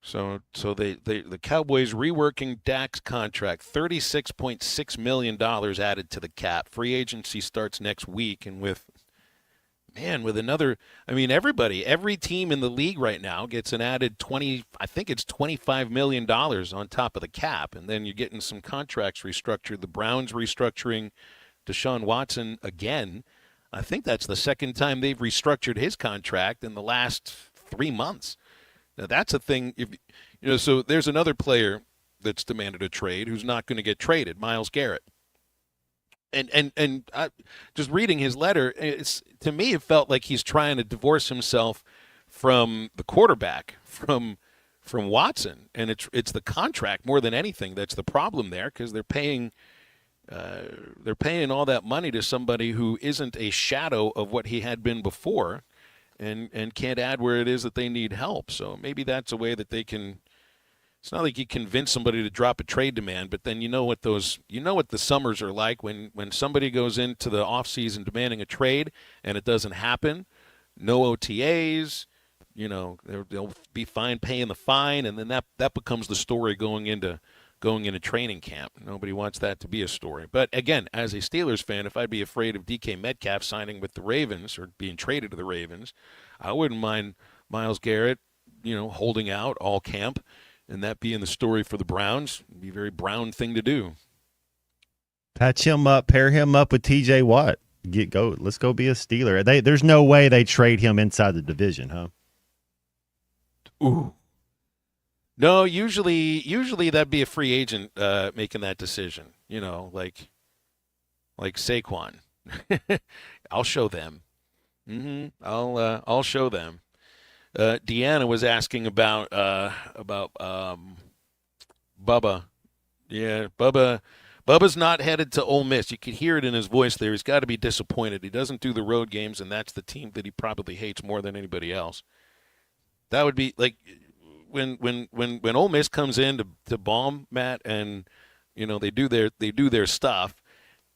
S8: So the Cowboys reworking Dak's contract, $36.6 million added to the cap. Free agency starts next week, and with another, every team in the league right now gets an added $25 million on top of the cap, and then you're getting some contracts restructured. The Browns restructuring Deshaun Watson again. I think that's the second time they've restructured his contract in the last 3 months. Now, that's a thing. So there's another player that's demanded a trade who's not going to get traded, Myles Garrett. And I, just reading his letter, to me it felt like he's trying to divorce himself from the quarterback, from Watson, and it's the contract more than anything that's the problem there, because they're paying all that money to somebody who isn't a shadow of what he had been before. And can't add where it is that they need help. So maybe that's a way that they can. It's not like you convince somebody to drop a trade demand, but then you know what the summers are like when somebody goes into the offseason demanding a trade and it doesn't happen. No OTAs, they'll be fine paying the fine, and then that becomes the story going into training camp. Nobody wants that to be a story. But again, as a Steelers fan, if I'd be afraid of DK Metcalf signing with the Ravens or being traded to the Ravens, I wouldn't mind Myles Garrett, holding out all camp, and that being the story for the Browns. It'd be a very Brown thing to do.
S2: Patch him up, pair him up with TJ Watt. Let's go be a Steeler. There's no way they trade him inside the division, huh?
S8: Ooh. No, usually that'd be a free agent making that decision. Like Saquon. I'll show them. I'll show them. Deanna was asking about Bubba. Yeah, Bubba's not headed to Ole Miss. You could hear it in his voice there. He's got to be disappointed. He doesn't do the road games, and that's the team that he probably hates more than anybody else. That would be like. When Ole Miss comes in to bomb, Matt, and they do their stuff,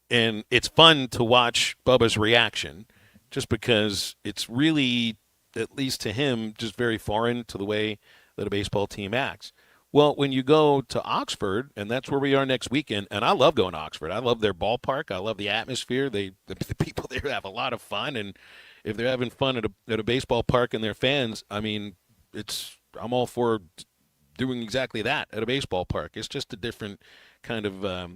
S8: and it's fun to watch Bubba's reaction, just because it's really, at least to him, just very foreign to the way that a baseball team acts. Well, when you go to Oxford, and that's where we are next weekend, and I love going to Oxford. I love their ballpark. I love the atmosphere. The people there have a lot of fun, and if they're having fun at a baseball park and their fans, I'm all for doing exactly that at a baseball park. It's just a different kind of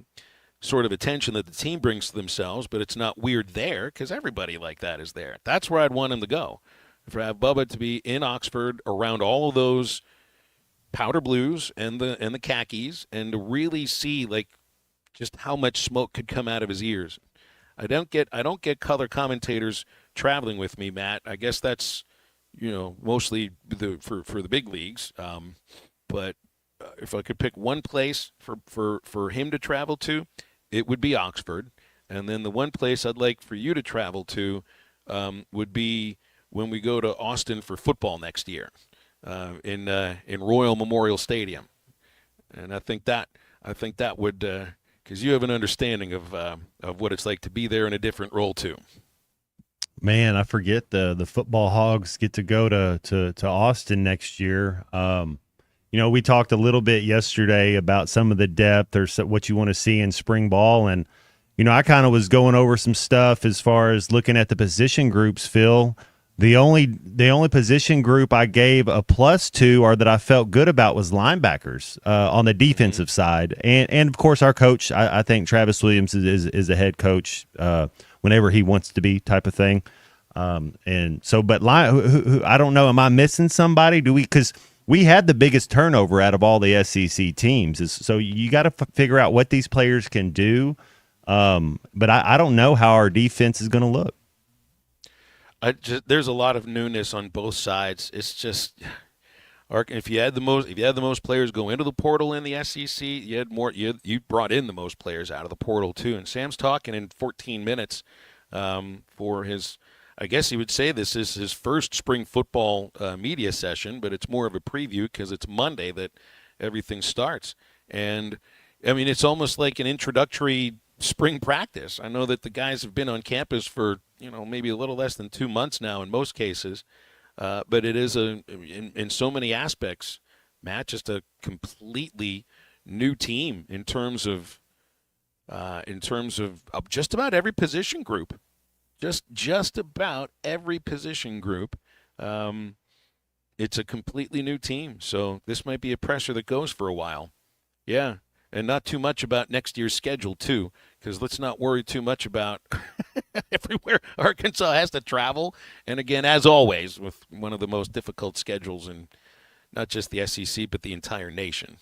S8: sort of attention that the team brings to themselves, but it's not weird there because everybody like that is there. That's where I'd want him to go. If I have Bubba to be in Oxford around all of those powder blues and the khakis, and to really see like just how much smoke could come out of his ears. I don't get color commentators traveling with me, Matt. I guess that's mostly for the big leagues. But if I could pick one place for him to travel to, it would be Oxford. And then the one place I'd like for you to travel to would be when we go to Austin for football next year in Royal Memorial Stadium. And I think that would, because you have an understanding of what it's like to be there in a different role too.
S2: Man, I forget the football Hogs get to go to Austin next year. We talked a little bit yesterday about some of the depth or what you want to see in spring ball. And, I kind of was going over some stuff as far as looking at the position groups, Phil. The only position group I gave a plus to or that I felt good about was linebackers on the defensive side. And of course, our coach, I think Travis Williams is a head coach whenever he wants to be type of thing. And so, but I don't know, am I missing somebody? Because we had the biggest turnover out of all the SEC teams. So you got to figure out what these players can do. But I don't know how our defense is going to look.
S8: There's a lot of newness on both sides. It's just, if you had the most players go into the portal in the SEC, you had more. You brought in the most players out of the portal too. And Sam's talking in 14 minutes for his, I guess you would say this is his first spring football media session, but it's more of a preview because it's Monday that everything starts. And, I mean, it's almost like an introductory spring practice. I know that the guys have been on campus for, maybe a little less than 2 months now in most cases, but it is, in so many aspects, Matt, just a completely new team in terms of just about every position group. Just about every position group. It's a completely new team, so this might be a pressure that goes for a while. Yeah, and not too much about next year's schedule, too, because let's not worry too much about everywhere Arkansas has to travel. And, again, as always, with one of the most difficult schedules in not just the SEC but the entire nation.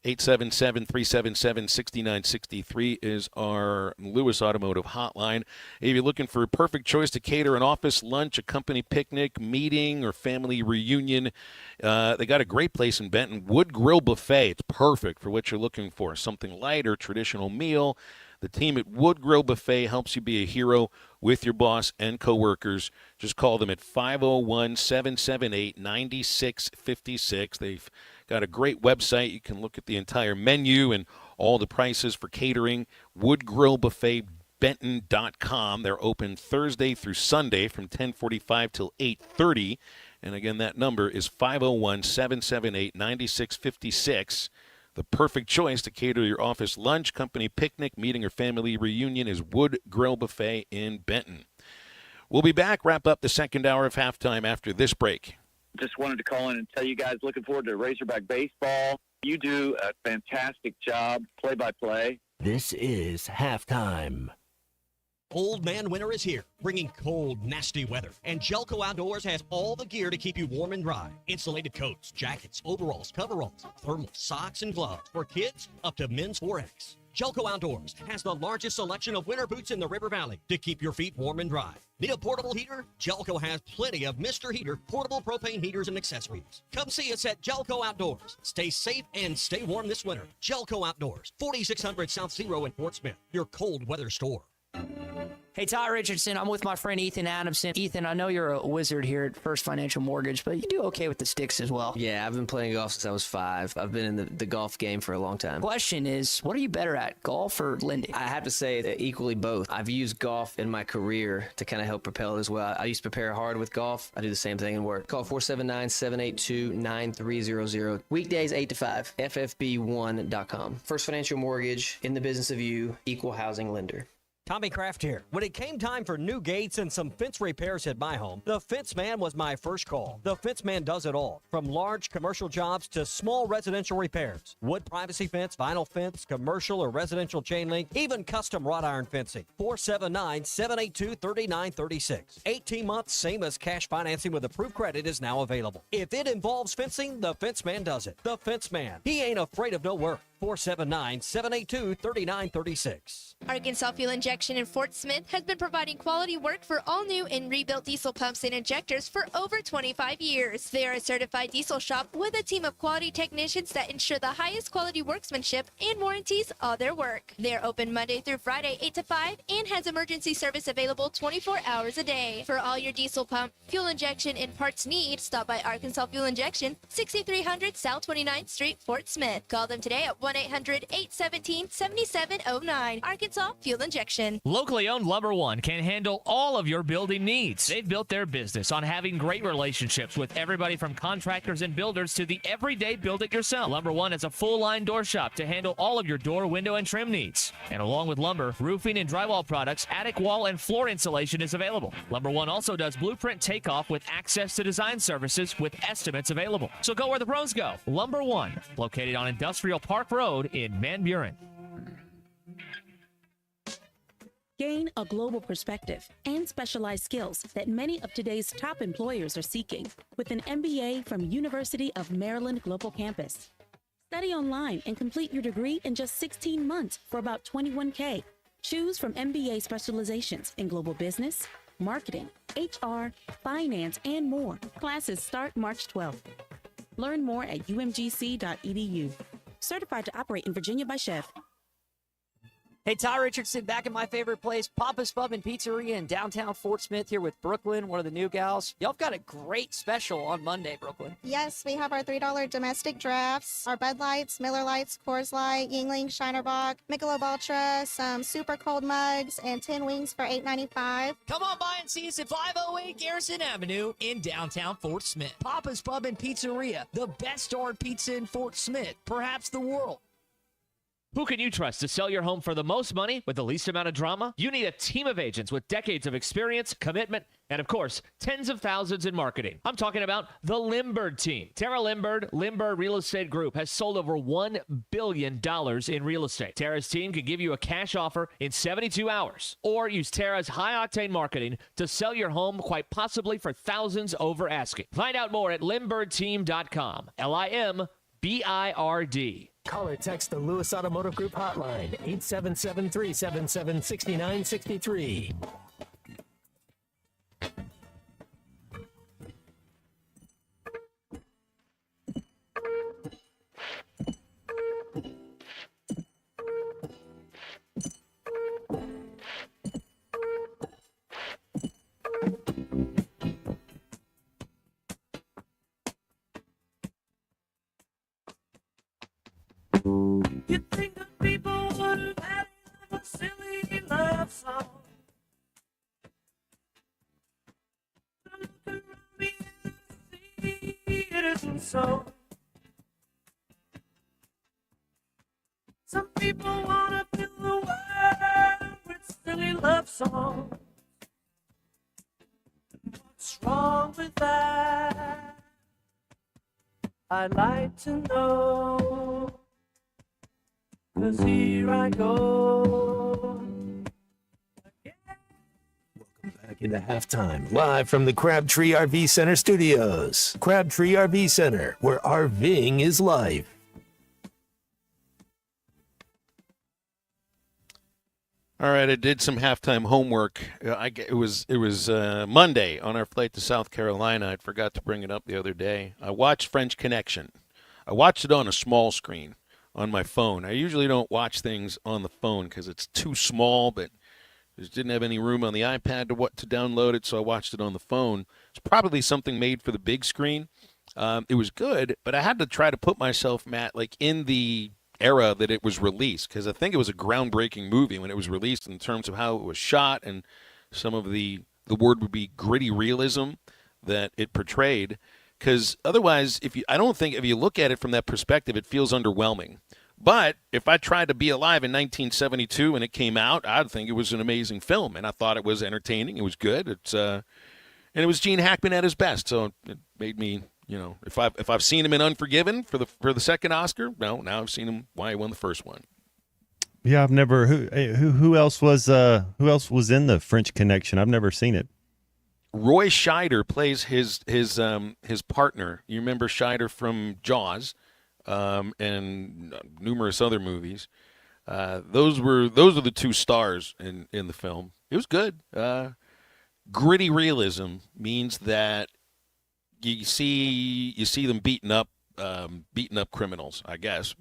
S8: 877-377-6963 is our Lewis Automotive hotline. If you're looking for a perfect choice to cater an office lunch, a company picnic, meeting, or family reunion, they got a great place in Benton, Wood Grill Buffet. It's perfect for what you're looking for, something light or traditional meal. The team at Wood Grill Buffet helps you be a hero with your boss and coworkers. Just call them at 501-778-9656. They've got a great website. You can look at the entire menu and all the prices for catering. WoodGrillBuffetBenton.com. They're open Thursday through Sunday from 10:45 till 8:30. And again, that number is 501-778-9656. The perfect choice to cater your office lunch, company picnic, meeting, or family reunion is Wood Grill Buffet in Benton. We'll be back, wrap up the second hour of halftime after this break.
S21: Just wanted to call in and tell you guys, looking forward to Razorback baseball. You do a fantastic job, play-by-play.
S5: This is halftime.
S12: Old Man Winter is here, bringing cold, nasty weather. And Jelco Outdoors has all the gear to keep you warm and dry. Insulated coats, jackets, overalls, coveralls, thermal socks, and gloves. For kids, up to men's 4X. Jelco Outdoors has the largest selection of winter boots in the River Valley to keep your feet warm and dry. Need a portable heater? Jelco has plenty of Mr. Heater portable propane heaters and accessories. Come see us at Jelco Outdoors. Stay safe and stay warm this winter. Jelco Outdoors, 4600 South Zero in Fort Smith, your cold weather store.
S3: Hey, Ty Richardson, I'm with my friend Ethan Adamson. Ethan, I know you're a wizard here at First Financial Mortgage, but you do okay with the sticks as well.
S10: Yeah, I've been playing golf since I was 5. I've been in the golf game for a long time.
S3: Question is, what are you better at, golf or lending?
S10: I have to say equally both. I've used golf in my career to kind of help propel it as well. I used to prepare hard with golf. I do the same thing in work. Call 479-782-9300. Weekdays 8 to 5. FFB1.com. First Financial Mortgage, in the business of you, equal housing lender.
S12: Tommy Kraft here. When it came time for new gates and some fence repairs at my home, the Fence Man was my first call. The Fence Man does it all, from large commercial jobs to small residential repairs. Wood privacy fence, vinyl fence, commercial or residential chain link, even custom wrought iron fencing. 479-782-3936. 18 months, same as cash financing with approved credit is now available. If it involves fencing, the Fence Man does it. The Fence Man. He ain't afraid of no work. 479-782-3936.
S18: Arkansas Fuel Injection in Fort Smith has been providing quality work for all new and rebuilt diesel pumps and injectors for over 25 years. They are a certified diesel shop with a team of quality technicians that ensure the highest quality workmanship and warranties all their work. They're open Monday through Friday 8 to 5 and has emergency service available 24 hours a day. For all your diesel pump, fuel injection, and parts needs, stop by Arkansas Fuel Injection, 6300 South 29th Street, Fort Smith. Call them today at 1-800-817-7709. Arkansas Fuel Injection.
S14: Locally owned Lumber One can handle all of your building needs. They've built their business on having great relationships with everybody from contractors and builders to the everyday build-it-yourself. Lumber One is a full-line door shop to handle all of your door, window, and trim needs. And along with lumber, roofing and drywall products, attic wall and floor insulation is available. Lumber One also does blueprint takeoff with access to design services with estimates available. So go where the pros go. Lumber One, located on Industrial Park Road in Van Buren.
S22: Gain a global perspective and specialized skills that many of today's top employers are seeking with an MBA from University of Maryland Global Campus. Study online and complete your degree in just 16 months for about $21K. Choose from MBA specializations in global business, marketing, HR, finance, and more. Classes start March 12th. Learn more at umgc.edu. Certified to operate in Virginia by Chef.
S3: Hey, Ty Richardson back in my favorite place, Papa's Pub and Pizzeria in downtown Fort Smith here with Brooklyn, one of the new gals. Y'all got a great special on Monday, Brooklyn.
S4: Yes, we have our $3 domestic drafts, our Bud Lights, Miller Lights, Coors Light, Yingling, Shinerbach, Michelob Ultra, some super cold mugs, and 10 wings for $8.95.
S3: Come on by and see us at 508 Garrison Avenue in downtown Fort Smith. Papa's Pub and Pizzeria, the best darn pizza in Fort Smith, perhaps the world.
S14: Who can you trust to sell your home for the most money with the least amount of drama? You need a team of agents with decades of experience, commitment, and of course, tens of thousands in marketing. I'm talking about the Limbird team. Tara Limbird, Limbird Real Estate Group, has sold over $1 billion in real estate. Tara's team can give you a cash offer in 72 hours, or use Tara's high-octane marketing to sell your home quite possibly for thousands over asking. Find out more at limbirdteam.com. LIMBIRD.
S20: Call or text the Lewis Automotive Group hotline, 877-377-6963.
S19: You think that people would have had a silly love song? Look around me and see it isn't so. Some people wanna fill the world with silly love songs. What's wrong with that? I'd like to know. 'Cause here I go.
S5: Back into halftime, live from the Crabtree RV Center studios. Crabtree RV Center, where RVing is life.
S8: All right, I did some halftime homework. It was Monday on our flight to South Carolina. I forgot to bring it up the other day. I watched French Connection. I watched it on a small screen on my phone. I usually don't watch things on the phone because it's too small, but just didn't have any room on the iPad to download it, so I watched it on the phone. It's probably something made for the big screen. It was good, but I had to try to put myself, Matt, like in the era that it was released, because I think it was a groundbreaking movie when it was released in terms of how it was shot and some of the word would be gritty realism that it portrayed. Because otherwise, if you look at it from that perspective, it feels underwhelming. But if I tried to be alive in 1972 and it came out, I'd think it was an amazing film, and I thought it was entertaining. It was good. And it was Gene Hackman at his best. So it made me, if I've seen him in Unforgiven for the second Oscar, no, now I've seen him why he won the first one.
S2: Yeah, I've never. Who else was in the French Connection? I've never seen it.
S8: Roy Scheider plays his partner. You remember Scheider from Jaws, and numerous other movies. Those are the two stars in the film. It was good. Gritty realism means that you see them beating up criminals, I guess.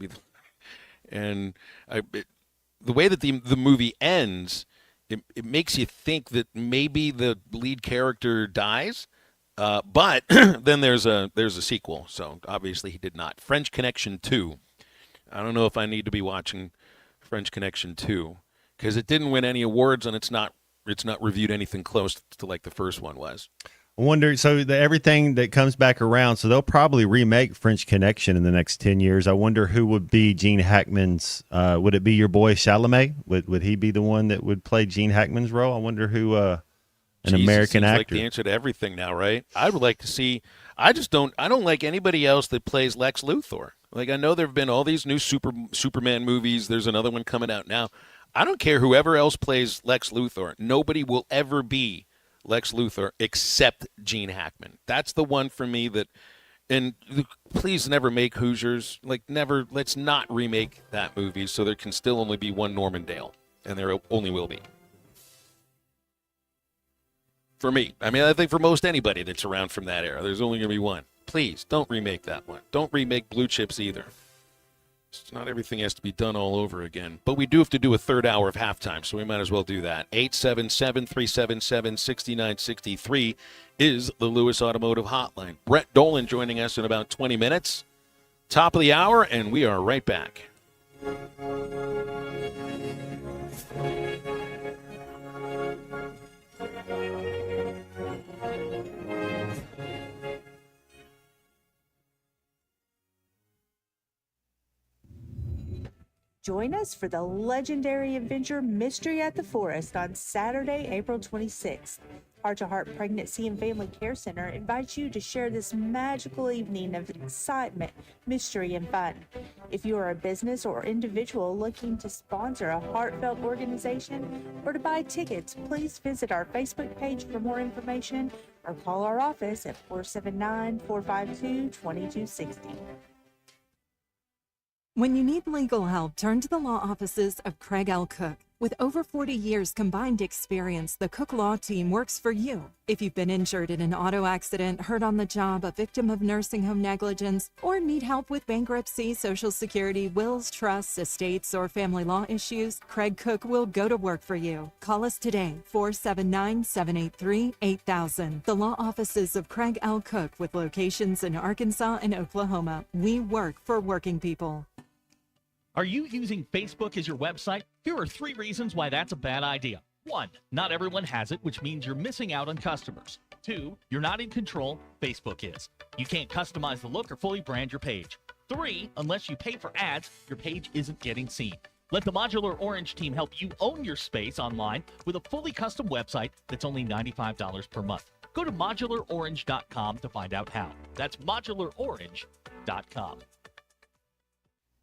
S8: And the way that the movie ends. It makes you think that maybe the lead character dies, but then there's a sequel. So obviously he did not. French Connection 2. I don't know if I need to be watching French Connection 2 because it didn't win any awards and it's not reviewed anything close to like the first one was.
S2: I wonder, so everything that comes back around, so they'll probably remake French Connection in the next 10 years. I wonder who would be Gene Hackman's, would it be your boy Chalamet? Would he be the one that would play Gene Hackman's role? I wonder who, American actor.
S8: Like the answer to everything now, right? I would like to see, I don't like anybody else that plays Lex Luthor. Like I know there have been all these new Superman movies. There's another one coming out now. I don't care whoever else plays Lex Luthor. Nobody will ever be Lex Luthor except Gene Hackman. That's the one for me that, and please never make Hoosiers. Like never, let's not remake that movie so there can still only be one Norman Dale, and there only will be. For me. I mean, I think for most anybody that's around from that era, there's only going to be one. Please, don't remake that one. Don't remake Blue Chips either. Not everything has to be done all over again. But we do have to do a third hour of halftime, so we might as well do that. 877-377-6963 is the Lewis Automotive Hotline. Brett Dolan joining us in about 20 minutes. Top of the hour, and we are right back.
S6: Join us for the legendary adventure Mystery at the Forest on Saturday, April 26th. Heart to Heart Pregnancy and Family Care Center invites you to share this magical evening of excitement, mystery, and fun. If you are a business or individual looking to sponsor a heartfelt organization or to buy tickets, please visit our Facebook page for more information or call our office at 479-452-2260.
S7: When you need legal help, turn to the law offices of Craig L. Cook. With over 40 years combined experience, the Cook Law Team works for you. If you've been injured in an auto accident, hurt on the job, a victim of nursing home negligence, or need help with bankruptcy, Social Security, wills, trusts, estates, or family law issues, Craig Cook will go to work for you. Call us today, 479-783-8000. The law offices of Craig L. Cook with locations in Arkansas and Oklahoma. We work for working people.
S9: Are you using Facebook as your website? Here are 3 reasons why that's a bad idea. 1, not everyone has it, which means you're missing out on customers. 2, you're not in control, Facebook is. You can't customize the look or fully brand your page. 3, unless you pay for ads, your page isn't getting seen. Let the Modular Orange team help you own your space online with a fully custom website that's only $95 per month. Go to modularorange.com to find out how. That's modularorange.com.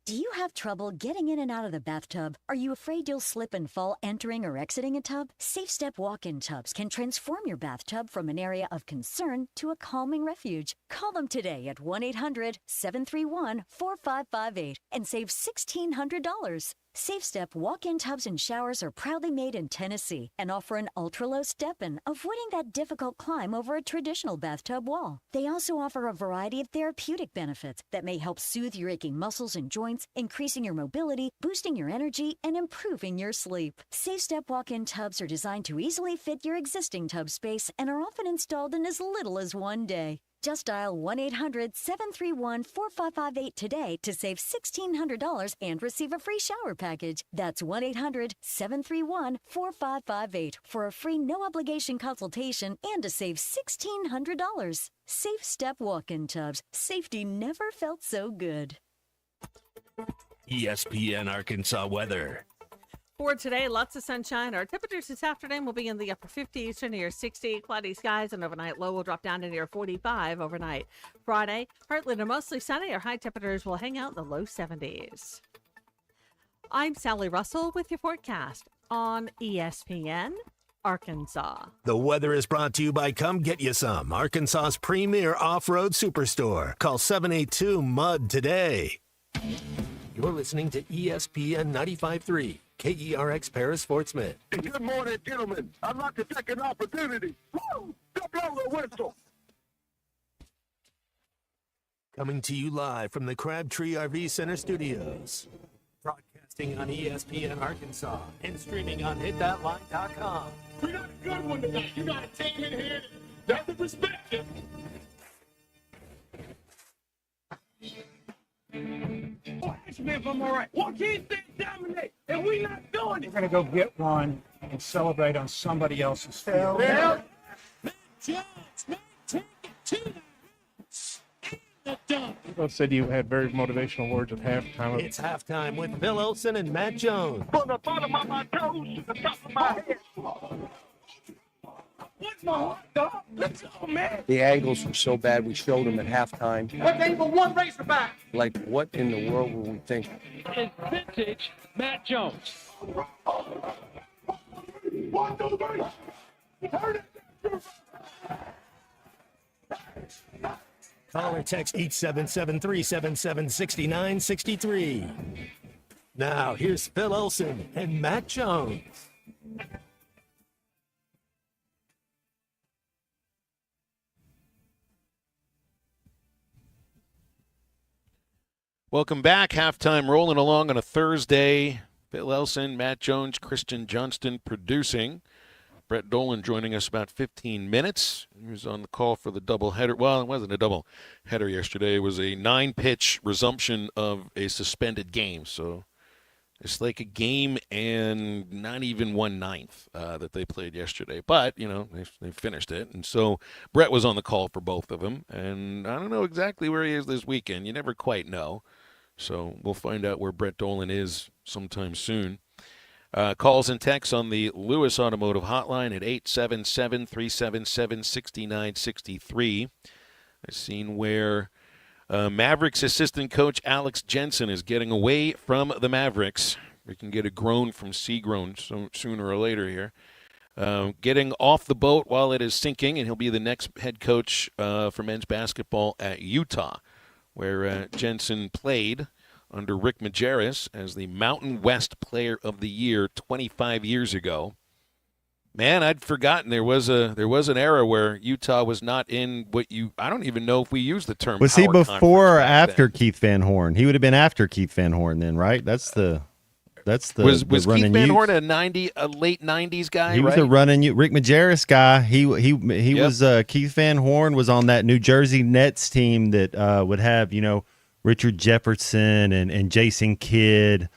S23: Do you have trouble getting in and out of the bathtub? Are you afraid you'll slip and fall entering or exiting a tub? Safe Step walk-in tubs can transform your bathtub from an area of concern to a calming refuge. Call them today at 1-800-731-4558 and save $1,600. Safe Step walk-in tubs and showers are proudly made in Tennessee and offer an ultra-low step-in, avoiding that difficult climb over a traditional bathtub wall. They also offer a variety of therapeutic benefits that may help soothe your aching muscles and joints, increasing your mobility, boosting your energy, and improving your sleep. Safe Step walk-in tubs are designed to easily fit your existing tub space and are often installed in as little as 1 day. Just dial 1-800-731-4558 today to save $1,600 and receive a free shower package. That's 1-800-731-4558 for a free no-obligation consultation and to save $1,600. Safe Step walk-in tubs. Safety never felt so good.
S5: ESPN Arkansas weather.
S24: For today, lots of sunshine. Our temperatures this afternoon will be in the upper 50s to near 60. Cloudy skies, and overnight low will drop down to near 45 overnight. Friday, partly to mostly sunny. Our high temperatures will hang out in the low 70s. I'm Sally Russell with your forecast on ESPN Arkansas.
S5: The weather is brought to you by Come Get You Some, Arkansas's premier off-road superstore. Call 782-MUD today. You're listening to ESPN 95.3. KERX Paris Fort Smith.
S19: Good morning, gentlemen. I'd like to take an opportunity. Woo! To blow the whistle.
S5: Coming to you live from the Crabtree RV Center studios. Broadcasting on ESPN Arkansas and streaming on hitthatline.com.
S19: We got a good one tonight. You got a team in here that doesn't respect it. Oh, ask me if I'm all right. Why can't they dominate? And we not doing it.
S26: We're going to go get one and celebrate on somebody else's field.
S19: Yeah.
S26: People said you had very motivational words at halftime.
S5: It's halftime with Bill Olsen and Matt Jones.
S19: From the bottom of my toes to the top of my head. What's my hot dog? Let's go, man.
S27: The angles were so bad we showed them at halftime.
S19: What ain't but one Razorback?
S27: Like, what in the world were we thinking?
S19: It's vintage Matt Jones. 1, 2, 3. Turn it.
S5: Call or text 877-377-6963. Now, here's Phil Olsen and Matt Jones.
S8: Welcome back. Halftime rolling along on a Thursday. Phil Elson, Matt Jones, Christian Johnston producing. Brett Dolan joining us about 15 minutes. He was on the call for the doubleheader. Well, it wasn't a doubleheader yesterday. It was a 9-pitch resumption of a suspended game. So it's like a game and not even 1/9 that they played yesterday. But, they finished it. And so Brett was on the call for both of them. And I don't know exactly where he is this weekend. You never quite know. So we'll find out where Brett Dolan is sometime soon. Calls and texts on the Lewis Automotive Hotline at 877-377-6963. I've seen where Mavericks assistant coach Alex Jensen is getting away from the Mavericks. We can get a groan from Seagroan sooner or later here. Getting off the boat while it is sinking, and he'll be the next head coach for men's basketball at Utah, where Jensen played under Rick Majerus as the Mountain West Player of the Year 25 years ago. Man, I'd forgotten there was an era where Utah was not in I don't even know if we use the term.
S2: Was he before or after Keith Van Horn? He would have been after Keith Van Horn then, right? Was
S8: Keith Van Horn a late 90s guy?
S2: He was a running Rick Majerus guy. He was Keith Van Horn was on that New Jersey Nets team that would have Richard Jefferson and Jason Kidd,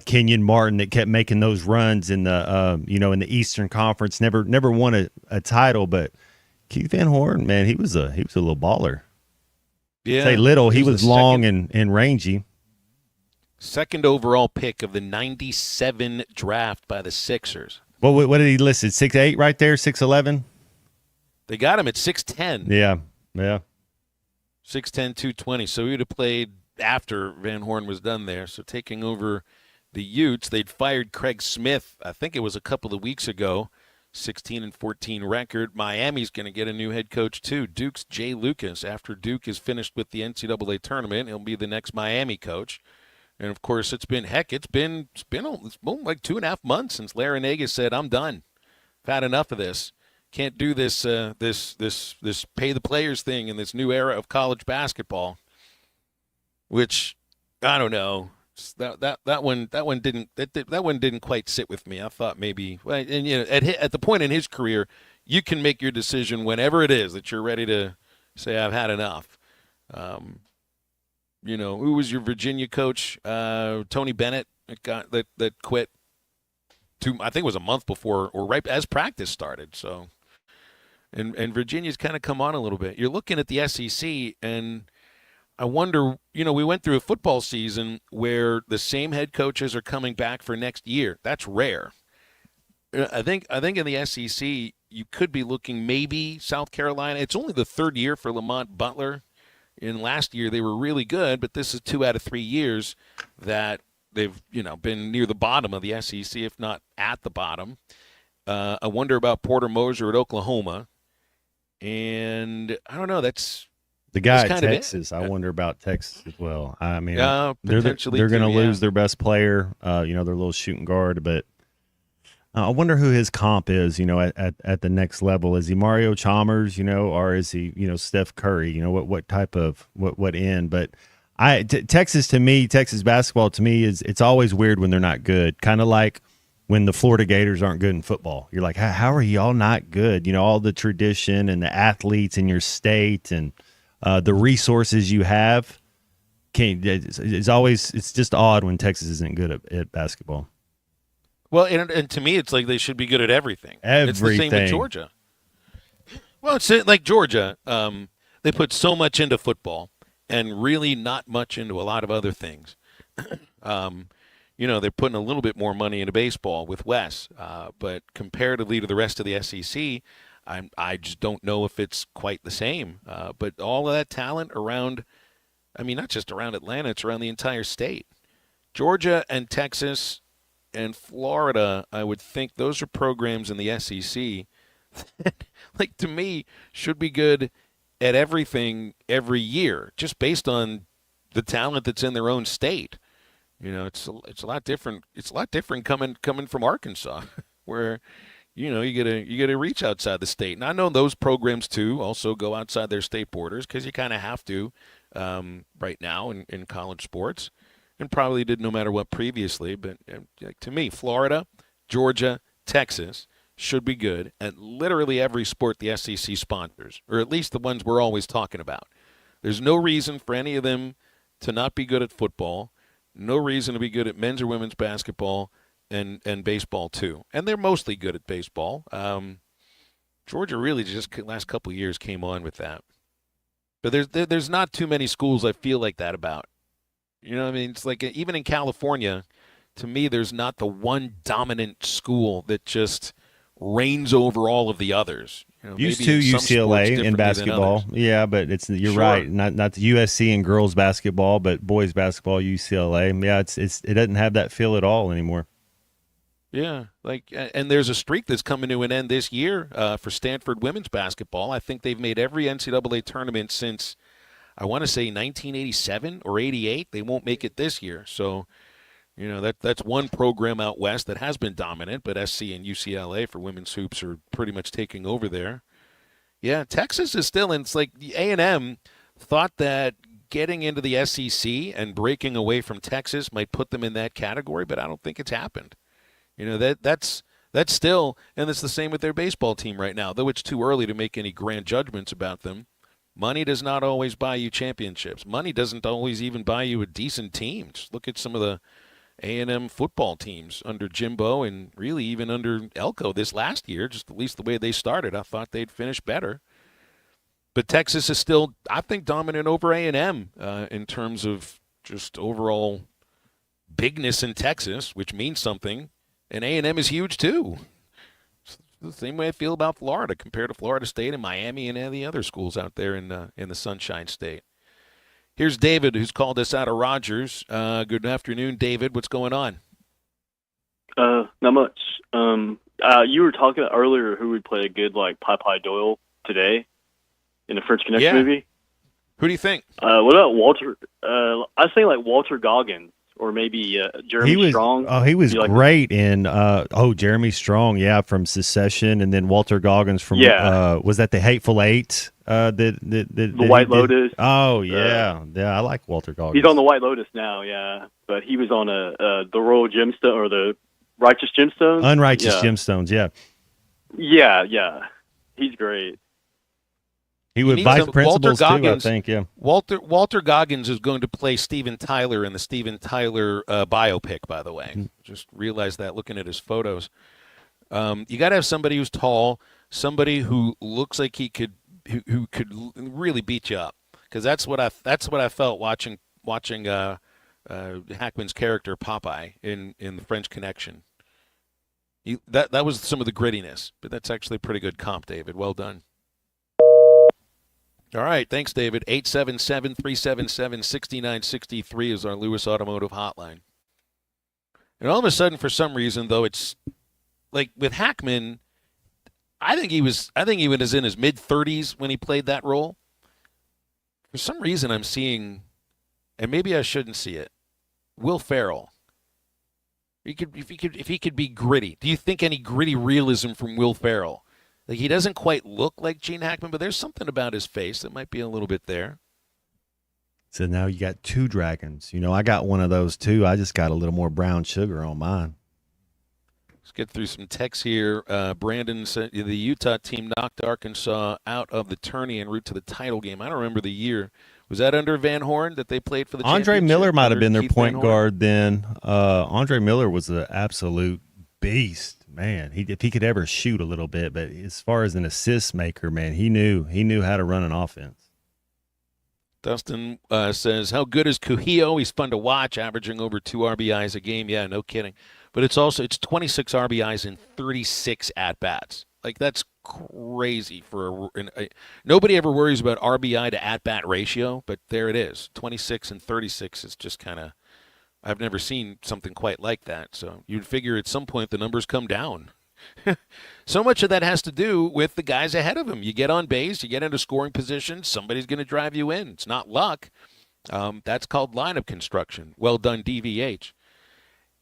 S2: Kenyon Martin that kept making those runs in the in the Eastern Conference. Never won a title, but Keith Van Horn, man, he was a little baller.
S8: Yeah,
S2: say little, he was long and rangy.
S8: Second overall pick of the 97 draft by the Sixers.
S2: Well, what did he list? 6'8" right there, 6'11"?
S8: They got him at 6'10".
S2: Yeah.
S8: 6'10", 220. So he would have played after Van Horn was done there. So taking over the Utes, they'd fired Craig Smith, I think it was a couple of weeks ago, 16-14 record. Miami's going to get a new head coach too. Duke's Jay Lucas. After Duke is finished with the NCAA tournament, he'll be the next Miami coach. And of course, it's been like 2.5 months since Larinaga said, "I'm done. I've had enough of this. Can't do this this pay the players thing in this new era of college basketball." Which I don't know. That one didn't quite sit with me. I thought maybe, and at the point in his career, you can make your decision whenever it is that you're ready to say I've had enough. Who was your Virginia coach? Tony Bennett that quit. I think it was a month before or right as practice started. So. And Virginia's kind of come on a little bit. You're looking at the SEC, and I wonder, we went through a football season where the same head coaches are coming back for next year. That's rare. I think in the SEC, you could be looking maybe South Carolina. It's only the third year for Lamont Butler. In last year, they were really good, but this is 2 out of 3 years that they've, been near the bottom of the SEC, if not at the bottom. I wonder about Porter Moser at Oklahoma. And I don't know. That's
S2: the guy at Texas. I wonder about Texas as well. I mean, they're going to lose their best player. Their little shooting guard. But I wonder who his comp is. At the next level, is he Mario Chalmers? Or is he Steph Curry? What type of what end? But Texas basketball to me it's always weird when they're not good. Kind of like when the Florida Gators aren't good in football. You're like, how are y'all not good? All the tradition and the athletes in your state and the resources you have. It's just odd when Texas isn't good at basketball.
S8: Well, and to me, it's like they should be good at everything. It's the same with Georgia. Well, it's like Georgia. They put so much into football and really not much into a lot of other things. They're putting a little bit more money into baseball with Wes, but comparatively to the rest of the SEC, I just don't know if it's quite the same. But all of that talent around, not just around Atlanta, it's around the entire state. Georgia and Texas and Florida, I would think those are programs in the SEC that, to me, should be good at everything every year, just based on the talent that's in their own state. It's a lot different. It's a lot different coming from Arkansas, where you gotta reach outside the state. And I know those programs too also go outside their state borders because you kind of have to right now in college sports, and probably did no matter what previously. But to me, Florida, Georgia, Texas should be good at literally every sport the SEC sponsors, or at least the ones we're always talking about. There's no reason for any of them to not be good at football, no reason to be good at men's or women's basketball and baseball too. And they're mostly good at baseball. Georgia really just last couple of years came on with that. But there's not too many schools I feel like that about. You know what I mean? It's like even in California, to me, there's not the one dominant school that just reigns over all of the others. You know,
S2: Used
S8: maybe
S2: to
S8: in some sports
S2: UCLA in
S8: differently than
S2: basketball,
S8: others.
S2: yeah, but you're
S8: Sure.
S2: right. Not the USC in girls basketball, but boys basketball, UCLA. Yeah, it doesn't have that feel at all anymore.
S8: Yeah, and there's a streak that's coming to an end this year for Stanford women's basketball. I think they've made every NCAA tournament since, I want to say 1987 or 88. They won't make it this year. So, you know, that's one program out west that has been dominant, but SC and UCLA for women's hoops are pretty much taking over there. Yeah, Texas is still in. It's like the A&M thought that getting into the SEC and breaking away from Texas might put them in that category, but I don't think it's happened. You know, that's still, and it's the same with their baseball team right now, though it's too early to make any grand judgments about them. Money does not always buy you championships. Money doesn't always even buy you a decent team. Just look at some of the A&M football teams under Jimbo and really even under Elko this last year, just at least the way they started. I thought they'd finish better. But Texas is still, I think, dominant over A&M in terms of just overall bigness in Texas, which means something. And A&M is huge, too. It's the same way I feel about Florida compared to Florida State and Miami and the other schools out there in the Sunshine State. Here's David, who's called us out of Rogers. Good afternoon, David. What's going on?
S1: Not much. You were talking earlier who would play a good, like, Popeye Doyle today in the French Connection movie.
S8: Who do you think?
S1: What about Walter? I think, like, Walter Goggins. Or maybe Jeremy Strong.
S2: Oh, he was
S1: You like-
S2: great in Jeremy Strong, from Secession, and then Walter Goggins from was that the Hateful Eight? The
S1: White Lotus.
S2: Oh yeah, I like Walter Goggins.
S1: He's on the White Lotus now, yeah. But he was on the Royal Gemstone or the Righteous Gemstones.
S2: Unrighteous Gemstones, yeah.
S1: Yeah. He's great.
S2: He would vice principals too, I think. Yeah.
S8: Walter Goggins is going to play Steven Tyler in the Steven Tyler biopic. By the way, just realized that looking at his photos. You got to have somebody who's tall, somebody who looks like who could really beat you up, because that's what I felt watching Hackman's character Popeye in the French Connection. That was some of the grittiness, but that's actually a pretty good comp, David. Well done. All right, thanks, David. 877-377-6963 is our Lewis Automotive hotline. And all of a sudden, for some reason, though, it's like with Hackman, I think he was in his mid-30s when he played that role. For some reason, I'm seeing, and maybe I shouldn't see it, Will Ferrell. If he could be gritty. Do you think any gritty realism from Will Ferrell? Like, he doesn't quite look like Gene Hackman, but there's something about his face that might be a little bit there.
S2: So now you got two dragons. You know, I got one of those too. I just got a little more brown sugar on mine.
S8: Let's get through some texts here. Brandon said the Utah team knocked Arkansas out of the tourney en route to the title game. I don't remember the year. Was that under Van Horn that they played for the
S2: Andre
S8: championship?
S2: Miller might have been their
S8: Keith Van
S2: point
S8: Horn?
S2: guard then. Andre Miller was an absolute beast. Man, if he could ever shoot a little bit, but as far as an assist maker, man, he knew how to run an offense.
S8: Dustin says, how good is Kuhio? He's fun to watch, averaging over 2 RBIs a game. Yeah, no kidding. But it's 26 RBIs in 36 at-bats. Like, that's crazy for nobody ever worries about RBI to at-bat ratio, but there it is. 26 and 36 is just kind of, I've never seen something quite like that. So you'd figure at some point the numbers come down. So much of that has to do with the guys ahead of him. You get on base, you get into scoring position, somebody's going to drive you in. It's not luck. That's called lineup construction. Well done, DVH.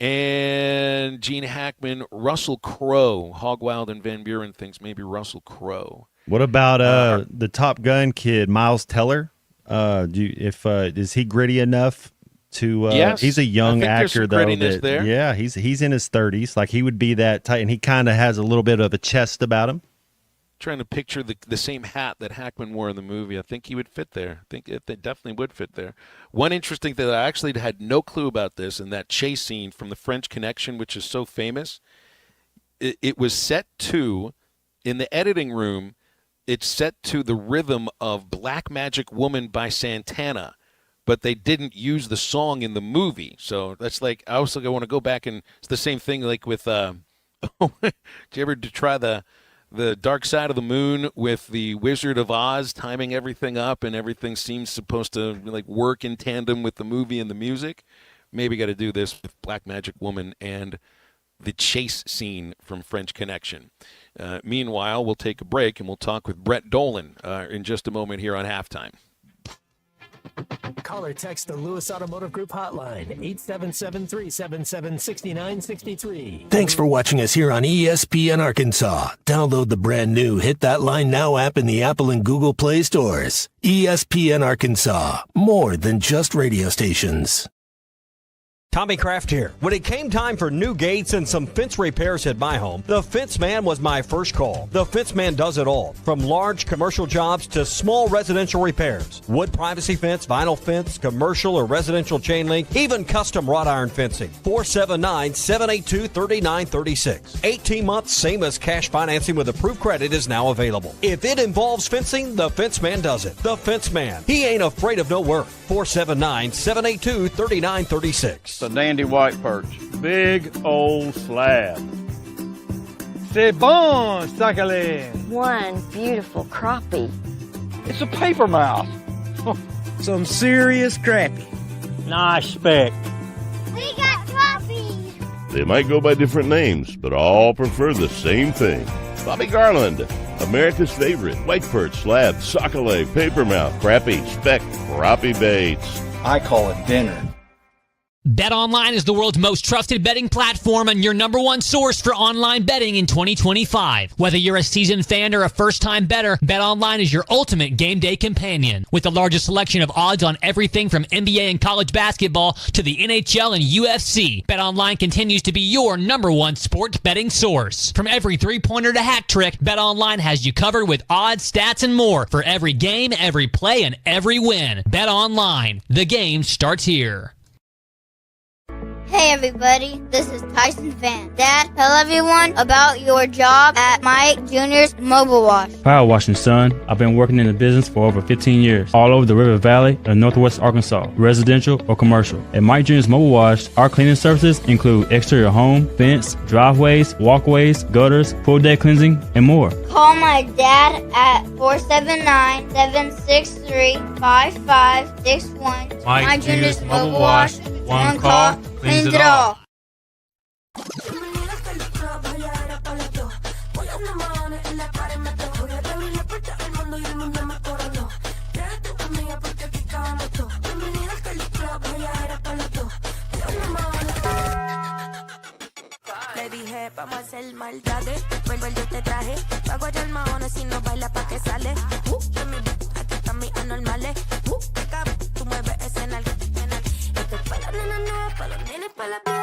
S8: And Gene Hackman, Russell Crowe. Hogwild and Van Buren thinks maybe Russell Crowe.
S2: What about the Top Gun kid, Miles Teller? Is he gritty enough to?
S8: Yes,
S2: he's a young actor though.
S8: There.
S2: Yeah, he's in his 30s. Like he would be that type, and he kind of has a little bit of a chest about him.
S8: Trying to picture the same hat that Hackman wore in the movie. I think he would fit there. I think it definitely would fit there. One interesting thing that I actually had no clue about this, and that chase scene from The French Connection, which is so famous, it was set to, in the editing room, it's set to the rhythm of Black Magic Woman by Santana, but they didn't use the song in the movie. So that's like, I also want to go back, and it's the same thing like with, did you ever try the Dark Side of the Moon with the Wizard of Oz, timing everything up and everything seems supposed to like work in tandem with the movie and the music? Maybe got to do this with Black Magic Woman and the chase scene from French Connection. Meanwhile, we'll take a break and we'll talk with Brett Dolan in just a moment here on Halftime.
S20: Call or text the Lewis Automotive Group hotline, 877-377-6963. Thanks for watching us here on ESPN Arkansas. Download the brand new Hit That Line Now app in the Apple and Google Play stores. ESPN Arkansas, more than just radio stations.
S12: Tommy Kraft here. When it came time for new gates and some fence repairs at my home, the Fence Man was my first call. The Fence Man does it all, from large commercial jobs to small residential repairs. Wood privacy fence, vinyl fence, commercial or residential chain link, even custom wrought iron fencing. 479-782-3936. 18 months, same as cash financing with approved credit is now available. If it involves fencing, the Fence Man does it. The Fence Man. He ain't afraid of no work. 479-782-3936.
S11: A dandy white perch. Big old slab. C'est bon, sacalé.
S13: One beautiful crappie.
S11: It's a paper mouth.
S15: Some serious crappie.
S11: Nice speck.
S13: We got crappie.
S16: They might go by different names, but all prefer the same thing. Bobby Garland, America's favorite white perch, slab, sockeye, papermouth, crappie, speck, crappie baits.
S15: I call it dinner.
S3: BetOnline is the world's most trusted betting platform and your number one source for online betting in 2025. Whether you're a seasoned fan or a first-time bettor, BetOnline is your ultimate game day companion. With the largest selection of odds on everything from NBA and college basketball to the NHL and UFC, BetOnline continues to be your number one sports betting source. From every three-pointer to hat trick, BetOnline has you covered with odds, stats, and more for every game, every play, and every win. BetOnline. The game starts here.
S13: Hey everybody, this is Tyson Van. Dad, tell everyone about your job at Mike Jr.'s Mobile Wash.
S17: Power washing, son. I've been working in the business for over 15 years, all over the River Valley and Northwest Arkansas, residential or commercial. At Mike Jr.'s Mobile Wash, our cleaning services include exterior home, fence, driveways, walkways, gutters, pool deck cleansing, and more.
S13: Call my dad at 479-763-5561.
S17: Mike Jr.'s Mobile Wash. One call, cleans it all.
S21: Le dije, vamos a hacer maldades. Vuelvo yo te traje. Pago allá el mahones si no baila pa' que sale. Aquí están mis anormales. Que cabrón, tú mueves ese nalga. Esto es pa' las nenas nuevas, pa' los nenes, pa' la vida.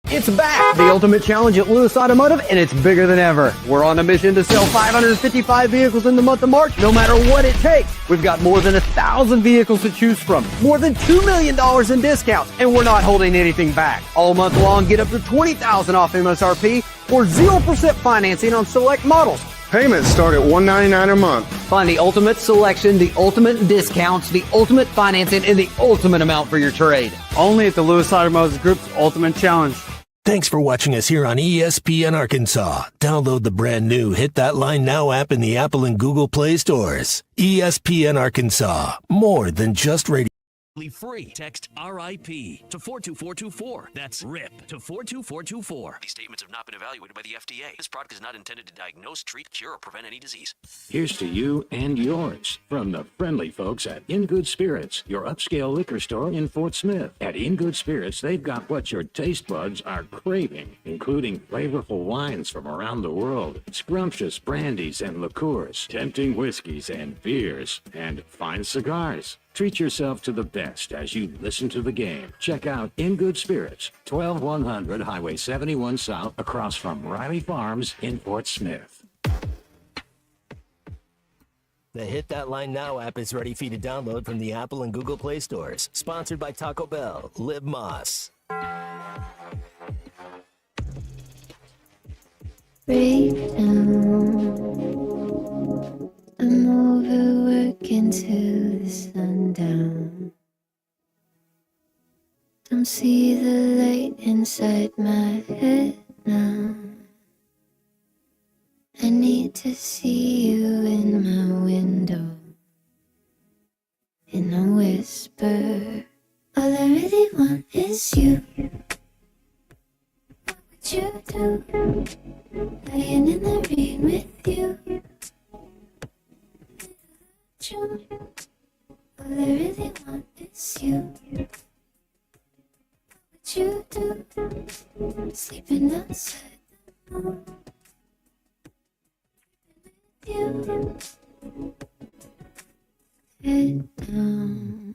S25: It's back, the Ultimate Challenge at Lewis Automotive, and it's bigger than ever. We're on a mission to sell 555 vehicles in the month of March, no matter what it takes. We've got more than 1,000 vehicles to choose from, more than $2 million in discounts, and we're not holding anything back. All month long, get up to $20,000 off MSRP or 0% financing on select models. Payments start at $199 a month. Find the ultimate selection, the ultimate discounts, the ultimate financing, and the ultimate amount for your trade. Only at the Lewis Automotive Group's Ultimate Challenge.
S5: Thanks for watching us here on ESPN Arkansas. Download the brand new Hit That Line Now app in the Apple and Google Play stores. ESPN Arkansas, more than just radio. Free. Text RIP to 42424. That's RIP to 42424.
S4: These statements have not been evaluated by the FDA. This product is not intended to diagnose, treat, cure, or prevent any disease.
S6: Here's to you and yours from the friendly folks at In Good Spirits, your upscale liquor store in Fort Smith. At In Good Spirits, they've got what your taste buds are craving, including flavorful wines from around the world, scrumptious brandies and liqueurs, tempting whiskeys and beers, and fine cigars. Treat yourself to the best as you listen to the game. Check out In Good Spirits, 12100 Highway 71 South, across from Riley Farms in Fort Smith.
S20: The Hit That Line Now app is ready for you to download from the Apple and Google Play stores. Sponsored by Taco Bell. Live Moss.
S19: Breakdown. I'm overworking till the sundown. Don't see the light inside my head now. I need to see you in my window. In a whisper, all I really want is you. What would you do? Lying in the rain with you. All I really want is you. What would you do? Sleeping outside the moon. You. Head down.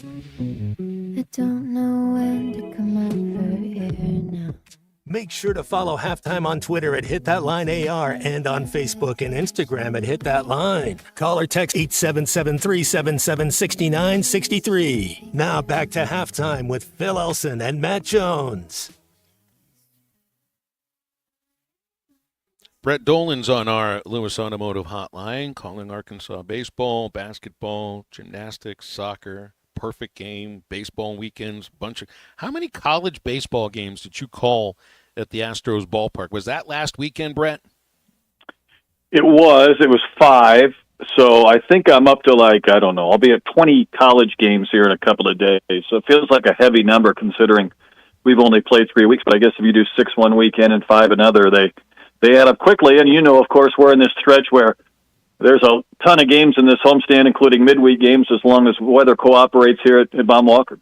S19: I don't know when to come over here now.
S20: Make sure to follow Halftime on Twitter at Hit That Line AR and on Facebook and Instagram at Hit That Line. Call or text 877-377-6963. Now back to Halftime with Phil Elson and Matt Jones.
S8: Brett Dolan's on our Lewis Automotive hotline, calling Arkansas baseball, basketball, gymnastics, soccer, perfect game, baseball weekends, bunch of. How many college baseball games did you call at the Astros ballpark? Was that last weekend, Brett?
S7: It was 5. So I think I'm up to I'll be at 20 college games here in a couple of days. So it feels like a heavy number considering we've only played 3 weeks. But I guess if you do 6 one weekend and 5 another, they add up quickly. And of course, we're in this stretch where there's a ton of games in this homestand, including midweek games, as long as weather cooperates here at Baum Walker.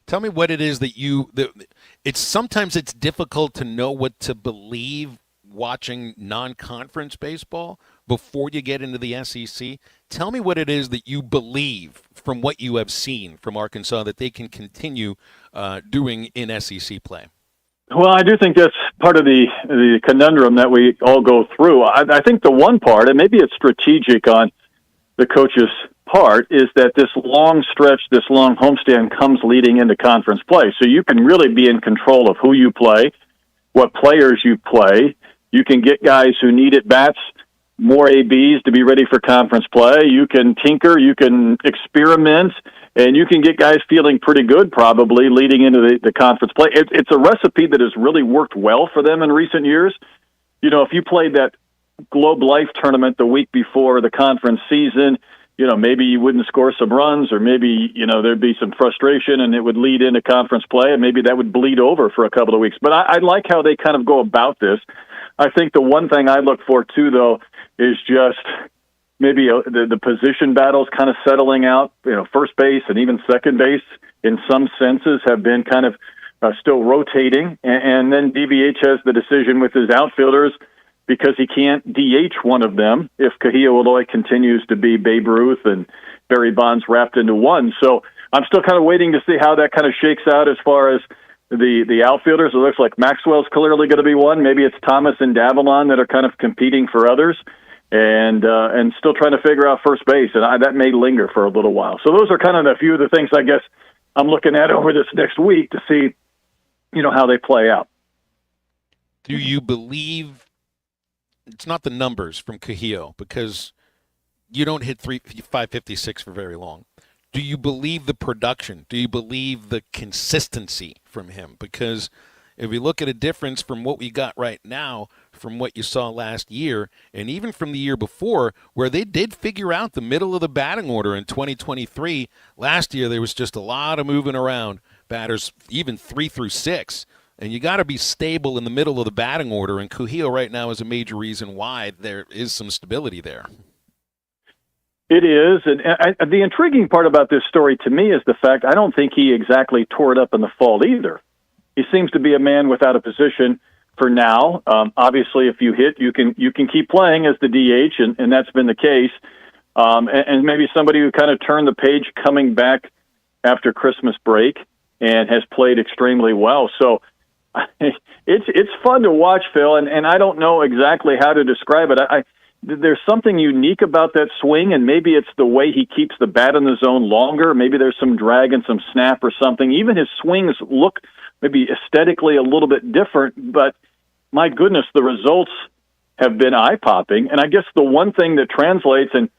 S8: Tell me what it is that sometimes it's difficult to know what to believe watching non-conference baseball before you get into the SEC. Tell me what it is that you believe from what you have seen from Arkansas that they can continue doing in SEC play.
S7: Well, I do think that's part of the conundrum that we all go through. I think the one part, and maybe it's strategic on the coach's part, is that this long stretch, this long homestand comes leading into conference play. So you can really be in control of who you play, what players you play. You can get guys who need at-bats, more ABs to be ready for conference play. You can tinker, you can experiment, and you can get guys feeling pretty good probably leading into the conference play. It's a recipe that has really worked well for them in recent years. If you played that Globe Life tournament the week before the conference season, maybe you wouldn't score some runs, or maybe, there'd be some frustration and it would lead into conference play, and maybe that would bleed over for a couple of weeks. But I like how they kind of go about this. I think the one thing I look for, too, though, is just maybe the position battles kind of settling out. First base and even second base, in some senses, have been kind of still rotating. And then DVH has the decision with his outfielders, because he can't DH one of them if Kahia Eloy continues to be Babe Ruth and Barry Bonds wrapped into one. So I'm still kind of waiting to see how that kind of shakes out as far as the outfielders. It looks like Maxwell's clearly going to be one. Maybe it's Thomas and Davalon that are kind of competing for others, and still trying to figure out first base. And that may linger for a little while. So those are kind of a few of the things I guess I'm looking at over this next week to see, how they play out.
S8: Do you believe it's not the numbers from Kahio, because you don't hit 556 for very long? Do you believe the production? Do you believe the consistency from him? Because if we look at a difference from what we got right now, from what you saw last year and even from the year before, where they did figure out the middle of the batting order in 2023. Last year, there was just a lot of moving around batters, even 3 through 6. And you got to be stable in the middle of the batting order, and Cujillo right now is a major reason why there is some stability there.
S7: It is, and the intriguing part about this story to me is the fact I don't think he exactly tore it up in the fall either. He seems to be a man without a position for now. Obviously, if you hit, you can keep playing as the DH, and that's been the case. And maybe somebody who kind of turned the page coming back after Christmas break and has played extremely well. So it's fun to watch, Phil, and I don't know exactly how to describe it. There's something unique about that swing, and maybe it's the way he keeps the bat in the zone longer. Maybe there's some drag and some snap or something. Even his swings look maybe aesthetically a little bit different, but my goodness, the results have been eye-popping. And I guess the one thing that translates, and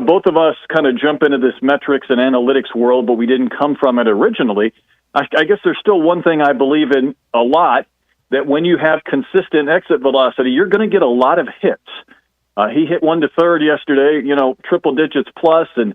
S7: both of us kind of jump into this metrics and analytics world, but we didn't come from it originally. I guess there's still one thing I believe in a lot, that when you have consistent exit velocity, you're going to get a lot of hits. He hit 1 to 3rd yesterday, triple digits plus, and,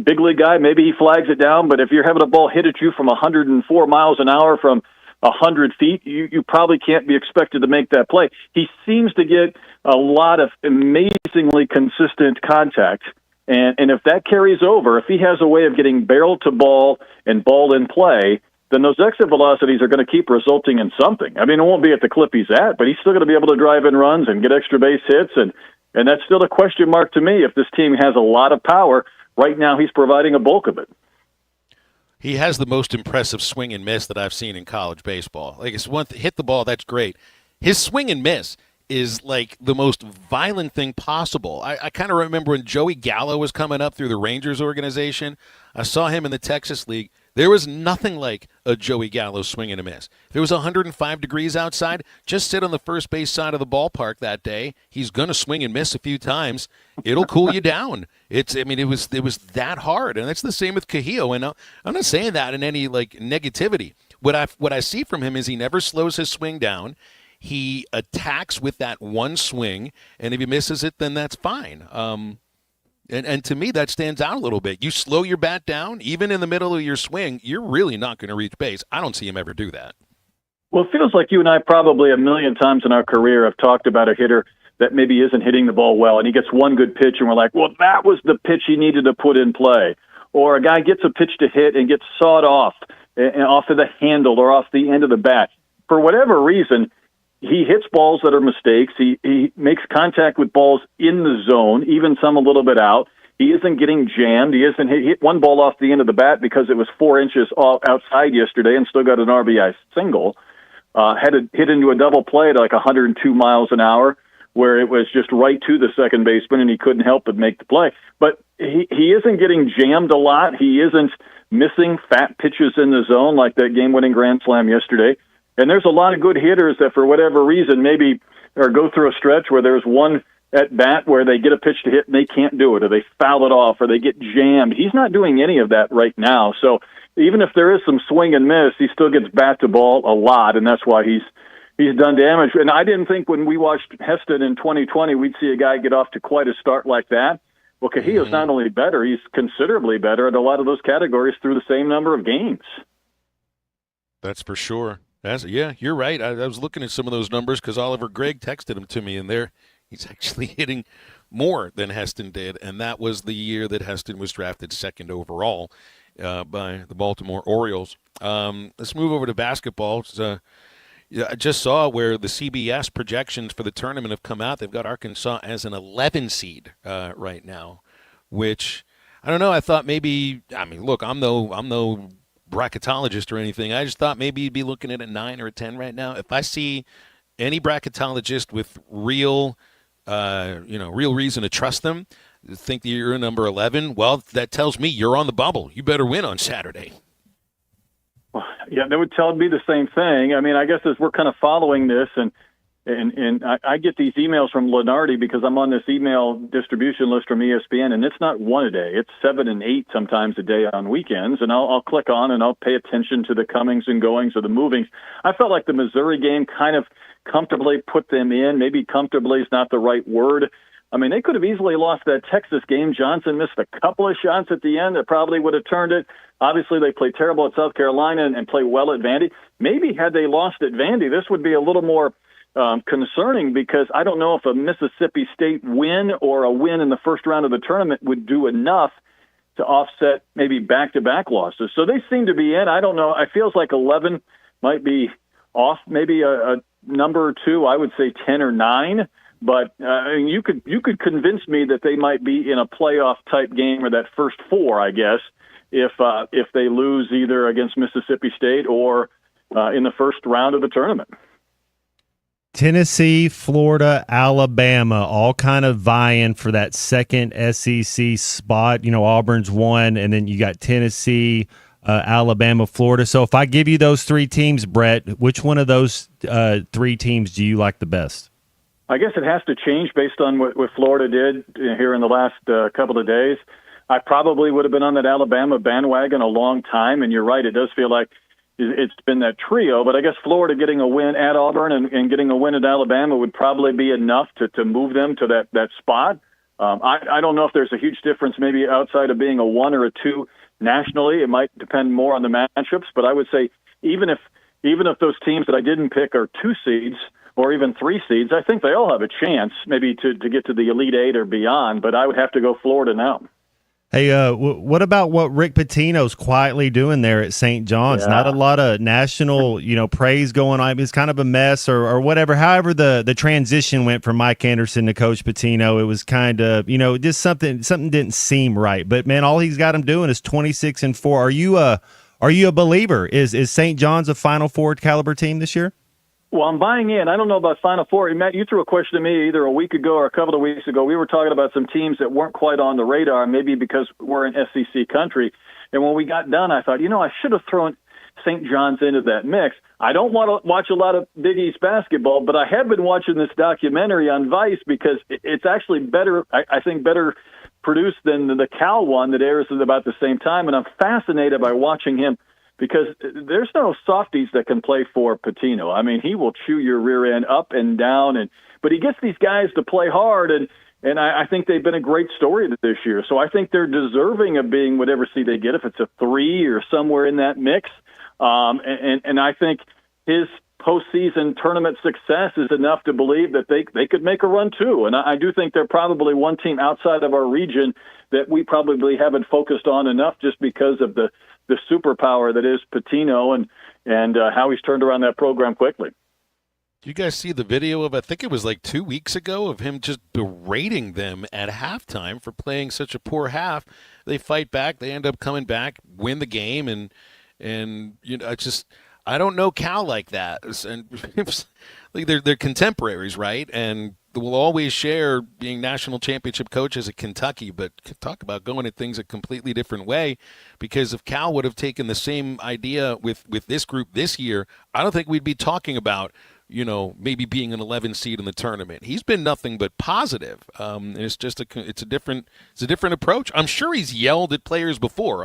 S7: big league guy, maybe he flags it down, but if you're having a ball hit at you from 104 miles an hour from 100 feet, you probably can't be expected to make that play. He seems to get a lot of amazingly consistent contact. And if that carries over, if he has a way of getting barrel to ball and ball in play, then those exit velocities are going to keep resulting in something. I mean, it won't be at the clip he's at, but he's still going to be able to drive in runs and get extra base hits. And that's still a question mark to me if this team has a lot of power. Right now, he's providing a bulk of it.
S8: He has the most impressive swing and miss that I've seen in college baseball. Like, it's hit the ball, that's great. His swing and miss is like the most violent thing possible. I kind of remember when Joey Gallo was coming up through the Rangers organization. I saw him in the Texas League. There was nothing like a Joey Gallo swing and a miss. If it was 105 degrees outside, just sit on the first base side of the ballpark that day. He's going to swing and miss a few times. It'll cool you down. It was that hard, and that's the same with Cujillo. And I'm not saying that in any negativity. What I see from him is he never slows his swing down. He attacks with that one swing, and if he misses it, then that's fine. And to me, that stands out a little bit. You slow your bat down, even in the middle of your swing, you're really not going to reach base. I don't see him ever do that.
S7: Well, it feels like you and I probably a million times in our career have talked about a hitter that maybe isn't hitting the ball well, and he gets one good pitch, and we're like, well, that was the pitch he needed to put in play. Or a guy gets a pitch to hit and gets sawed off of the handle or off the end of the bat. For whatever reason, he hits balls that are mistakes. He makes contact with balls in the zone, even some a little bit out. He isn't getting jammed. He isn't hit one ball off the end of the bat because it was 4 inches outside yesterday and still got an RBI single. Had to hit into a double play at like 102 miles an hour where it was just right to the second baseman and he couldn't help but make the play. But he isn't getting jammed a lot. He isn't missing fat pitches in the zone like that game-winning grand slam yesterday. And there's a lot of good hitters that, for whatever reason, maybe or go through a stretch where there's one at bat where they get a pitch to hit and they can't do it, or they foul it off, or they get jammed. He's not doing any of that right now. So even if there is some swing and miss, he still gets bat to ball a lot, and that's why he's done damage. And I didn't think when we watched Heston in 2020 we'd see a guy get off to quite a start like that. Well, Cujillo's not only better, he's considerably better at a lot of those categories through the same number of games.
S8: That's for sure. Yeah, you're right. I was looking at some of those numbers because Oliver Gregg texted them to me, and he's actually hitting more than Heston did, and that was the year that Heston was drafted second overall by the Baltimore Orioles. Let's move over to basketball. I just saw where the CBS projections for the tournament have come out. They've got Arkansas as an 11 seed right now, which I don't know. I thought maybe. I mean, look, I'm no bracketologist or anything. I just thought maybe you'd be looking at a 9 or a 10 right now. If I see any bracketologist with real reason to trust them, think that you're number 11, well, that tells me you're on the bubble. You better win on Saturday.
S7: Yeah, that would tell me the same thing. I mean, I guess as we're kind of following this, and And I get these emails from Lenardi because I'm on this email distribution list from ESPN, and it's not one a day. It's 7 and 8 sometimes a day on weekends. And I'll click on and I'll pay attention to the comings and goings or the movings. I felt like the Missouri game kind of comfortably put them in. Maybe comfortably is not the right word. I mean, they could have easily lost that Texas game. Johnson missed a couple of shots at the end that probably would have turned it. Obviously, they played terrible at South Carolina and played well at Vandy. Maybe had they lost at Vandy, this would be a little more concerning, because I don't know if a Mississippi State win or a win in the first round of the tournament would do enough to offset maybe back-to-back losses. So they seem to be in. I don't know. It feels like 11 might be off, maybe a number or two. I would say 10 or 9. But you could convince me that they might be in a playoff-type game, or that first 4, I guess, if they lose either against Mississippi State or in the first round of the tournament.
S2: Tennessee, Florida, Alabama, all kind of vying for that second SEC spot. You know, Auburn's one, and then you got Tennessee, Alabama, Florida. So if I give you those 3 teams, Brett, which one of those 3 teams do you like the best?
S7: I guess it has to change based on what Florida did here in the last couple of days. I probably would have been on that Alabama bandwagon a long time, and you're right, it does feel like it's been that trio, but I guess Florida getting a win at Auburn and getting a win at Alabama would probably be enough to move them to that spot. I don't know if there's a huge difference maybe outside of being a 1 or a 2 nationally. It might depend more on the matchups, but I would say even if those teams that I didn't pick are 2 seeds or even 3 seeds, I think they all have a chance maybe to get to the Elite 8 or beyond, but I would have to go Florida now.
S2: Hey, what about what Rick Pitino's quietly doing there at St. John's?
S7: Yeah.
S2: Not a lot of national, praise going on. It's kind of a mess or whatever. However, the transition went from Mike Anderson to Coach Pitino, it was kind of, just something didn't seem right. But man, all he's got him doing is 26-4. Are you a believer? Is St. John's a Final Four caliber team this year?
S7: Well, I'm buying in. I don't know about Final Four. Matt, you threw a question to me either a week ago or a couple of weeks ago. We were talking about some teams that weren't quite on the radar, maybe because we're in SEC country. And when we got done, I thought, I should have thrown St. John's into that mix. I don't want to watch a lot of Big East basketball, but I have been watching this documentary on Vice because it's actually better, I think, better produced than the Cal one that airs at about the same time. And I'm fascinated by watching him, because there's no softies that can play for Pitino. I mean, he will chew your rear end up and down, but he gets these guys to play hard, and I think they've been a great story this year. So I think they're deserving of being whatever seed they get, if it's a 3 or somewhere in that mix. And I think his postseason tournament success is enough to believe that they could make a run too. And I do think they're probably one team outside of our region that we probably haven't focused on enough, just because of the superpower that is Pitino and how he's turned around that program quickly.
S8: Do you guys see the video of, I think it was like 2 weeks ago, of him just berating them at halftime for playing such a poor half? They fight back, they end up coming back, win the game, and I don't know Cal like that. And like they're contemporaries, right? And will always share being national championship coaches at Kentucky, but talk about going at things a completely different way. Because if Cal would have taken the same idea with this group this year, I don't think we'd be talking about, maybe being an 11 seed in the tournament. He's been nothing but positive. It's just it's a different approach. I'm sure he's yelled at players before.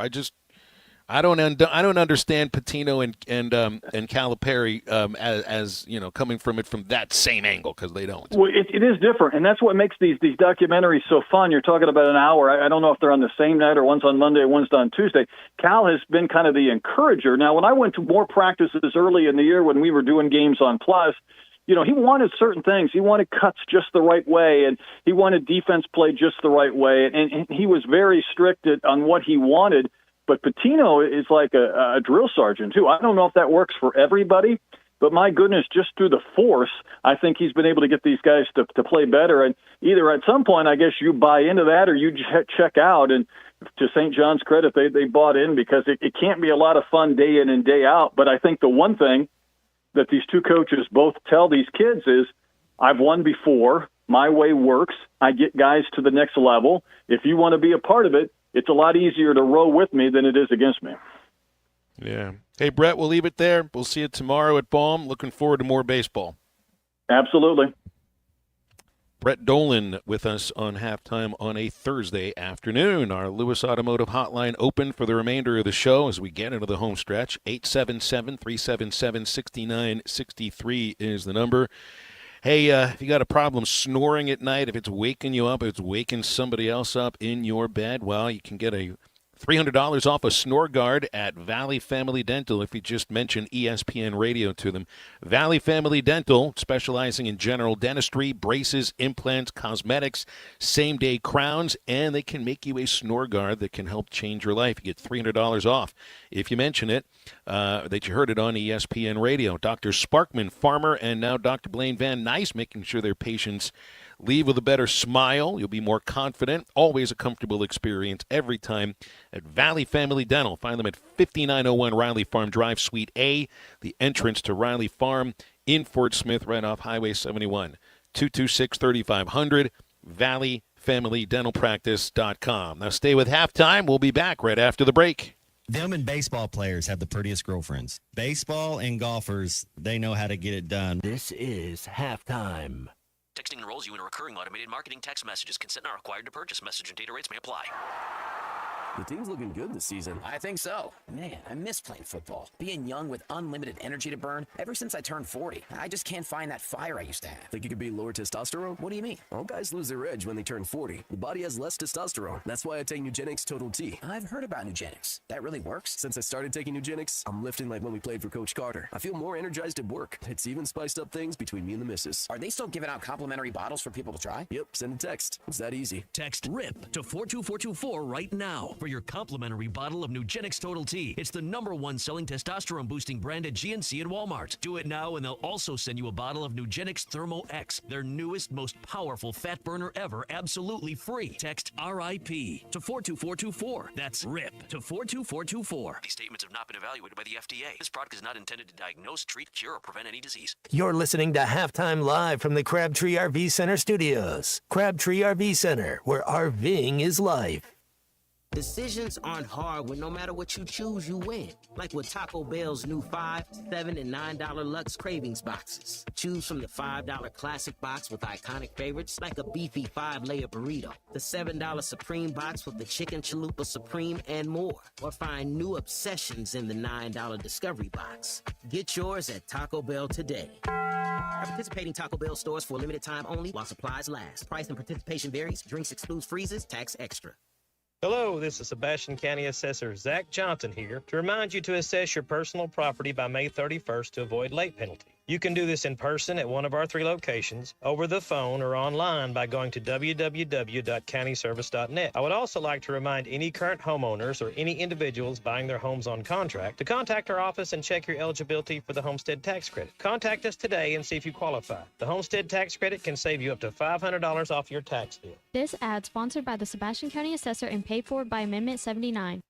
S8: I don't understand Pitino and Calipari as coming from it from that same angle, because they don't.
S7: Well, it is different, and that's what makes these documentaries so fun. You're talking about an hour. I don't know if they're on the same night or one's on Monday, one's on Tuesday. Cal has been kind of the encourager. Now, when I went to more practices early in the year when we were doing games on Plus, he wanted certain things. He wanted cuts just the right way, and he wanted defense played just the right way, and he was very strict on what he wanted. But Pitino is like a drill sergeant, too. I don't know if that works for everybody, but my goodness, just through the force, I think he's been able to get these guys to play better. And either at some point, I guess you buy into that or you check out. And to St. John's credit, they bought in, because it can't be a lot of fun day in and day out. But I think the one thing that these two coaches both tell these kids is, I've won before. My way works. I get guys to the next level. If you want to be a part of it, it's a lot easier to row with me than it is against me.
S8: Yeah. Hey, Brett, we'll leave it there. We'll see you tomorrow at Baum. Looking forward to more baseball.
S7: Absolutely.
S8: Brett Dolan with us on halftime on a Thursday afternoon. Our Lewis Automotive Hotline open for the remainder of the show as we get into the home stretch. 877-377-6963 is the number. Hey, if you got a problem snoring at night, if it's waking you up, if it's waking somebody else up in your bed, well, you can get a $300 off a snore guard at Valley Family Dental if you just mention ESPN Radio to them. Valley Family Dental, specializing in general dentistry, braces, implants, cosmetics, same-day crowns, and they can make you a snore guard that can help change your life. You get $300 off if you mention it, that you heard it on ESPN Radio. Dr. Sparkman, Farmer, and now Dr. Blaine Van Nice making sure their patients leave with a better smile. You'll be more confident. Always a comfortable experience every time at Valley Family Dental. Find them at 5901 Riley Farm Drive, Suite A, the entrance to Riley Farm in Fort Smith, right off Highway 71. 226-3500, valleyfamilydentalpractice.com. Now stay with halftime. We'll be back right after the break.
S9: Them and baseball players have the prettiest girlfriends. Baseball and golfers, they know how to get it done.
S20: This is halftime.
S4: Texting enrolls you in a recurring automated marketing text messages. Consent not required to purchase. Message and data rates may apply.
S10: The team's looking good this season.
S14: I think so. Man, I miss playing football. Being young with unlimited energy to burn. Ever since I turned 40, I just can't find that fire I used to have.
S10: Think you could beat lower testosterone?
S14: What do you mean?
S10: All guys lose their edge when they turn 40. The body has less testosterone. That's why I take Nugenix Total T.
S14: I've heard about Nugenix. That really works?
S10: Since I started taking Nugenix, I'm lifting like when we played for Coach Carter. I feel more energized at work. It's even spiced up things between me and the missus.
S14: Are they still giving out complimentary bottles for people to try?
S10: Yep, send a text. It's that easy.
S12: Text RIP to 42424 right now for your complimentary bottle of Nugenix Total T. It's the #1 selling testosterone boosting brand at GNC and Walmart. Do it now and they'll also send you a bottle of Nugenix Thermo X, their newest, most powerful fat burner ever, absolutely free. Text RIP to 42424. That's RIP to 42424.
S4: These statements have not been evaluated by the FDA. This product is not intended to diagnose, treat, cure, or prevent any disease.
S20: You're listening to Halftime Live from the Crabtree RV Center studios. Crabtree RV Center, where RVing is life.
S18: Decisions aren't hard when no matter what you choose, you win. Like with Taco Bell's new $5, $7, and $9 Lux Cravings boxes. Choose from the $5 Classic box with iconic favorites like a beefy 5-layer burrito, the $7 Supreme box with the Chicken Chalupa Supreme, and more. Or find new obsessions in the $9 Discovery box. Get yours at Taco Bell today. At participating Taco Bell stores for a limited time only while supplies last. Price and participation varies. Drinks excludes freezes. Tax extra.
S22: Hello, this is Sebastian County Assessor Zach Johnson here to remind you to assess your personal property by May 31st to avoid late penalty. You can do this in person at one of our 3 locations, over the phone, or online by going to www.countyservice.net. I would also like to remind any current homeowners or any individuals buying their homes on contract to contact our office and check your eligibility for the homestead tax credit. Contact us today and see if you qualify. The homestead tax credit can save you up to $500 off your tax bill.
S23: This ad sponsored by the Sebastian County Assessor and paid for by Amendment 79.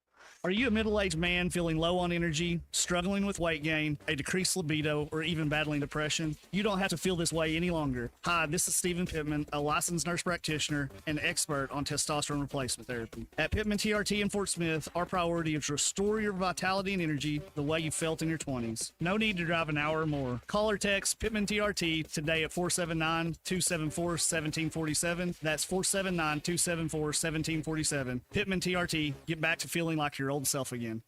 S24: Are you a middle-aged man feeling low on energy, struggling with weight gain, a decreased libido, or even battling depression? You don't have to feel this way any longer. Hi, this is Stephen Pittman, a licensed nurse practitioner and expert on testosterone replacement therapy. At Pittman TRT in Fort Smith, our priority is to restore your vitality and energy the way you felt in your 20s. No need to drive an hour or more. Call or text Pittman TRT today at 479-274-1747. That's 479-274-1747. Pittman TRT. Get back to feeling like your old self again.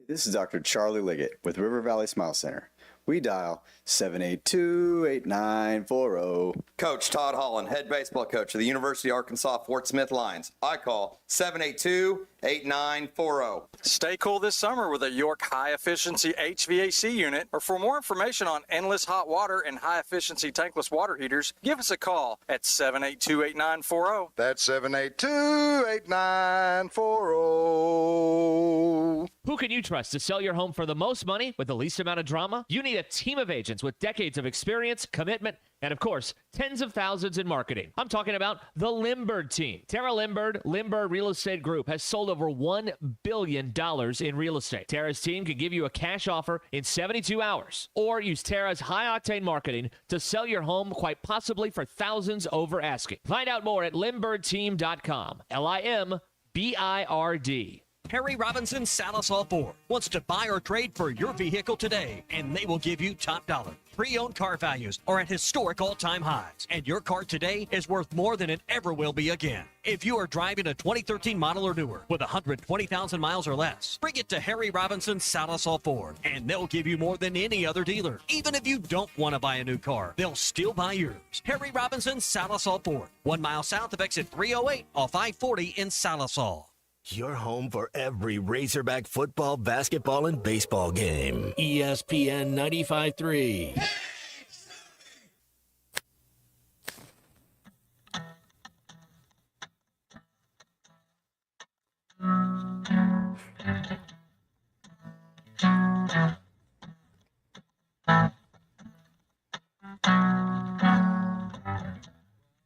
S28: This is Dr. Charlie Liggett with River Valley Smile Center. We dial 782-8940.
S29: Coach Todd Holland, head baseball coach of the University of Arkansas Fort Smith Lions. I call 782-8940.
S30: Stay cool this summer with a York high-efficiency HVAC unit. Or for more information on endless hot water and high-efficiency tankless water heaters, give us a call at 782-8940.
S31: That's 782-8940.
S3: Who can you trust to sell your home for the most money with the least amount of drama? You need a team of agents with decades of experience, commitment, and of course, tens of thousands in marketing. I'm talking about the Limbird team. Tara Limbird Real Estate Group has sold over $1 billion in real estate. Tara's team can give you a cash offer in 72 hours, or use Tara's high-octane marketing to sell your home quite possibly for thousands over asking. Find out more at limbirdteam.com. LIMBIRD.
S12: Harry Robinson Salisol Ford wants to buy or trade for your vehicle today, and they will give you top dollar. Pre-owned car values are at historic all-time highs, and your car today is worth more than it ever will be again. If you are driving a 2013 model or newer with 120,000 miles or less, bring it to Harry Robinson Salisol Ford, and they'll give you more than any other dealer. Even if you don't want to buy a new car, they'll still buy yours. Harry Robinson Salisol Ford, 1 mile south of exit 308 off I-40 in Salisol.
S5: Your home for every Razorback football, basketball, and baseball game. ESPN 95.3.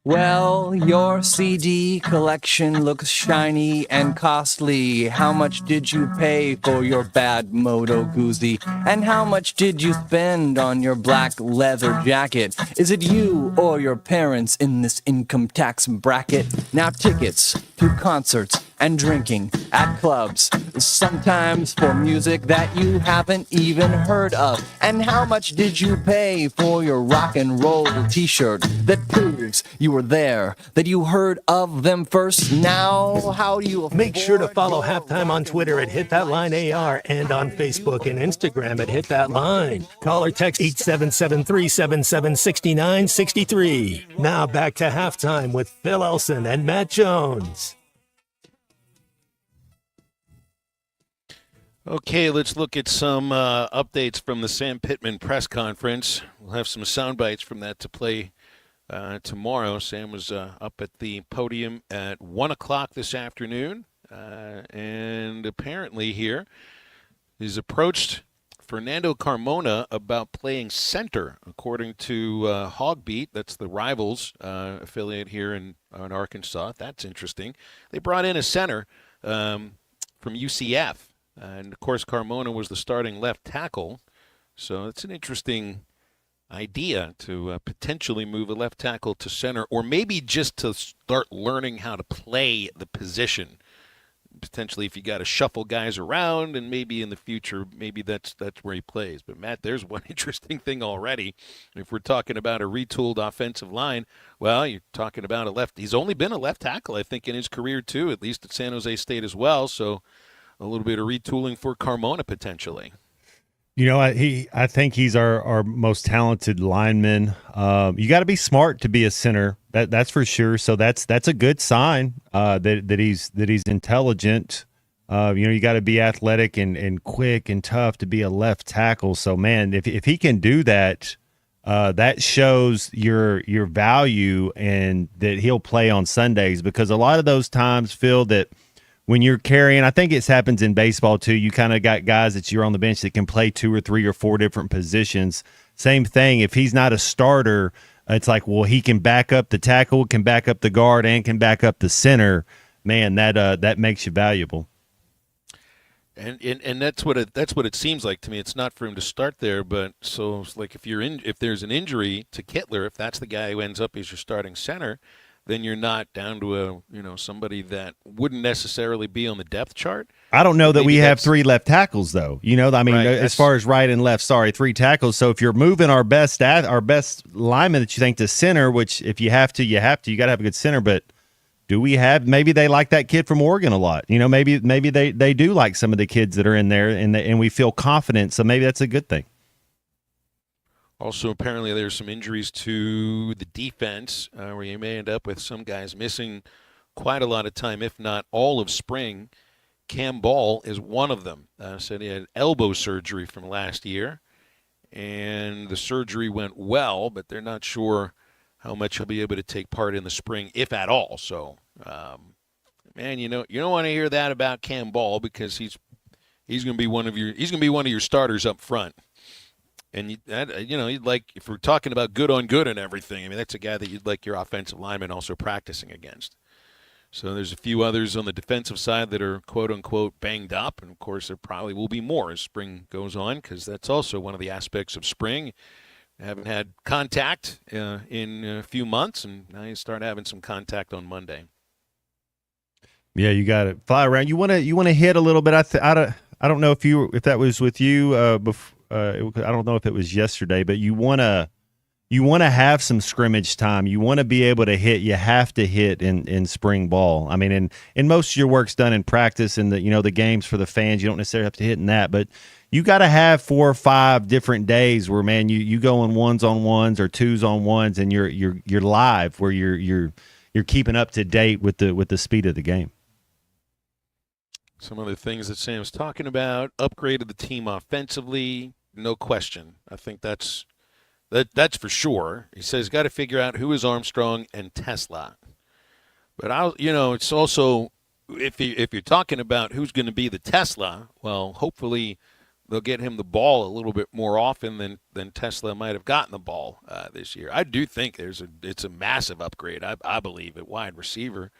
S1: Well, your CD collection looks shiny and costly. How much did you pay for your bad Moto Guzzi? And how much did you spend on your black leather jacket? Is it you or your parents in this income tax bracket? Now tickets to concerts and drinking at clubs, sometimes for music that you haven't even heard of. And how much did you pay for your rock and roll t-shirt that proves you were there, that you heard of them first? Now, how do you
S5: Make sure to follow Halftime on Twitter at Hit That Line AR and on Facebook and Instagram at Hit That Line. Call or text 877-377-6963. Now back to Halftime with Phil Elson and Matt Jones.
S8: Okay, let's look at some updates from the Sam Pittman press conference. We'll have some sound bites from that to play tomorrow. Sam was up at the podium at 1 o'clock this afternoon, and apparently here he's approached Fernando Carmona about playing center, according to Hogbeat. That's the Rivals affiliate here in Arkansas. That's interesting. They brought in a center from UCF. And, of course, Carmona was the starting left tackle. So it's an interesting idea to potentially move a left tackle to center, or maybe just to start learning how to play the position. Potentially if you got to shuffle guys around, and maybe in the future, maybe that's where he plays. But, Matt, there's one interesting thing already. If we're talking about a retooled offensive line, well, you're talking about a left. He's only been a left tackle, I think, in his career, too, at least at San Jose State as well. So a little bit of retooling for Carmona potentially.
S2: You know, I think he's our most talented lineman. You got to be smart to be a center. That's for sure. So that's a good sign that he's intelligent. You got to be athletic and quick and tough to be a left tackle. So man, if he can do that, that shows your value and that he'll play on Sundays, because a lot of those times, Phil, that when you're carrying, I think it happens in baseball too, you kind of got guys that you're on the bench that can play 2 or 3 or 4 different positions. Same thing, if he's not a starter, it's like, well, he can back up the tackle, can back up the guard, and can back up the center. Man, that makes you valuable.
S8: And that's what it seems like to me. It's not for him to start there, but so it's like if there's an injury to Kittler, if that's the guy who ends up as your starting center, then you're not down to somebody that wouldn't necessarily be on the depth chart.
S2: I don't know that we have 3 left tackles, though.
S8: Right,
S2: as far as right and left, 3 tackles. So if you're moving our best lineman that you think to center, which if you have to, you got to have a good center. But do we have? Maybe they like that kid from Oregon a lot. Maybe they do like some of the kids that are in there, and we feel confident. So maybe that's a good thing.
S8: Also, apparently there's some injuries to the defense where you may end up with some guys missing quite a lot of time, if not all of spring. Cam Ball is one of them. Said he had elbow surgery from last year, and the surgery went well, but they're not sure how much he'll be able to take part in the spring, if at all. So, man, you don't want to hear that about Cam Ball, because he's going to be one of your starters up front. And you'd like, if we're talking about good on good and everything, I mean, that's a guy that you'd like your offensive lineman also practicing against. So there's a few others on the defensive side that are quote-unquote banged up, and of course there probably will be more as spring goes on, because that's also one of the aspects of spring. You haven't had contact in a few months, and now you start having some contact on Monday.
S2: Yeah, you got to fly around. You want to hit a little bit. I don't know if that was with you. I don't know if it was yesterday, but you want to have some scrimmage time. You want to be able to hit. You have to hit in spring ball. I mean, and most of your work's done in practice and the games for the fans. You don't necessarily have to hit in that, but you got to have 4 or 5 different days where, man, you go on 1s-on-1s or 2s-on-1s, and you're live, where you're keeping up to date with the speed of the game.
S8: Some of the things that Sam's talking about, upgraded the team offensively, no question. I think that's for sure. He says got to figure out who is Armstrong and Tesla. But it's also, if you're talking about who's going to be the Tesla, well, hopefully they'll get him the ball a little bit more often than Tesla might have gotten the ball this year. I do think it's a massive upgrade, I believe, at wide receiver,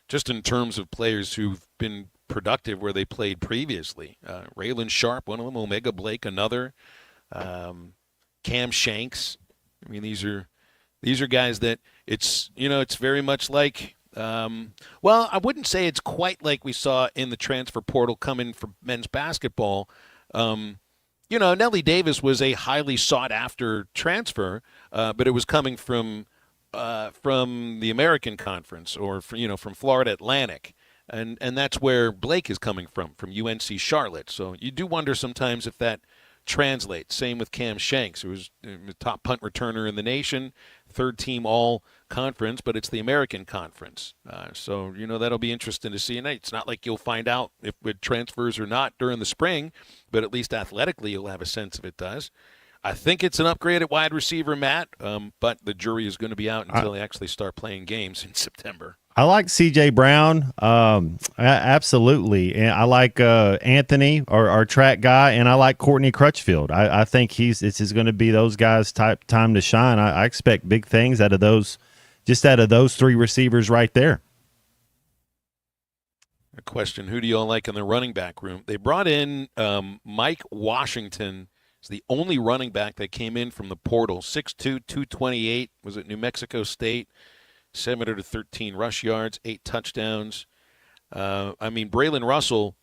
S8: just in terms of players who've been productive where they played previously. Raylan Sharp, one of them, Omega Blake, another, Cam Shanks. I mean, these are guys that it's very much like, well, I wouldn't say it's quite like we saw in the transfer portal coming for men's basketball. Nelly Davis was a highly sought after transfer, but it was coming from the American Conference or from Florida Atlantic. And that's where Blake is coming from UNC Charlotte. So you do wonder sometimes if that translates. Same with Cam Shanks, who was the top punt returner in the nation, third team all conference, but it's the American Conference. So that'll be interesting to see. And it's not like you'll find out if it transfers or not during the spring, but at least athletically you'll have a sense if it does. I think it's an upgrade at wide receiver, Matt, but the jury is going to be out until they actually start playing games in September.
S2: I like C.J. Brown, absolutely, and I like Anthony, our track guy, and I like Courtney Crutchfield. I think this is going to be those guys' time to shine. I expect big things out of those 3 receivers right there.
S8: A question: who do you all like in the running back room? They brought in Mike Washington. He's the only running back that came in from the portal. 6'2", 228. Was at New Mexico State. 713 rush yards, 8 touchdowns. Braylon Russell,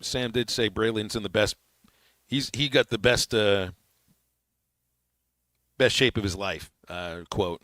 S8: Sam did say Braylon's in the best. He got the best shape of his life. Quote.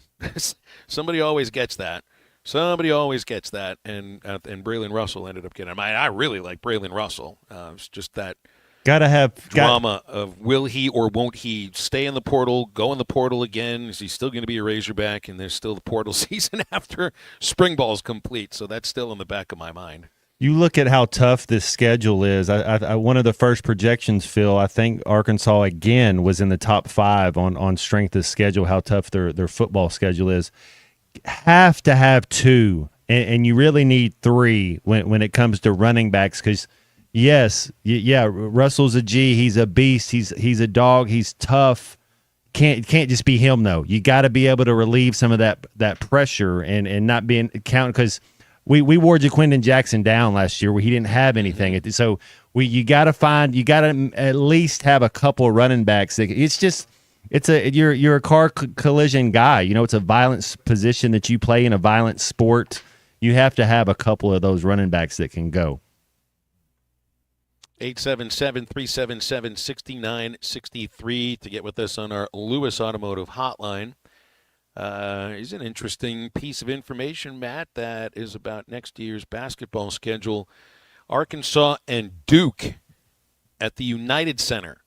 S8: Somebody always gets that. And Braylon Russell ended up getting him. I really like Braylon Russell. It's just that.
S2: Gotta have
S8: drama of will he or won't he stay in the portal, go in the portal again? Is he still going to be a Razorback? And there's still the portal season after spring ball's complete, so that's still in the back of my mind.
S2: You look at how tough this schedule is. I one of the first projections, Phil, I think Arkansas again was in the top 5 on strength of schedule. How tough their football schedule is. Have to have 2, and you really need 3 when it comes to running backs because. Yes, yeah. Russell's a G. He's a beast. He's a dog. He's tough. Can't just be him though. You got to be able to relieve some of that pressure and not being counted because we wore Jaquindon Jackson down last year where he didn't have anything. So you got to at least have a couple of running backs. You're a car collision guy. It's a violent position that you play in a violent sport. You have to have a couple of those running backs that can go.
S8: 877-377-6963 to get with us on our Lewis Automotive hotline. Is an interesting piece of information, Matt, that is about next year's basketball schedule. Arkansas and Duke at the United Center,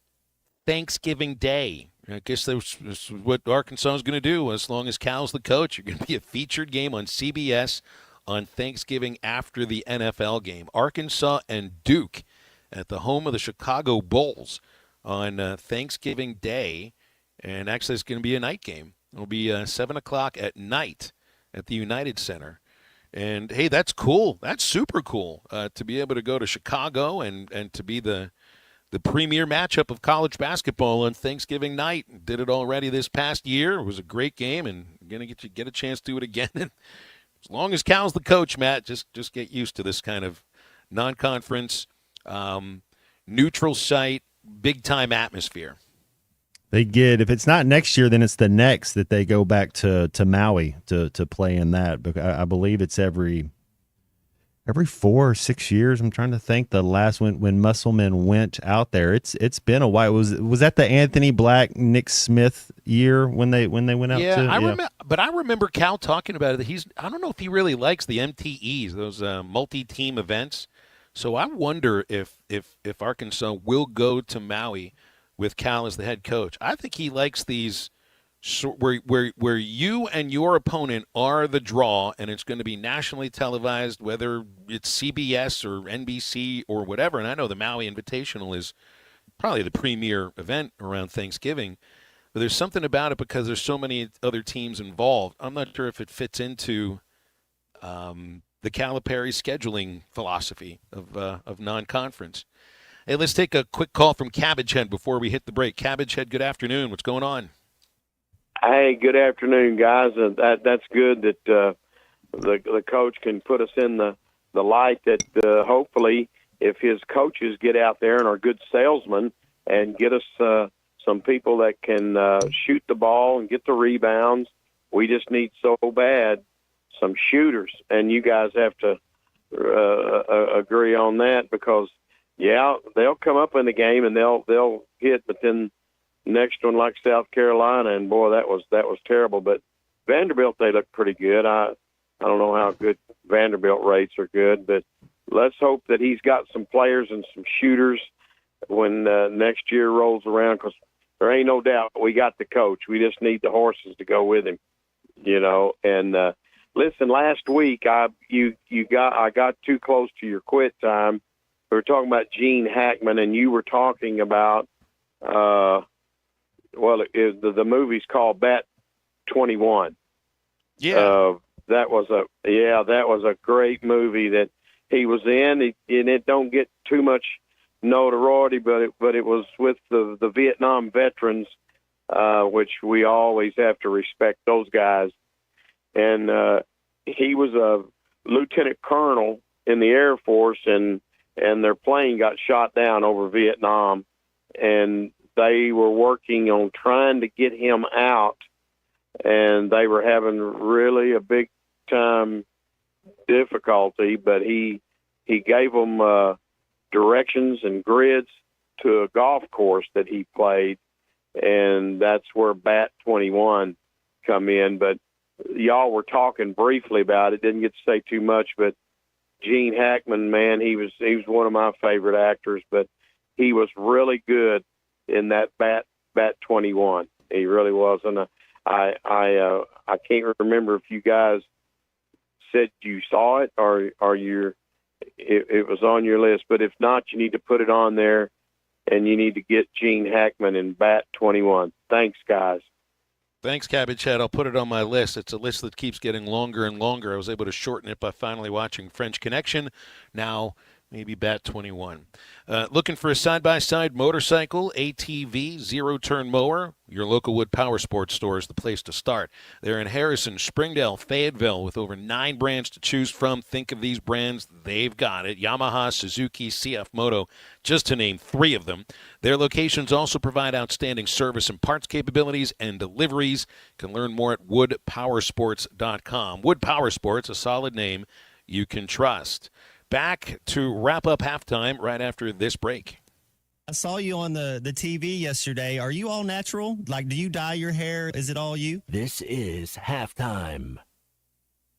S8: Thanksgiving Day. I guess that's what Arkansas is going to do as long as Cal's the coach. You're going to be a featured game on CBS on Thanksgiving after the NFL game. Arkansas and Duke at the home of the Chicago Bulls on Thanksgiving Day. And actually, it's going to be a night game. It'll be 7 o'clock at night at the United Center. And, hey, that's cool. That's super cool to be able to go to Chicago and to be the premier matchup of college basketball on Thanksgiving night. Did it already this past year. It was a great game, and going to get a chance to do it again. And as long as Cal's the coach, Matt, just get used to this kind of non-conference neutral site, big-time atmosphere.
S2: They get, if it's not next year, then it's the next that they go back to Maui to play in that. But I believe it's every every 4 or 6 years. I'm trying to think the last when Musselman went out there. It's been a while. Was that the Anthony Black, Nick Smith year when they went out?
S8: Yeah, I remember Cal talking about it. I don't know if he really likes the MTEs, those multi-team events. So I wonder if Arkansas will go to Maui with Cal as the head coach. I think he likes these where you and your opponent are the draw, and it's going to be nationally televised, whether it's CBS or NBC or whatever. And I know the Maui Invitational is probably the premier event around Thanksgiving, but there's something about it because there's so many other teams involved. I'm not sure if it fits into the Calipari scheduling philosophy of non-conference. Hey, let's take a quick call from Cabbage Head before we hit the break. Cabbage Head, good afternoon. What's going on?
S6: Hey, good afternoon, guys. That's good that the coach can put us in the light that hopefully if his coaches get out there and are good salesmen and get us some people that can shoot the ball and get the rebounds, we just need so bad some shooters. And you guys have to agree on that because, yeah, they'll come up in the game and they'll hit, but then next one like South Carolina, and boy, that was terrible. But Vanderbilt, they look pretty good. I don't know how good Vanderbilt rates are good, but let's hope that he's got some players and some shooters when next year rolls around, because there ain't no doubt we got the coach. We just need the horses to go with him, you know. And listen, last week I got too close to your quit time. We were talking about Gene Hackman, and you were talking about the movie's called Bat 21.
S8: Yeah.
S6: That was a great movie that he was in, and it don't get too much notoriety, but it was with the Vietnam veterans, which we always have to respect those guys. And he was a lieutenant colonel in the Air Force, and their plane got shot down over Vietnam, and they were working on trying to get him out, and they were having really a big time difficulty, but he gave them directions and grids to a golf course that he played, and that's where Bat 21 come in. But y'all were talking briefly about it, didn't get to say too much, but Gene Hackman, man, he was one of my favorite actors, but he was really good in that Bat 21. He really was. And I can't remember if you guys said you saw it or it was on your list, but if not, you need to put it on there, and you need to get Gene Hackman in Bat 21. Thanks, guys.
S8: Thanks, Cabbage Head. I'll put it on my list. It's a list that keeps getting longer and longer. I was able to shorten it by finally watching French Connection. Now, maybe Bat 21. Looking for a side-by-side motorcycle, ATV, zero-turn mower? Your local Wood Power Sports store is the place to start. They're in Harrison, Springdale, Fayetteville with over 9 brands to choose from. Think of these brands. They've got it. Yamaha, Suzuki, CF Moto, just to name 3 of them. Their locations also provide outstanding service and parts capabilities and deliveries. You can learn more at woodpowersports.com. Wood Power Sports, a solid name you can trust. Back to wrap up halftime right after this break.
S9: I saw you on the TV yesterday. Are you all natural? Like, do you dye your hair? Is it all you?
S5: This is halftime.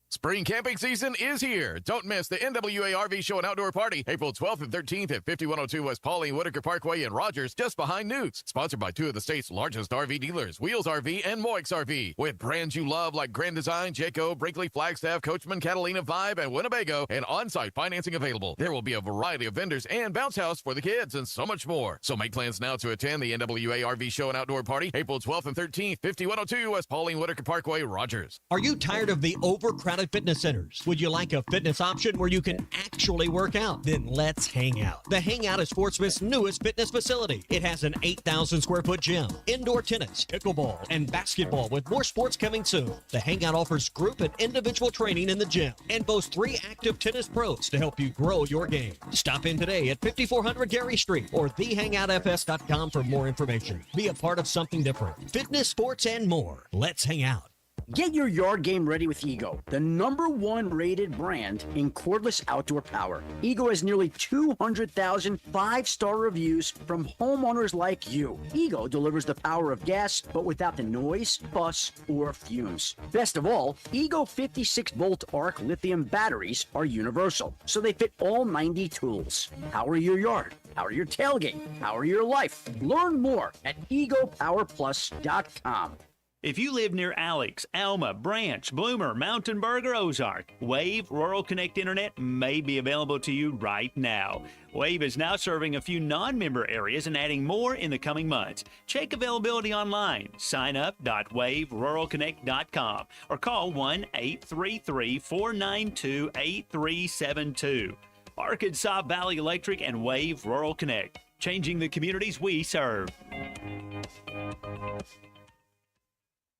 S11: Spring camping season is here. Don't miss the NWA RV Show and Outdoor Party, April 12th and 13th at 5102 West Pauline Whitaker Parkway in Rogers, just behind Newt's. Sponsored by 2 of the state's largest RV dealers, Wheels RV and Moix RV. With brands you love like Grand Design, Jayco, Brinkley, Flagstaff, Coachman, Catalina, Vibe, and Winnebago, and on-site financing available. There will be a variety of vendors and bounce house for the kids and so much more. So make plans now to attend the NWA RV Show and Outdoor Party, April 12th and 13th, 5102 West Pauline Whitaker Parkway, Rogers.
S12: Are you tired of the overcrowded fitness centers? Would you like a fitness option where you can actually work out? Then let's hang out. The Hangout is Sportsman's newest fitness facility. It has an 8,000 square foot gym, indoor tennis, pickleball, and basketball with more sports coming soon. The Hangout offers group and individual training in the gym and boasts 3 active tennis pros to help you grow your game. Stop in today at 5400 Gary Street or thehangoutfs.com for more information. Be a part of something different. Fitness, sports, and more. Let's hang out.
S7: Get your yard game ready with Ego, the #1 rated brand in cordless outdoor power. Ego has nearly 200,000 5-star reviews from homeowners like you. Ego delivers the power of gas, but without the noise, fuss, or fumes. Best of all, Ego 56-volt arc lithium batteries are universal, so they fit all 90 tools. Power your yard, power your tailgate, power your life. Learn more at egopowerplus.com.
S13: If you live near Alex, Alma, Branch, Bloomer, Mountainburg, or Ozark, Wave Rural Connect Internet may be available to you right now. Wave is now serving a few non-member areas and adding more in the coming months. Check availability online. Sign up.waveruralconnect.com or call 1-833-492-8372. Arkansas Valley Electric and Wave Rural Connect, changing the communities we serve.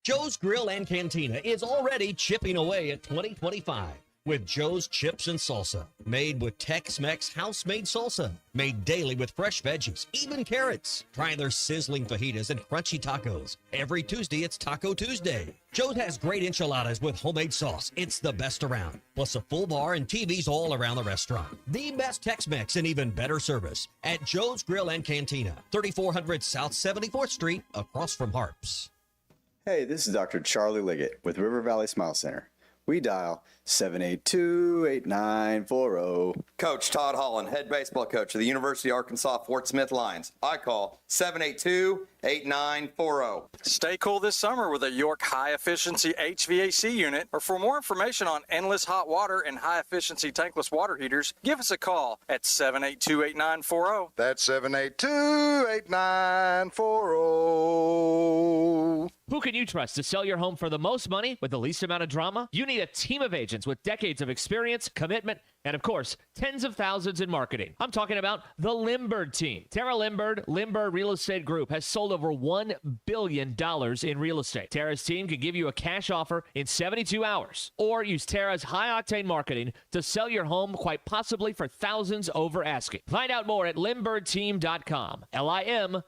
S12: Joe's Grill and Cantina is already chipping away at 2025 with Joe's Chips and Salsa, made with Tex-Mex house-made salsa, made daily with fresh veggies, even carrots. Try their sizzling fajitas and crunchy tacos. Every Tuesday, it's Taco Tuesday. Joe's has great enchiladas with homemade sauce. It's the best around. Plus a full bar and TVs all around the restaurant. The best Tex-Mex and even better service at Joe's Grill and Cantina, 3400 South 74th Street, across from Harps.
S28: Hey, this is Dr. Charlie Liggett with River Valley Smile Center. We dial 782-8940.
S29: Coach Todd Holland, head baseball coach of the University of Arkansas Fort Smith Lions. I call 782-8940.
S30: Stay cool this summer with a York high-efficiency HVAC unit. Or for more information on endless hot water and high-efficiency tankless water heaters, give us a call at 782-8940.
S15: That's 782-8940.
S16: Who can you trust to sell your home for the most money with the least amount of drama? You need a team of agents with decades of experience, commitment, and of course, tens of thousands in marketing. I'm talking about the Limbird team. Tara Limbird Real Estate Group has sold over $1 billion in real estate. Tara's team can give you a cash offer in 72 hours, or use Tara's high-octane marketing to sell your home quite possibly for thousands over asking. Find out more at limbirdteam.com. LIMBIRD.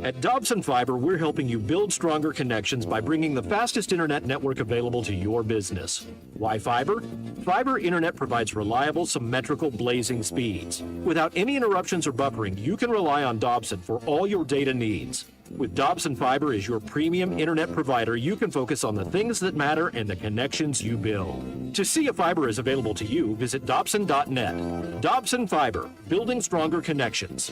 S17: At Dobson Fiber, we're helping you build stronger connections by bringing the fastest internet network available to your business. Why fiber? Fiber internet provides reliable, symmetrical, blazing speeds. Without any interruptions or buffering, you can rely on Dobson for all your data needs. With Dobson Fiber as your premium internet provider, you can focus on the things that matter and the connections you build. To see if fiber is available to you, visit Dobson.net. Dobson Fiber, building stronger connections.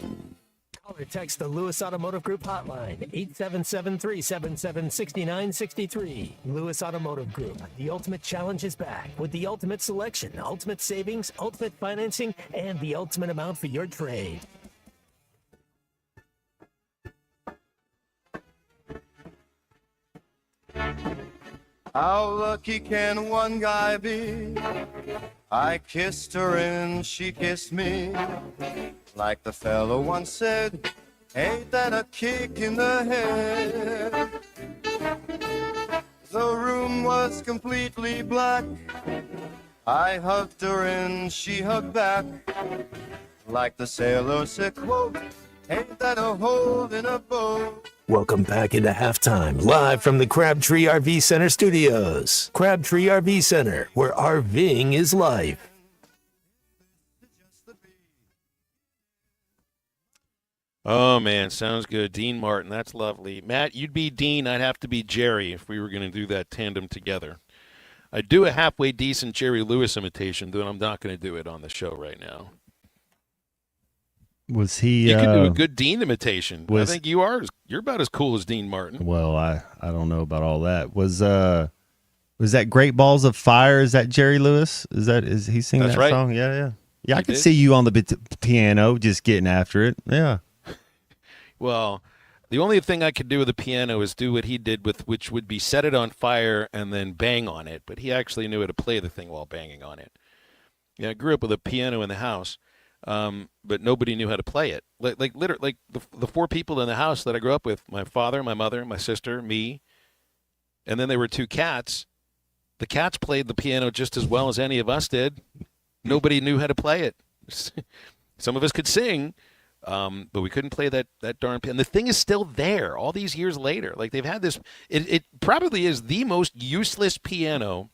S19: Call or text the Lewis Automotive Group hotline, 877-377-6963. Lewis Automotive Group, the ultimate challenge is back with the ultimate selection, ultimate savings, ultimate financing, and the ultimate amount for your trade.
S15: How lucky can one guy be? I kissed her and she kissed me. Like the fellow once said, ain't that a kick in the head? The room was completely black. I hugged her and she hugged back. Like the sailor said, quote, ain't that a hole in a boat?
S5: Welcome back into halftime, live from the Crabtree RV Center studios. Crabtree RV Center, where RVing is life.
S8: Oh, man, sounds good. Dean Martin, that's lovely. Matt, you'd be Dean, I'd have to be Jerry if we were going to do that tandem together. I'd do a halfway decent Jerry Lewis imitation, but I'm not going to do it on the show right now.
S2: Was he?
S8: You can do a good Dean imitation. I think you are. You're about as cool as Dean Martin.
S2: Well, I don't know about all that. Was that Great Balls of Fire? Is that Jerry Lewis? Is he singing that song? Yeah. I could see you on the piano just getting after it. Yeah.
S8: Well, the only thing I could do with the piano is do what he did which would be set it on fire and then bang on it. But he actually knew how to play the thing while banging on it. Yeah, I grew up with a piano in the house. But nobody knew how to play it. Like literally, the four people in the house that I grew up with, my father, my mother, my sister, me, and then there were two cats. The cats played the piano just as well as any of us did. Nobody knew how to play it. Some of us could sing, But we couldn't play that darn piano. And the thing is still there all these years later. Like, they've had this. It probably is the most useless piano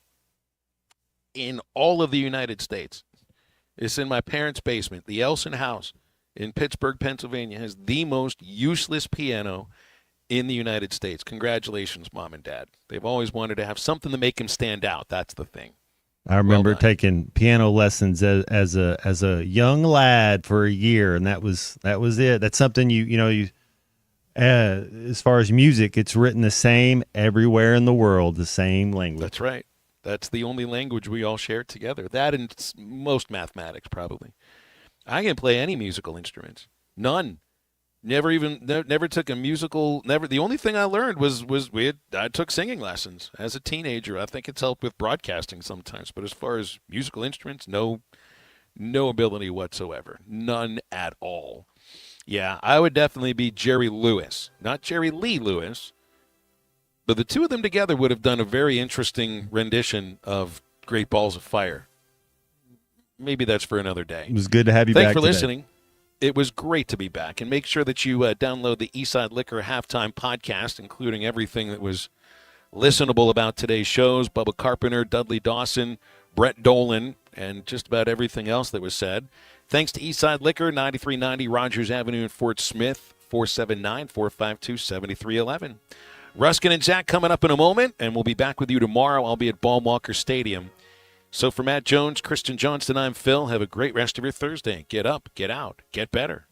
S8: in all of the United States. It's in my parents' basement. The Elson House in Pittsburgh, Pennsylvania has the most useless piano in the United States. Congratulations, Mom and Dad. They've always wanted to have something to make him stand out. That's the thing.
S2: I remember taking piano lessons as a young lad for a year, and that was it. That's something you as far as music, it's written the same everywhere in the world, the same language.
S8: That's right. That's the only language we all share together. That and most mathematics, probably. I can't play any musical instruments. None. Never took a musical. Never. The only thing I learned was I took singing lessons as a teenager. I think it's helped with broadcasting sometimes. But as far as musical instruments, no ability whatsoever. None at all. Yeah, I would definitely be Jerry Lewis, not Jerry Lee Lewis. But the two of them together would have done a very interesting rendition of Great Balls of Fire. Maybe that's for another day.
S2: It was good to have you back.
S8: Thanks for
S2: today.
S8: listening. It was great to be back. And make sure that you download the Eastside Liquor Halftime Podcast, including everything that was listenable about today's shows. Bubba Carpenter, Dudley Dawson, Brett Dolan, and just about everything else that was said. Thanks to Eastside Liquor, 9390 Rogers Avenue in Fort Smith, 479-452-7311. Ruskin and Zach coming up in a moment, and we'll be back with you tomorrow. I'll be at Ball Walker Stadium. So for Matt Jones, Kristen Johnston, I'm Phil. Have a great rest of your Thursday. Get up, get out, get better.